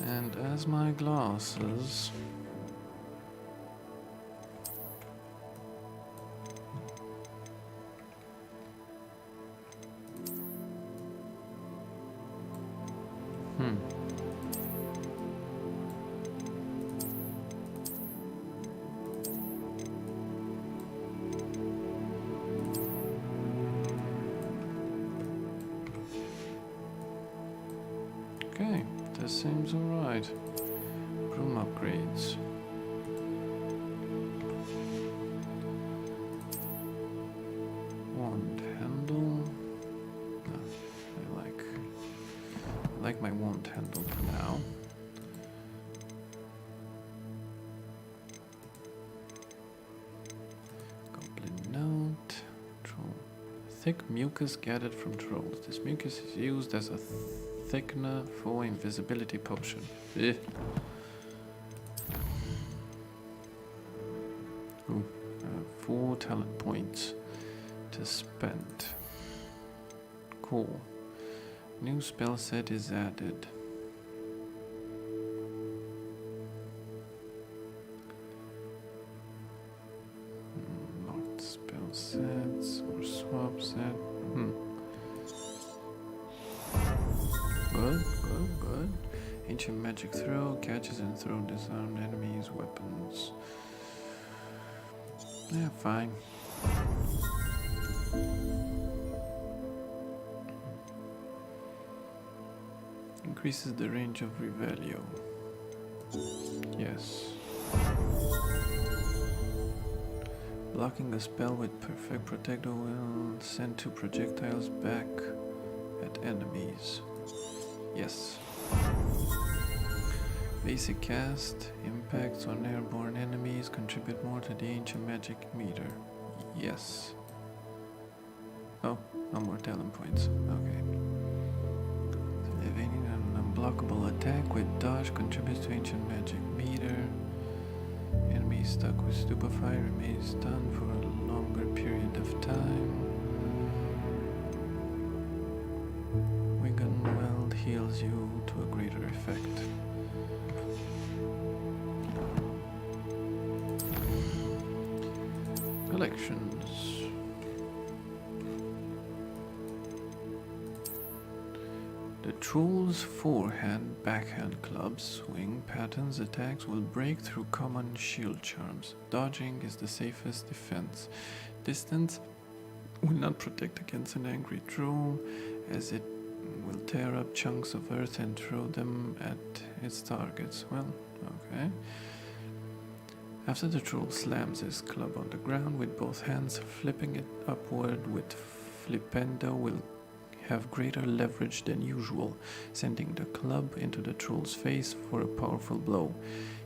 And as my glasses... Okay, this seems alright. Room upgrades. Wand handle. No, I like my wand handle for now. Goblin note. Troll. Thick mucus gathered from trolls. This mucus is used as a thickener for invisibility potion. Ooh, 4 talent points to spend. Cool. New spell set is added. Locked spell sets or swap set. Good. Ancient magic throw, catches and throw disarmed enemies' weapons. Yeah, fine. Increases the range of Revelio. Yes. Blocking a spell with Perfect Protector will send 2 projectiles back at enemies. Yes. Basic cast. Impacts on airborne enemies contribute more to the ancient magic meter. Yes. Oh, no more talent points. Okay. Evading an unblockable attack with dodge contributes to ancient magic meter. Enemy stuck with stupefy remains stunned for a longer period of time. Heals you to a greater effect. Collections. The Troll's forehand, backhand clubs, swing patterns, attacks will break through common shield charms. Dodging is the safest defense. Distance will not protect against an angry troll, as it will tear up chunks of earth and throw them at its targets. Well, okay. After the troll slams his club on the ground with both hands, flipping it upward with Flipendo will have greater leverage than usual, sending the club into the troll's face for a powerful blow.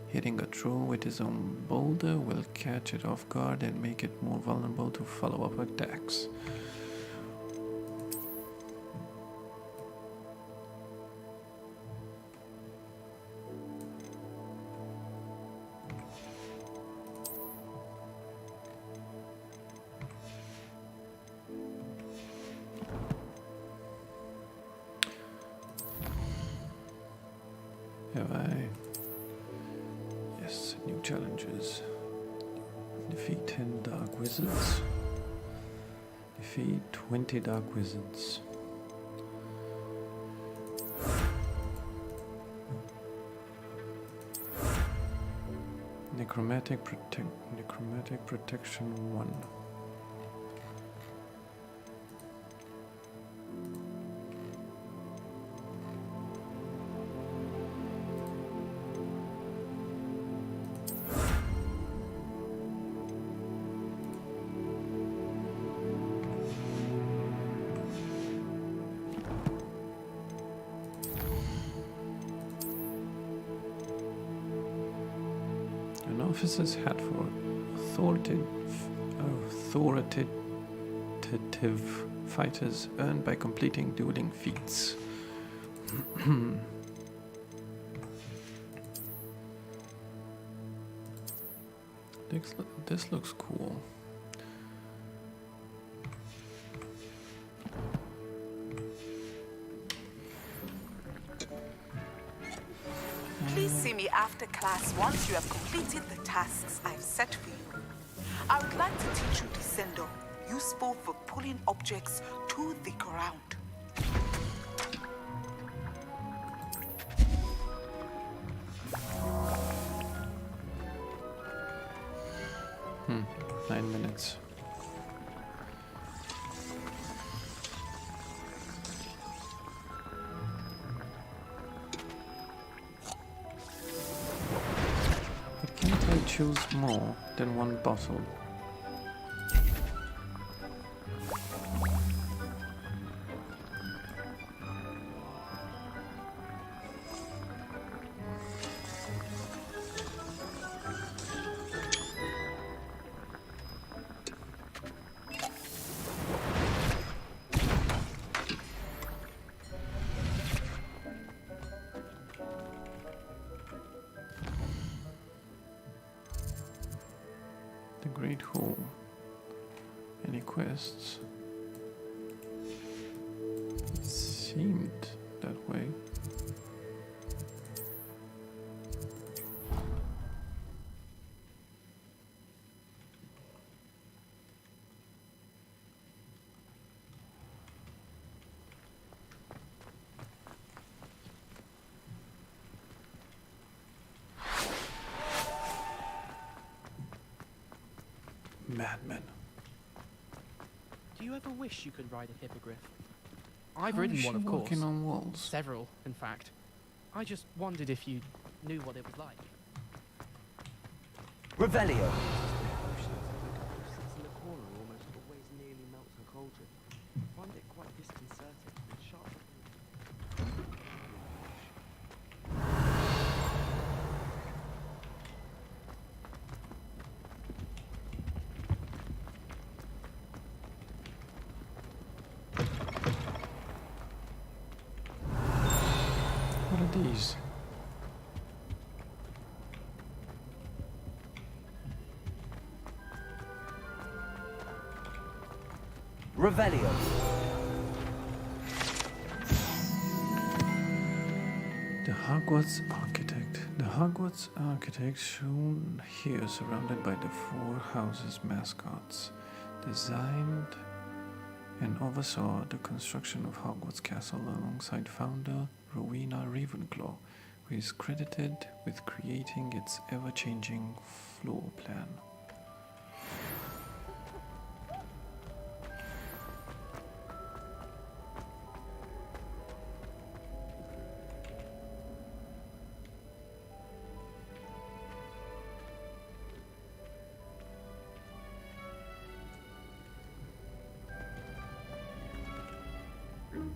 Hitting a troll with his own boulder will catch it off guard and make it more vulnerable to follow-up attacks. Have I? Yes, new challenges. Defeat 10 dark wizards. Defeat 20 dark wizards. Necromantic protection 1. An officer's hat for authoritative fighters earned by completing dueling feats. This looks cool. Please see me after class once you have completed the tasks I've set for you. I would like to teach you Descendo, useful for pulling objects to the ground. 9 minutes. But can't I choose more than one bottle? The Great Hall. Any quests? It seemed that way. Madmen. Do you ever wish you could ride a hippogriff? I've How ridden is one, she of course. walking on walls? Several, in fact. I just wondered if you knew what it was like. Revelio. In the corner almost always nearly melts her cauldron. I find it quite disconcerting and sharp. What are these? Revelio. The Hogwarts architect. The Hogwarts architect shown here, surrounded by the four houses' mascots, designed and oversaw the construction of Hogwarts Castle alongside founder Rowena Ravenclaw, who is credited with creating its ever-changing floor plan.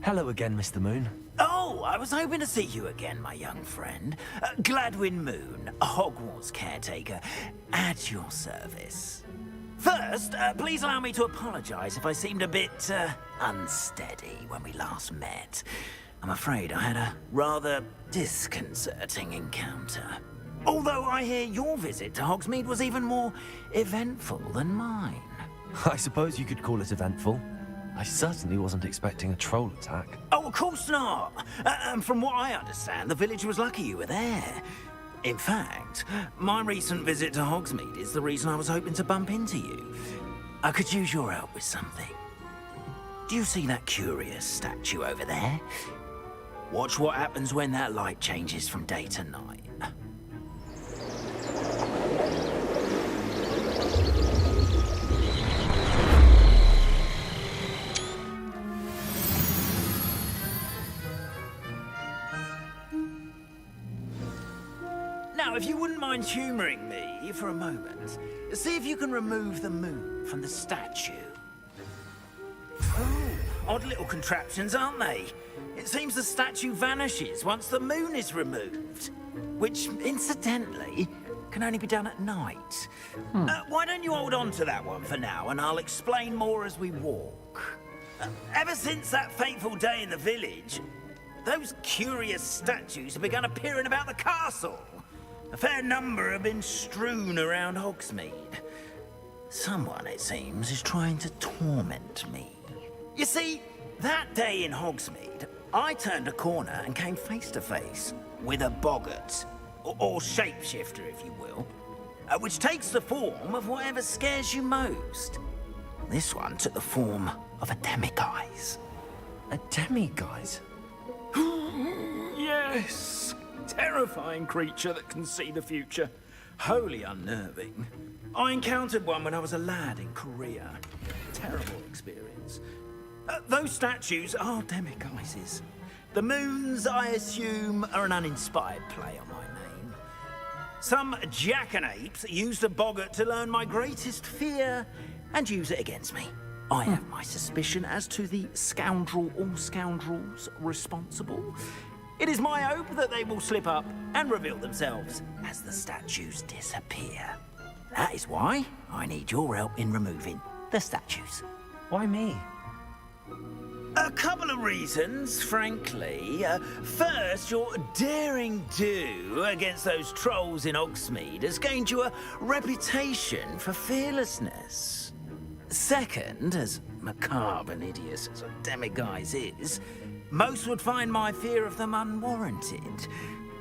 Hello again, Mr. Moon. Oh, So, I was hoping to see you again, my young friend. Gladwin Moon, Hogwarts caretaker, at your service. First, please allow me to apologize if I seemed a bit, unsteady when we last met. I'm afraid I had a rather disconcerting encounter. Although I hear your visit to Hogsmeade was even more eventful than mine. I suppose you could call it eventful. I certainly wasn't expecting a troll attack. Oh, of course not. And from what I understand, the village was lucky you were there. In fact, my recent visit to Hogsmeade is the reason I was hoping to bump into you. I could use your help with something. Do you see that curious statue over there? Watch what happens when that light changes from day to night. Now, if you wouldn't mind humouring me for a moment, see if you can remove the moon from the statue. Oh, odd little contraptions, aren't they? It seems the statue vanishes once the moon is removed, which, incidentally, can only be done at night. Why don't you hold on to that one for now, and I'll explain more as we walk. Ever since that fateful day in the village, those curious statues have begun appearing about the castle. A fair number have been strewn around Hogsmeade. Someone, it seems, is trying to torment me. You see, that day in Hogsmeade, I turned a corner and came face to face with a boggart, or shapeshifter, if you will, which takes the form of whatever scares you most. This one took the form of a demiguise. A demiguise? Yes! Terrifying creature that can see the future. Wholly unnerving. I encountered one when I was a lad in Korea. Terrible experience. Those statues are demiguises. The moons, I assume, are an uninspired play on my name. Some jackanapes used a boggart to learn my greatest fear and use it against me. I have my suspicion as to the scoundrel or scoundrels responsible. It is my hope that they will slip up and reveal themselves as the statues disappear. That is why I need your help in removing the statues. Why me? A couple of reasons, frankly. First, your daring do against those trolls in Hogsmeade has gained you a reputation for fearlessness. Second, as macabre and hideous as a demiguise is, most would find my fear of them unwarranted.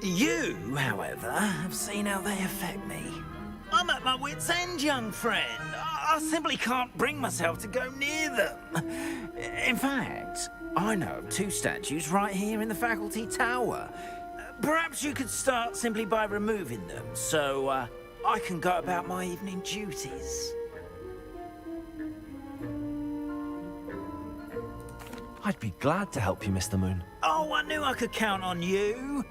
You, however, have seen how they affect me. I'm at my wit's end, young friend. I simply can't bring myself to go near them. In fact, I know of two statues right here in the faculty tower. Perhaps you could start simply by removing them, so I can go about my evening duties. I'd be glad to help you, Mr. Moon. Oh, I knew I could count on you.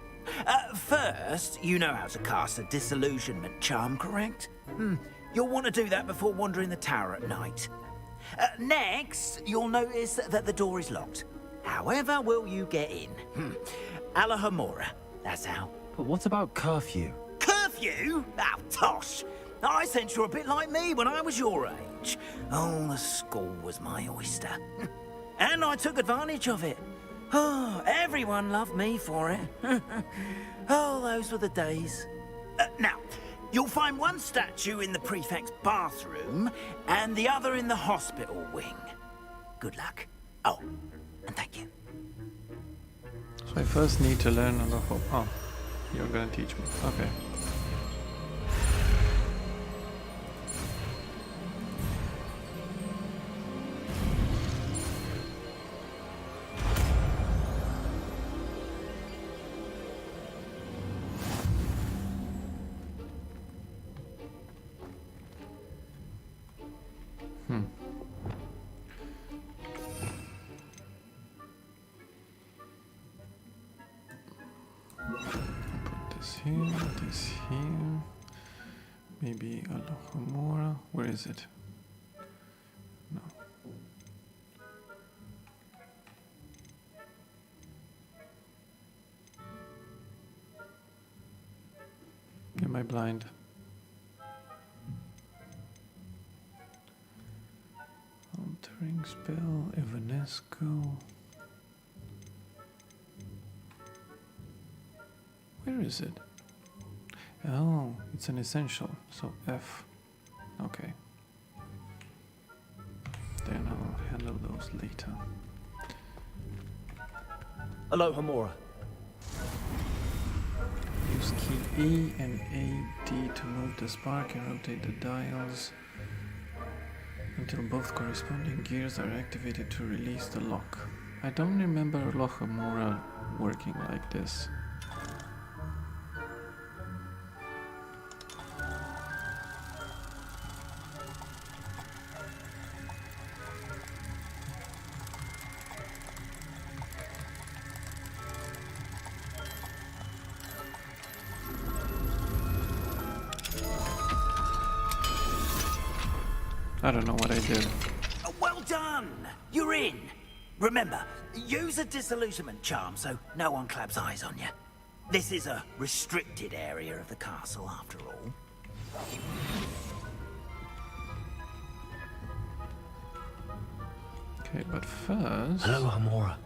First, you know how to cast a disillusionment charm, correct? You'll want to do that before wandering the tower at night. Next, you'll notice that the door is locked. However will you get in? Alahomora, that's how. But what about curfew? Curfew? Oh, tosh. I sense you're a bit like me when I was your age. Oh, the school was my oyster. And I took advantage of it. Oh, everyone loved me for it. Oh, those were the days. Now, you'll find one statue in the prefect's bathroom and the other in the hospital wing. Good luck. Oh, and thank you. So I first need to learn on the hope. Oh, you're gonna teach me. Okay. This here. Maybe Alahomora. Where is it? No. I blind? Altering spell, Evanesco. Where is it? Oh, it's an essential, so F. Okay. Then I'll handle those later. Hello, Hamura. Use key E and AD to move the spark and rotate the dials until both corresponding gears are activated to release the lock. I don't remember Hamura working like this. I don't know what I did. Well done! You're in! Remember, use a disillusionment charm so no one claps eyes on you. This is a restricted area of the castle, after all. Okay, but first... Hello, Hamura.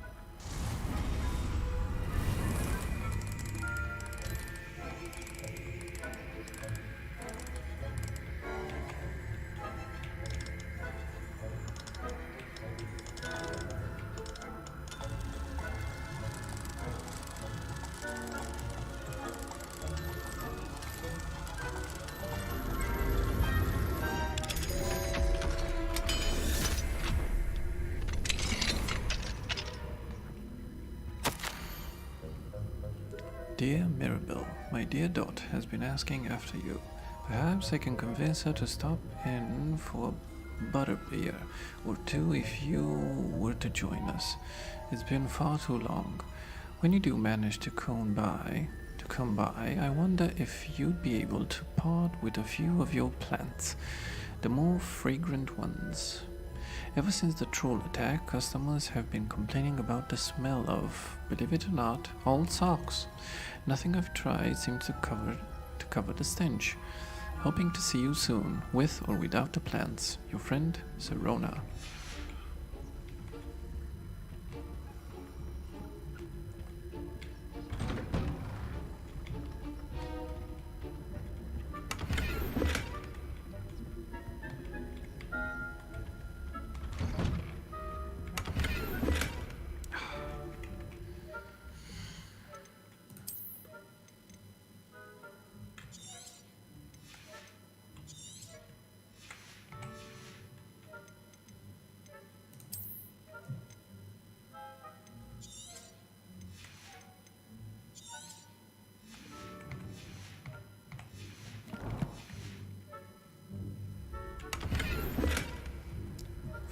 Dear Mirabelle, my dear Dot has been asking after you. Perhaps I can convince her to stop in for a butterbeer or two if you were to join us. It's been far too long. When you do manage to come by, I wonder if you'd be able to part with a few of your plants, the more fragrant ones. Ever since the troll attack, customers have been complaining about the smell of, believe it or not, old socks. Nothing I've tried seems to cover the stench. Hoping to see you soon, with or without the plants. Your friend, Serona.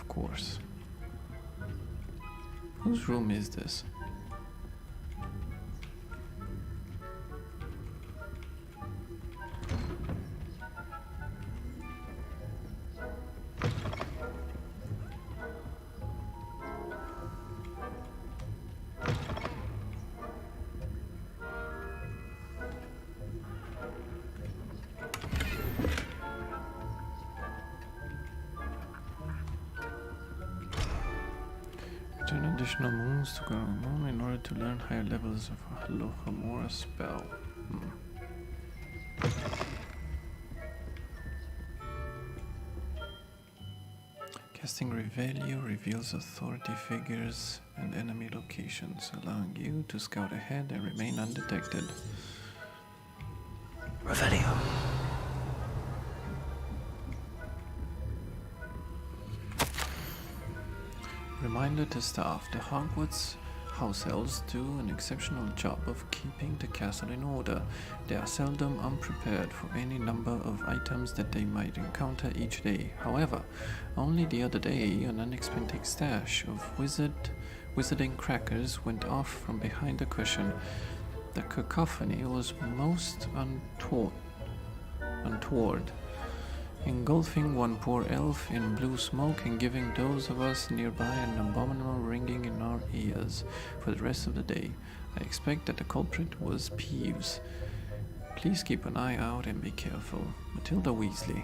Course. Whose room is this? Return additional moons to Garamon in order to learn higher levels of Lohamora spell. Casting Revelio reveals authority figures and enemy locations, allowing you to scout ahead and remain undetected. Revelio. Reminder to staff, the Hogwarts house elves do an exceptional job of keeping the castle in order. They are seldom unprepared for any number of items that they might encounter each day. However, only the other day an unexpected stash of wizarding crackers went off from behind the cushion. The cacophony was most untoward, engulfing one poor elf in blue smoke and giving those of us nearby an abominable ringing in our ears for the rest of the day. I expect that the culprit was Peeves. Please keep an eye out and be careful. Matilda Weasley,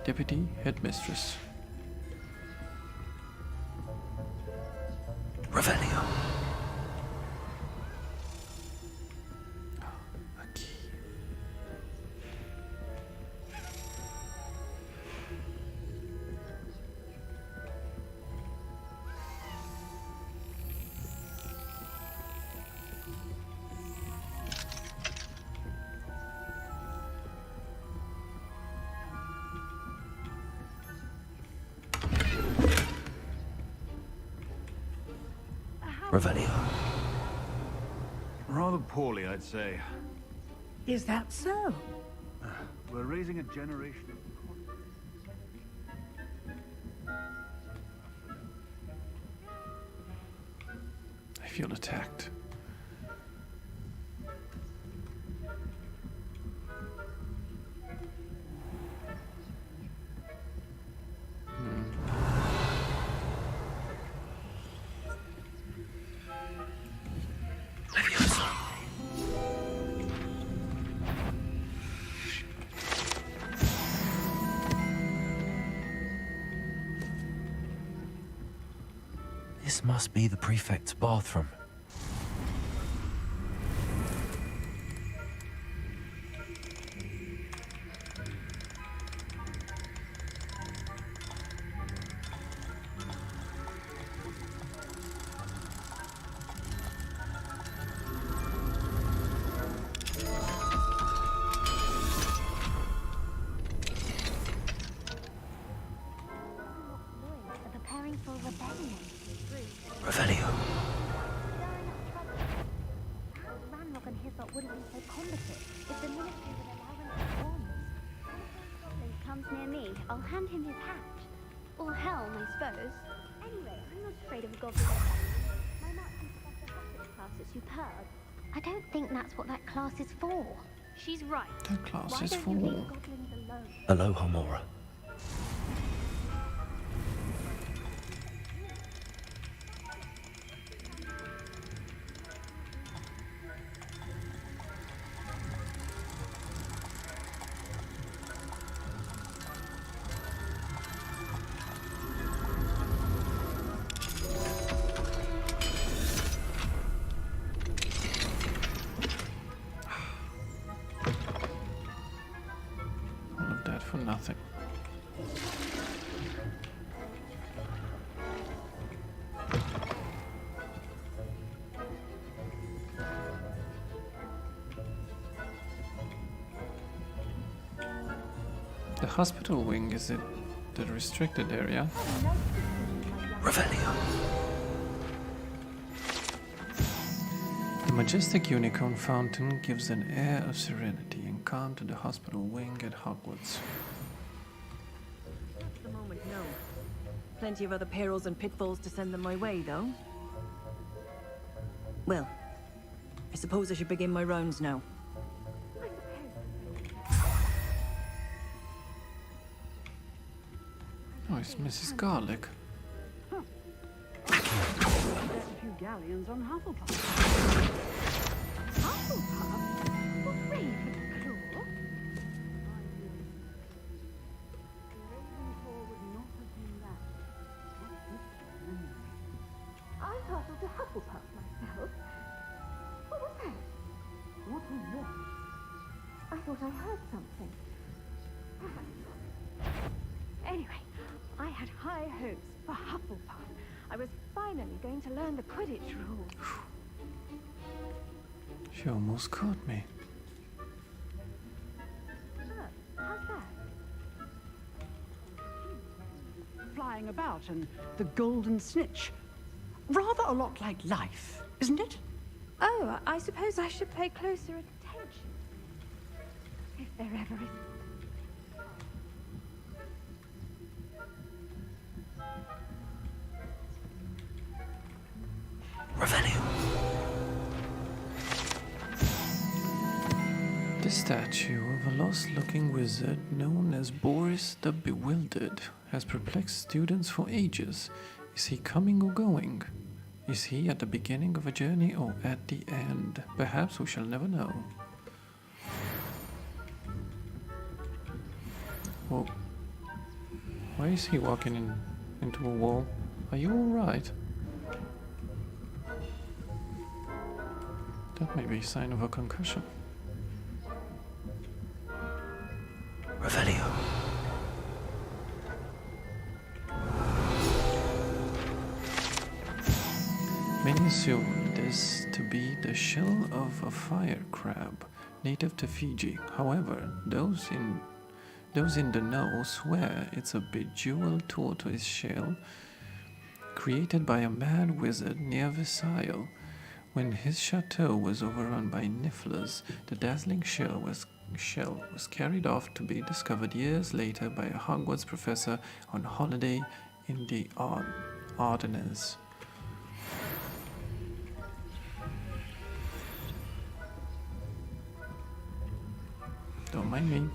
Deputy Headmistress. Revelio. Revelio. Rather poorly, I'd say. Is that so? We're raising a generation of... I feel attacked. This must be the prefect's bathroom. Preparing for rebellion. Revelio. Ranrock and his lot wouldn't be so combative if the ministry would allow them to wands. When a comes near me, I'll hand him his hat. Or helm, I suppose. Anyway, I'm not afraid of a goblin. My Marching Professor class is superb. I don't think that's what that class is for. She's right. That class Why is don't for... you leave goblins alone? Aloha Mora. All of that for nothing. The hospital wing, is it the restricted area? Revelio. The majestic unicorn fountain gives an air of serenity and calm to the hospital wing at Hogwarts. At the moment, no. Plenty of other perils and pitfalls to send them my way, though. Well, I suppose I should begin my rounds now. Oh, it's Mrs. Garlic. A few galleons on Hufflepuff. Hufflepuff? For Ravenclaw? I hustled to Hufflepuff myself. What was that? What was what? I thought I heard something. Anyway, I had high hopes for Hufflepuff. I was finally going to learn the Quidditch rules. She almost caught me. How's that? Flying about and the golden snitch. Rather a lot like life, isn't it? Oh, I suppose I should pay closer attention. If there ever is. Revelio. The statue of a lost-looking wizard known as Boris the Bewildered has perplexed students for ages. Is he coming or going? Is he at the beginning of a journey or at the end? Perhaps we shall never know. Whoa. Why is he walking into a wall? Are you alright? That may be a sign of a concussion. Revelio. Many assume this to be the shell of a fire crab, native to Fiji. However, those in the know swear it's a bejeweled tortoise shell created by a mad wizard near Versailles. When his chateau was overrun by nifflers, the dazzling shell was carried off to be discovered years later by a Hogwarts professor on holiday in the Ardennes. Don't mind me.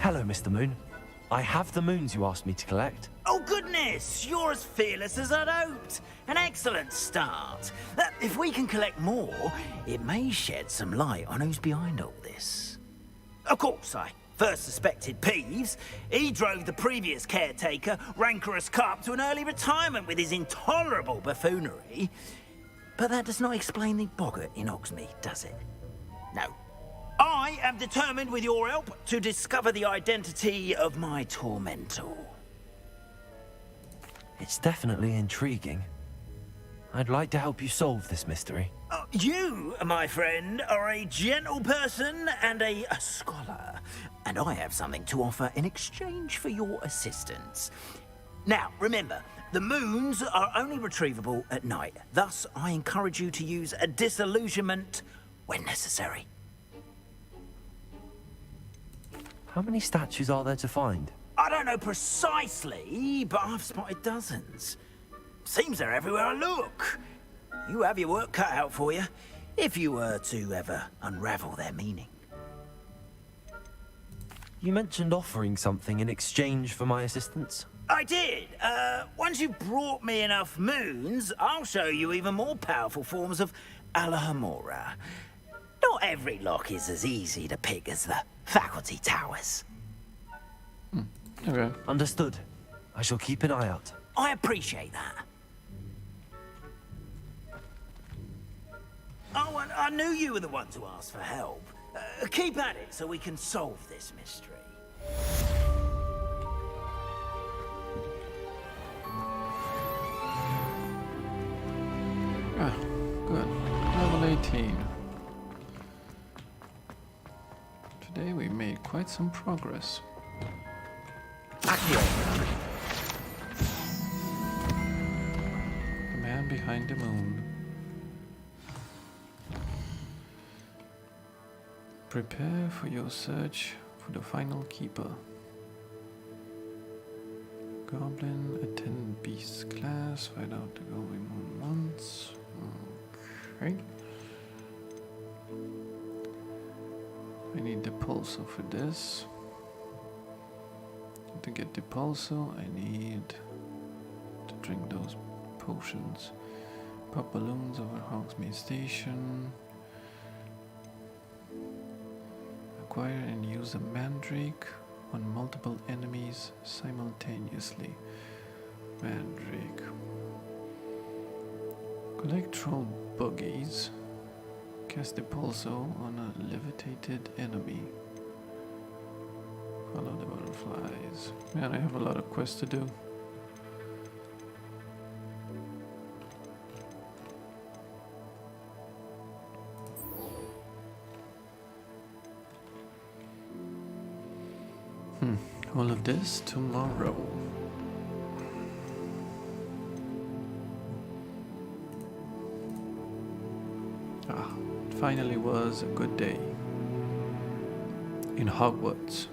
Hello, Mr. Moon. I have the moons you asked me to collect. Oh, goodness! You're as fearless as I'd hoped. An excellent start. If we can collect more, it may shed some light on who's behind all this. Of course, I first suspected Peeves. He drove the previous caretaker, Rancorous Carp, to an early retirement with his intolerable buffoonery. But that does not explain the boggart in Hogsmeade, does it? No. I am determined, with your help, to discover the identity of my tormentor. It's definitely intriguing. I'd like to help you solve this mystery. You, my friend, are a gentle person and a scholar, and I have something to offer in exchange for your assistance. Now, remember, the moons are only retrievable at night. Thus, I encourage you to use a disillusionment when necessary. How many statues are there to find? I don't know precisely, but I've spotted dozens. Seems they're everywhere I look. You have your work cut out for you, if you were to ever unravel their meaning. You mentioned offering something in exchange for my assistance? I did. Once you've brought me enough moons, I'll show you even more powerful forms of Alohomora. Not every lock is as easy to pick as the faculty towers. Okay. Understood. I shall keep an eye out. I appreciate that. Oh, and I knew you were the one to ask for help. Keep at it so we can solve this mystery. Ah, good. Level 18. Today we made quite some progress. The man behind the moon. Prepare for your search for the final keeper. Goblin, attend beast class, find out the going moon once. Okay. I need the pulsar for this. To get the pulsar, I need to drink those potions. Pop balloons over Hogsmeade Station. Acquire and use a mandrake on multiple enemies simultaneously. Mandrake. Collect troll buggies. Cast the pulsar on a levitated enemy. Follow the butterflies. Man, I have a lot of quests to do. All of this tomorrow. It finally was a good day in Hogwarts.